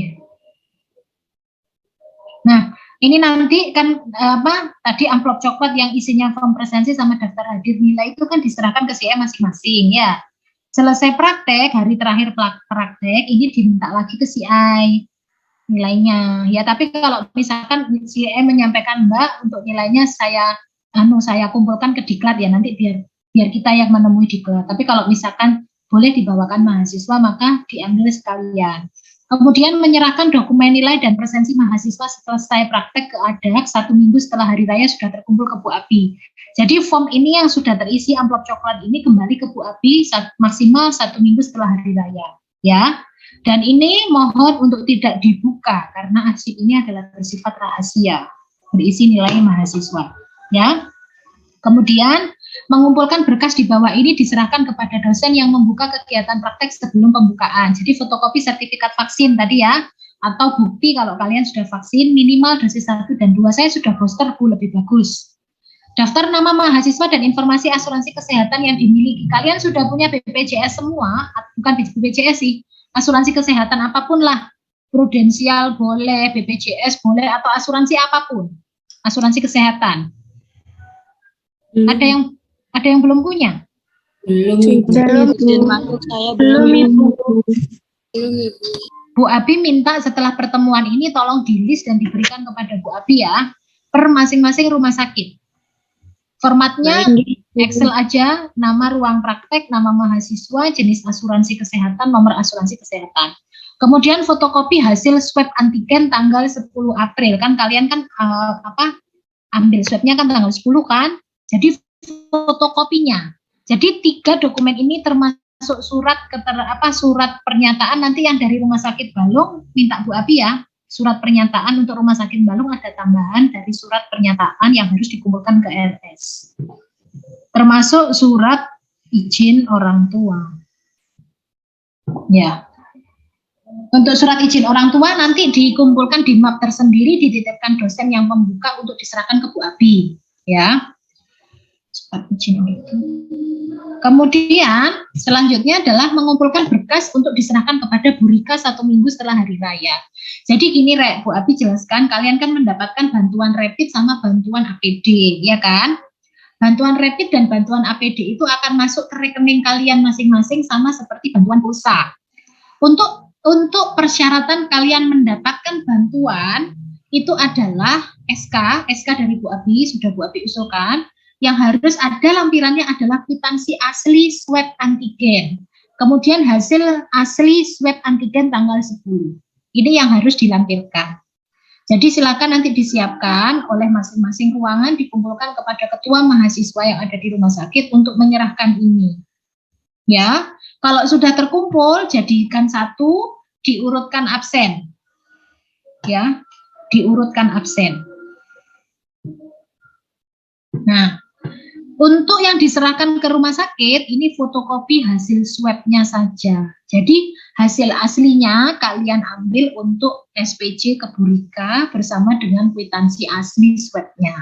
Nah, ini nanti kan tadi amplop coklat yang isinya form presensi sama daftar hadir nilai itu kan diserahkan ke CI masing-masing ya. Selesai praktek, hari terakhir praktek ini diminta lagi ke CI nilainya. Ya, tapi kalau misalkan CI menyampaikan Mbak untuk nilainya saya kumpulkan ke diklat ya, nanti biar kita yang menemui diklat. Tapi kalau misalkan boleh dibawakan mahasiswa maka diambil sekalian. Kemudian menyerahkan dokumen nilai dan presensi mahasiswa selesai praktek ke ADAK 1 minggu setelah hari raya sudah terkumpul ke Bu Abi. Jadi form ini yang sudah terisi amplop coklat ini kembali ke Bu Abi maksimal 1 minggu setelah hari raya, ya. Dan ini mohon untuk tidak dibuka karena arsip ini adalah bersifat rahasia, berisi nilai mahasiswa, ya. Kemudian mengumpulkan berkas di bawah ini diserahkan kepada dosen yang membuka kegiatan praktek sebelum pembukaan. Jadi fotokopi sertifikat vaksin tadi ya, atau bukti kalau kalian sudah vaksin minimal dosis 1 dan 2. Saya sudah booster, Bu, lebih bagus. Daftar nama mahasiswa dan informasi asuransi kesehatan yang dimiliki. Kalian sudah punya BPJS semua, bukan BPJS sih, asuransi kesehatan apapun lah. Prudensial boleh, BPJS boleh, atau asuransi apapun. Asuransi kesehatan. Ada yang belum punya? Belum, Ibu. Izin masuk saya belum, Ibu. Bu Abi minta setelah pertemuan ini tolong di-list dan diberikan kepada Bu Abi ya, per masing-masing rumah sakit. Formatnya Excel aja, nama ruang praktek, nama mahasiswa, jenis asuransi kesehatan, nomor asuransi kesehatan. Kemudian fotokopi hasil swab antigen tanggal 10 April. Kan kalian kan ambil swabnya kan tanggal 10 kan? Jadi fotokopinya. Jadi 3 dokumen ini termasuk surat surat pernyataan nanti yang dari Rumah Sakit Balung minta Bu Abi ya. Surat pernyataan untuk Rumah Sakit Balung ada tambahan dari surat pernyataan yang harus dikumpulkan ke RS. Termasuk surat izin orang tua. Ya. Untuk surat izin orang tua nanti dikumpulkan di map tersendiri, dititipkan dosen yang membuka untuk diserahkan ke Bu Abi. Ya. Kemudian selanjutnya adalah mengumpulkan berkas untuk diserahkan kepada Bu Rika 1 minggu setelah hari raya. Jadi gini Bu Abi jelaskan, kalian kan mendapatkan bantuan rapid sama bantuan APD, ya kan? Bantuan rapid dan bantuan APD itu akan masuk ke rekening kalian masing-masing sama seperti bantuan pulsa. Untuk persyaratan kalian mendapatkan bantuan itu adalah SK dari Bu Abi, sudah Bu Abi usulkan. Yang harus ada lampirannya adalah kwitansi asli swab antigen. Kemudian hasil asli swab antigen tanggal 10. Ini yang harus dilampirkan. Jadi silakan nanti disiapkan oleh masing-masing ruangan, dikumpulkan kepada ketua mahasiswa yang ada di rumah sakit untuk menyerahkan ini. Ya, kalau sudah terkumpul, jadikan satu, diurutkan absen. Ya, diurutkan absen. Nah, untuk yang diserahkan ke rumah sakit, ini fotokopi hasil swab-nya saja. Jadi hasil aslinya kalian ambil untuk SPJ ke Bu Rika bersama dengan kwitansi asli swab-nya.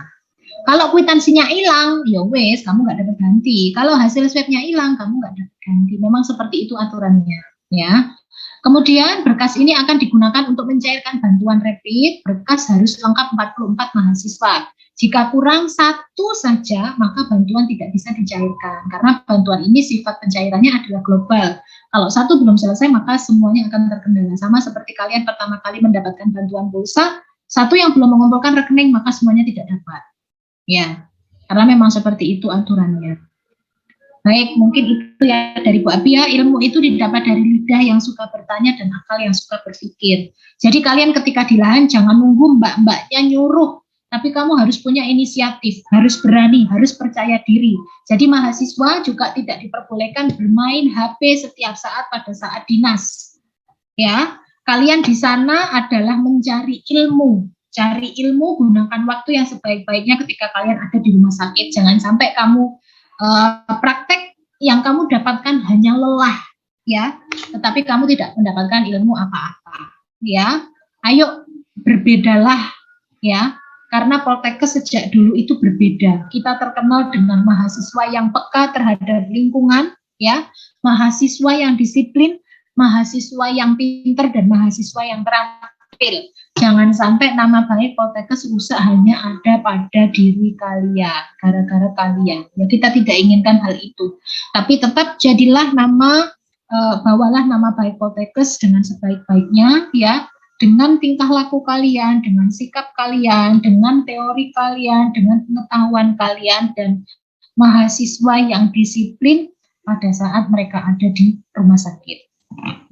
Kalau kwitansinya hilang, ya wes, kamu nggak dapat ganti. Kalau hasil swab-nya hilang, kamu nggak dapat ganti. Memang seperti itu aturannya, ya. Kemudian berkas ini akan digunakan untuk mencairkan bantuan rapid. Berkas harus lengkap 44 mahasiswa. Jika kurang 1 saja, maka bantuan tidak bisa dicairkan. Karena bantuan ini sifat pencairannya adalah global. Kalau 1 belum selesai, maka semuanya akan terkendala. Sama seperti kalian pertama kali mendapatkan bantuan pulsa, 1 yang belum mengumpulkan rekening, maka semuanya tidak dapat. Ya, karena memang seperti itu aturannya. Baik, mungkin itu ya dari Bu Abi ya, ilmu itu didapat dari lidah yang suka bertanya dan akal yang suka berpikir. Jadi kalian ketika di lahan jangan nunggu mbak-mbaknya nyuruh, tapi kamu harus punya inisiatif, harus berani, harus percaya diri. Jadi mahasiswa juga tidak diperbolehkan bermain HP setiap saat pada saat dinas. Ya, kalian di sana adalah mencari ilmu. Cari ilmu, gunakan waktu yang sebaik-baiknya ketika kalian ada di rumah sakit. Jangan sampai kamu praktek yang kamu dapatkan hanya lelah, ya, tetapi kamu tidak mendapatkan ilmu apa-apa, ya. Ayo berbedalah, ya, karena Poltekkes sejak dulu itu berbeda. Kita terkenal dengan mahasiswa yang peka terhadap lingkungan, ya, mahasiswa yang disiplin, mahasiswa yang pinter, dan mahasiswa yang terampil. Jangan sampai nama baik Poltekkes rusak hanya ada pada diri kalian, gara-gara kalian. Ya, kita tidak inginkan hal itu. Tapi tetap jadilah bawalah nama baik Poltekkes dengan sebaik-baiknya, ya, dengan tingkah laku kalian, dengan sikap kalian, dengan teori kalian, dengan pengetahuan kalian, dan mahasiswa yang disiplin pada saat mereka ada di rumah sakit.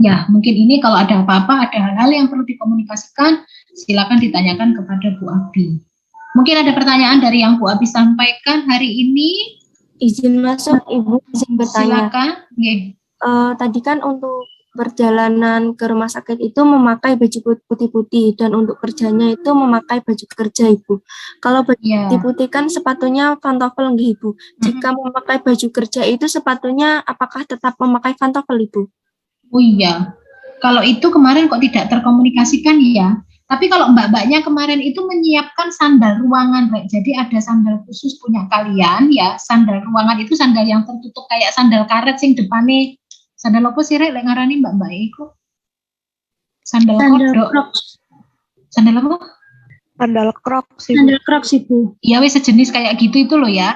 Ya, mungkin ini kalau ada apa-apa, ada hal-hal yang perlu dikomunikasikan, silakan ditanyakan kepada Bu Abi. Mungkin ada pertanyaan dari yang Bu Abi sampaikan hari ini. Izin masuk Ibu, izin bertanya. Silakan. Nggih. Tadi kan untuk perjalanan ke rumah sakit itu memakai baju putih-putih dan untuk kerjanya itu memakai baju kerja Ibu. Kalau baju Ya. putih-putih kan sepatunya pantofel nggih Ibu. Jika memakai baju kerja itu sepatunya apakah tetap memakai pantofel Ibu? Oh iya, kalau itu kemarin kok tidak terkomunikasikan ya. Tapi kalau mbak-mbaknya kemarin itu menyiapkan sandal ruangan, Rek. Jadi ada sandal khusus punya kalian ya. Sandal ruangan itu sandal yang tertutup kayak sandal karet sing depannya. Sandal apa sih, Rek? Lek ngarani mbak-mbak iku. Sandal kodok. Sandal apa? Sandal Crocs Ibu. Sandal Crocs Ibu. Iya, wes sejenis kayak gitu itu loh ya.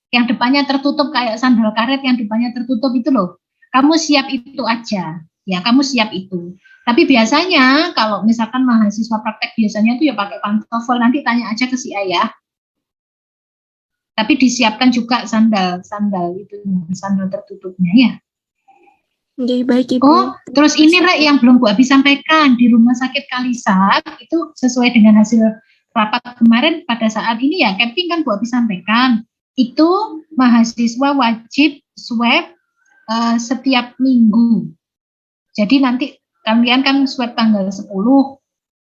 Yang depannya tertutup kayak sandal karet, yang depannya tertutup itu loh. Kamu siap itu aja. Ya, kamu siap itu. Tapi biasanya kalau misalkan mahasiswa praktek biasanya tuh ya pakai pantofel. Nanti tanya aja ke si ayah. Tapi disiapkan juga sandal itu, sandal tertutupnya ya. Oke, baik Ibu. Oh, terus ini Rek yang belum Bu Abi sampaikan di Rumah Sakit Kalisat itu sesuai dengan hasil rapat kemarin pada saat ini ya camping kan Bu Abi sampaikan itu mahasiswa wajib swab setiap minggu. Jadi nanti kalian kan swab tanggal 10,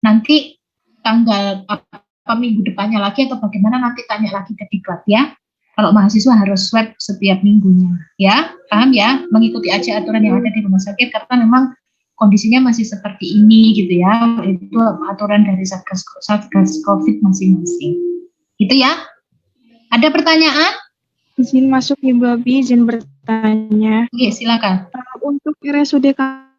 nanti tanggal apa minggu depannya lagi atau bagaimana nanti tanya lagi ke Diklat ya. Kalau mahasiswa harus swab setiap minggunya, ya, paham ya? Mengikuti aja aturan yang ada di rumah sakit karena memang kondisinya masih seperti ini gitu ya. Itu aturan dari Satgas COVID masing-masing. Gitu ya. Ada pertanyaan? Izin masuk Ibu Abi, izin bertanya. Oke, silakan. Untuk RSUD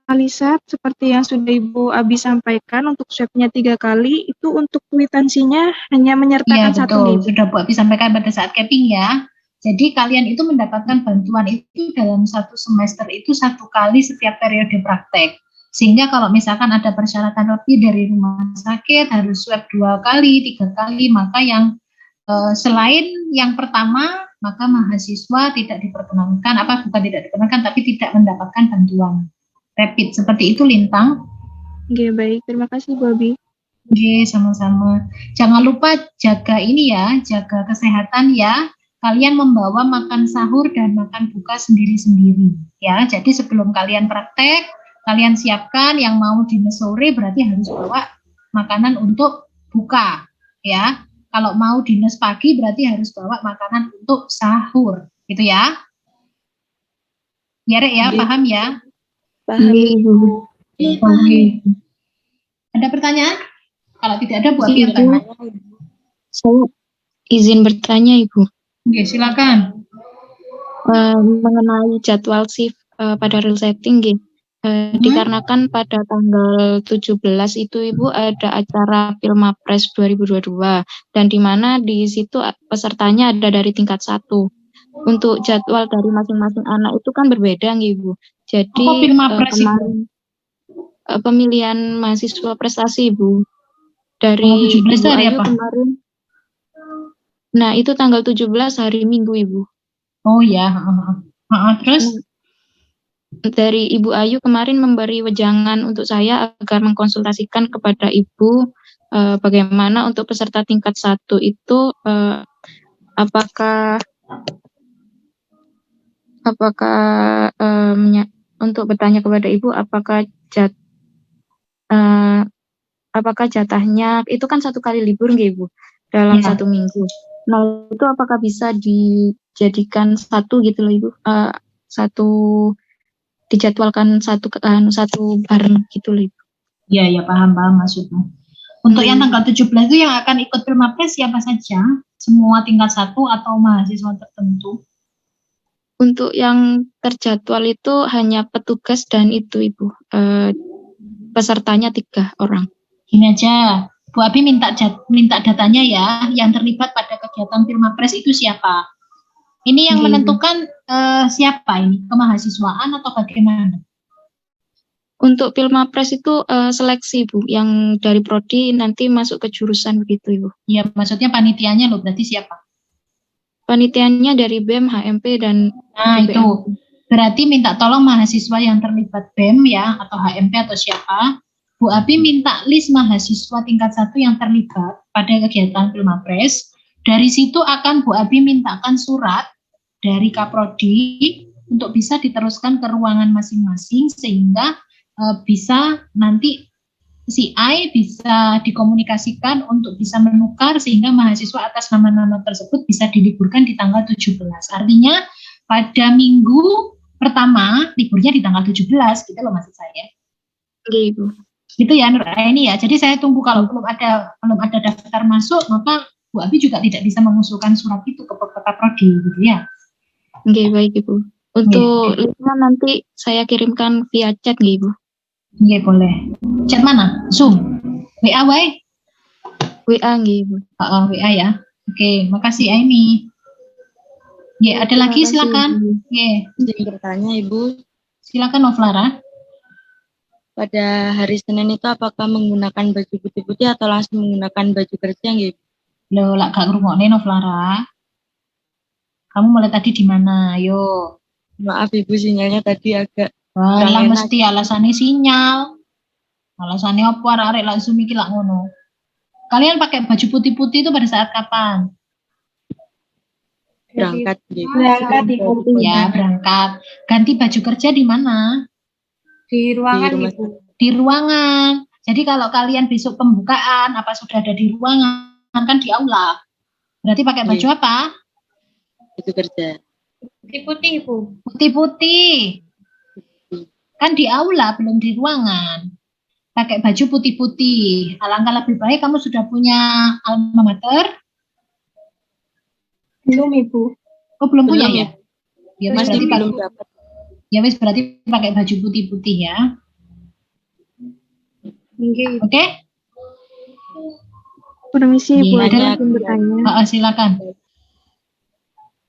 Kalisat, seperti yang sudah Ibu Abi sampaikan, untuk swabnya 3 kali, itu untuk kwitansinya hanya menyertakan Iya, satu betul. Ibu. Sudah Bu Abi sampaikan pada saat camping ya. Jadi kalian itu mendapatkan bantuan itu dalam satu semester itu 1 kali setiap periode praktek. Sehingga kalau misalkan ada persyaratan lebih dari rumah sakit harus swab 2 kali, 3 kali, maka yang selain yang pertama, maka mahasiswa tidak diperkenankan, bukan tidak diperkenankan, tapi tidak mendapatkan bantuan rapid. Seperti itu, Lintang. Oke, baik. Terima kasih, Bu Abi. Oke, sama-sama. Jangan lupa jaga ini ya, jaga kesehatan ya. Kalian membawa makan sahur dan makan buka sendiri-sendiri ya. Jadi sebelum kalian praktek, kalian siapkan yang mau dinner sore berarti harus bawa makanan untuk buka ya. Kalau mau dinner pagi berarti harus bawa makanan untuk sahur, gitu ya. Ya, Rek ya, paham ya? Paham Ibu. Oke. Ada pertanyaan? Kalau tidak ada, Bu Abi akan. Saya izin bertanya, Ibu. Oke, silakan. Mengenai jadwal shift pada real setting, dikarenakan pada tanggal 17 itu Ibu ada acara Filmapres 2022 dan di mana di situ pesertanya ada dari tingkat 1. Untuk jadwal dari masing-masing anak itu kan berbeda Ibu. Jadi kemarin pemilihan mahasiswa prestasi Ibu dari Ibu Ayu kemarin. Nah, itu tanggal 17 hari Minggu Ibu. Oh ya, terus dari Ibu Ayu kemarin memberi wejangan untuk saya agar mengkonsultasikan kepada Ibu bagaimana untuk peserta tingkat 1 itu apakah untuk bertanya kepada Ibu apakah jatahnya itu kan 1 kali libur nggih Ibu dalam 1 minggu. Nah, itu apakah bisa dijadikan 1 gitu loh Ibu? Dijadwalkan satu bareng gitu loh Ibu. Iya, paham maksudnya. Untuk yang tanggal 17 itu yang akan ikut Filmapres siapa saja? Semua tingkat 1 atau mahasiswa tertentu? Untuk yang terjadwal itu hanya petugas dan itu Ibu. Pesertanya 3 orang. Gini aja, Bu Abi minta datanya ya, yang terlibat pada kegiatan Filmapres itu siapa? Ini yang menentukan siapa ini? Kemahasiswaan atau bagaimana? Untuk Filmapres itu seleksi Bu, yang dari prodi nanti masuk ke jurusan begitu Ibu. Ya, maksudnya panitianya loh, berarti siapa? Panitianya dari BEM, HMP dan Nah, BBM. Berarti minta tolong mahasiswa yang terlibat BEM ya, atau HMP atau siapa. Bu Abi minta list mahasiswa tingkat 1 yang terlibat pada kegiatan Filmapres. Dari situ akan Bu Abi mintakan surat dari Kaprodi untuk bisa diteruskan ke ruangan masing-masing sehingga bisa nanti si I bisa dikomunikasikan untuk bisa menukar sehingga mahasiswa atas nama-nama tersebut bisa diliburkan di tanggal 17. Artinya pada minggu pertama liburnya di tanggal 17 gitu loh maksud saya. Oke, Ibu. Gitu ya Nur Aini ya. Jadi saya tunggu kalau belum ada daftar masuk maka Bu Abi juga tidak bisa mengusulkan surat itu ke Kaprodi gitu ya. Oke, baik Ibu. Untuk linknya nanti saya kirimkan via chat nggih, Ibu. Iya boleh. Chat mana? Zoom? WA wae? WA nggih, Ibu. WA ya. Oke, makasih Aini. Ya, ada lagi silakan. Ya. Izin bertanya Ibu, Silakan Novlara. pada hari Senin itu apakah menggunakan baju putih-putih atau langsung menggunakan baju kerja nggih? Loh, lak gak ngrungokne Novlara. Kamu mulai tadi di mana? Ayo. Maaf Ibu, sinyalnya tadi agak Lah enak. mesti alasannya sinyal. Alasannya apa arek lak Zoom iki lak ngono. Kalian pakai baju putih-putih itu pada saat kapan? berangkat nggih. Berangkat di kantin. Ya, berangkat. Ganti baju kerja di mana? Di ruangan Di rumah Ibu. Di ruangan. Jadi kalau kalian besok pembukaan, apa sudah ada di ruangan, kan di aula. Berarti pakai baju Iya. apa? Baju kerja. Putih-putih Ibu. Putih-putih. Kan di aula, belum di ruangan. Pakai baju putih-putih. Alangkah lebih baik kamu sudah punya alma mater. Belum Ibu. Oh, belum punya Belum, ya? Ya wis Masih berarti belum dapat. ya wis berarti pakai baju putih-putih ya. Nggih. Oke? Permisi Ibu, Iya, ada ada. yang bertanya. Silakan.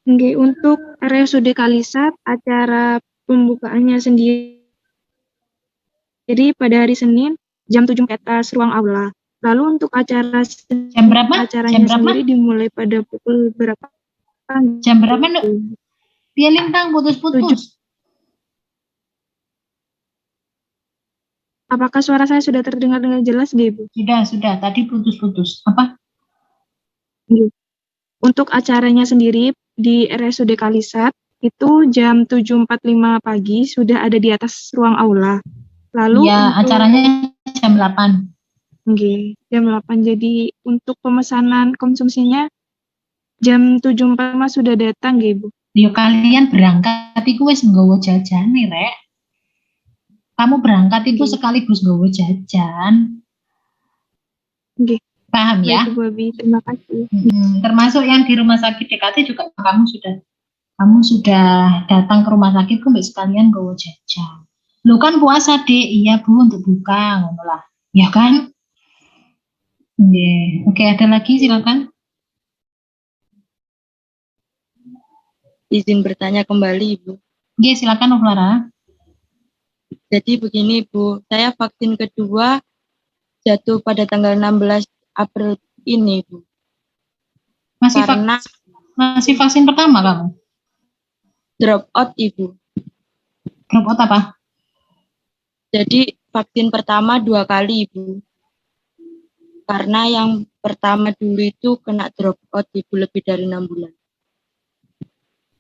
Nggih, untuk RSUD Kalisat acara pembukaannya sendiri pada hari Senin jam 7 ke atas ruang aula. Lalu untuk acara Jam berapa? acaranya Jam berapa? sendiri dimulai pada pukul berapa? Jam berapa, Nuk? Piye lintang putus-putus? Apakah suara saya sudah terdengar dengan jelas, Ibu? Sudah. Tadi putus-putus. Apa? Untuk acaranya sendiri di RSUD Kalisat itu jam 7.45 pagi sudah ada di atas ruang aula. Lalu Ya, acaranya jam 8. Nggih, jam 8. Jadi untuk pemesanan konsumsinya jam 7.45 sudah datang, nggih, Bu. Yo kalian berangkat iku wis nggawa jajane, Rek. Kamu berangkat itu sekaligus nggawa jajan. Nggih. Paham ya? Baik, Bu Abi. Terima kasih. Termasuk yang di rumah sakit DKT juga kamu sudah datang ke rumah sakit kok sekalian nggawa jajan. Lu kan puasa, Dek. Iya, Bu, untuk buka ngono lah. Ya kan? Nggih. Oke, ada lagi silakan. Izin bertanya kembali Ibu. Nggih, silakan Novlara. Jadi begini Bu, saya vaksin kedua jatuh pada tanggal 16 April ini Bu. Masih vaksin pertama kamu? Drop out Ibu. Drop out apa? Jadi vaksin pertama 2 kali Ibu. Karena yang pertama dulu itu kena drop out Ibu lebih dari 6 bulan.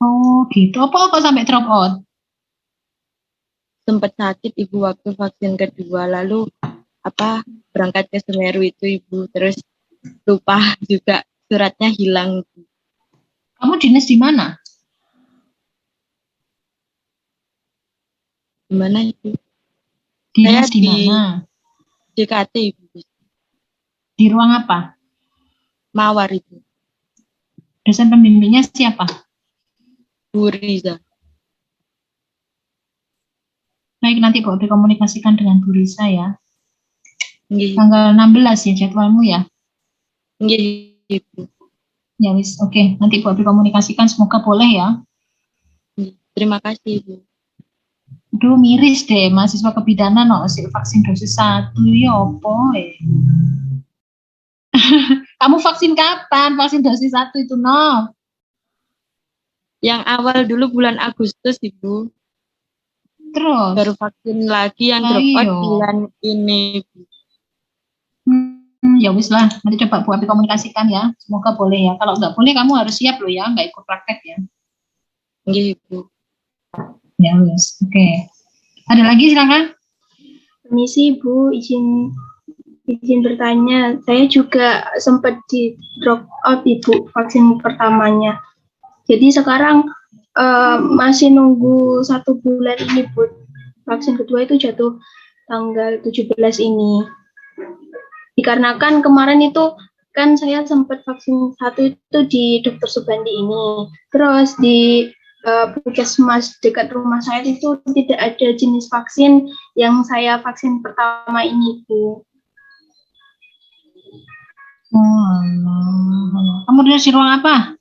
Oh gitu, apa kok sampai drop out? Sempat sakit Ibu waktu vaksin kedua, lalu berangkat ke Semeru itu Ibu, terus lupa juga suratnya hilang. Kamu dinas di mana? Gimana Ibu? Dinas di mana? DKT Ibu. Di ruang apa? Mawar Ibu. Dosen pembimbingnya siapa? Bu Riza. Baik, nanti kok dikomunikasikan dengan Bu Riza ya. Nggih. Tanggal 16 ya jadwalmu ya? Nggih Ibu. Ya wis, oke. Nanti kok dikomunikasikan, semoga boleh ya. Terima kasih Ibu. Aduh miris deh, mahasiswa kebidanan vaksin dosis 1 ya opo Kamu vaksin kapan? Vaksin dosis 1 itu, no? Yang awal dulu bulan Agustus Ibu. Terus? Baru vaksin lagi yang Lah drop out iya. bulan ini. Bu. Ya wis lah, nanti coba Bu Abi komunikasikan ya. Semoga boleh ya. Kalau nggak boleh kamu harus siap loh ya, nggak ikut praktek ya. Nggih, Bu. Ya wis, oke. Ada lagi silakan. Permisi Bu, izin bertanya. Saya juga sempat di drop out Ibu vaksin pertamanya. Jadi sekarang masih nunggu 1 bulan ini Bu. Vaksin kedua itu jatuh tanggal 17 ini. Dikarenakan kemarin itu kan saya sempat vaksin 1 itu di Dr. Subandi ini. Terus di puskesmas dekat rumah saya itu tidak ada jenis vaksin yang saya vaksin pertama ini, Bu. Oh, Allah. Kamu duduk di ruang apa?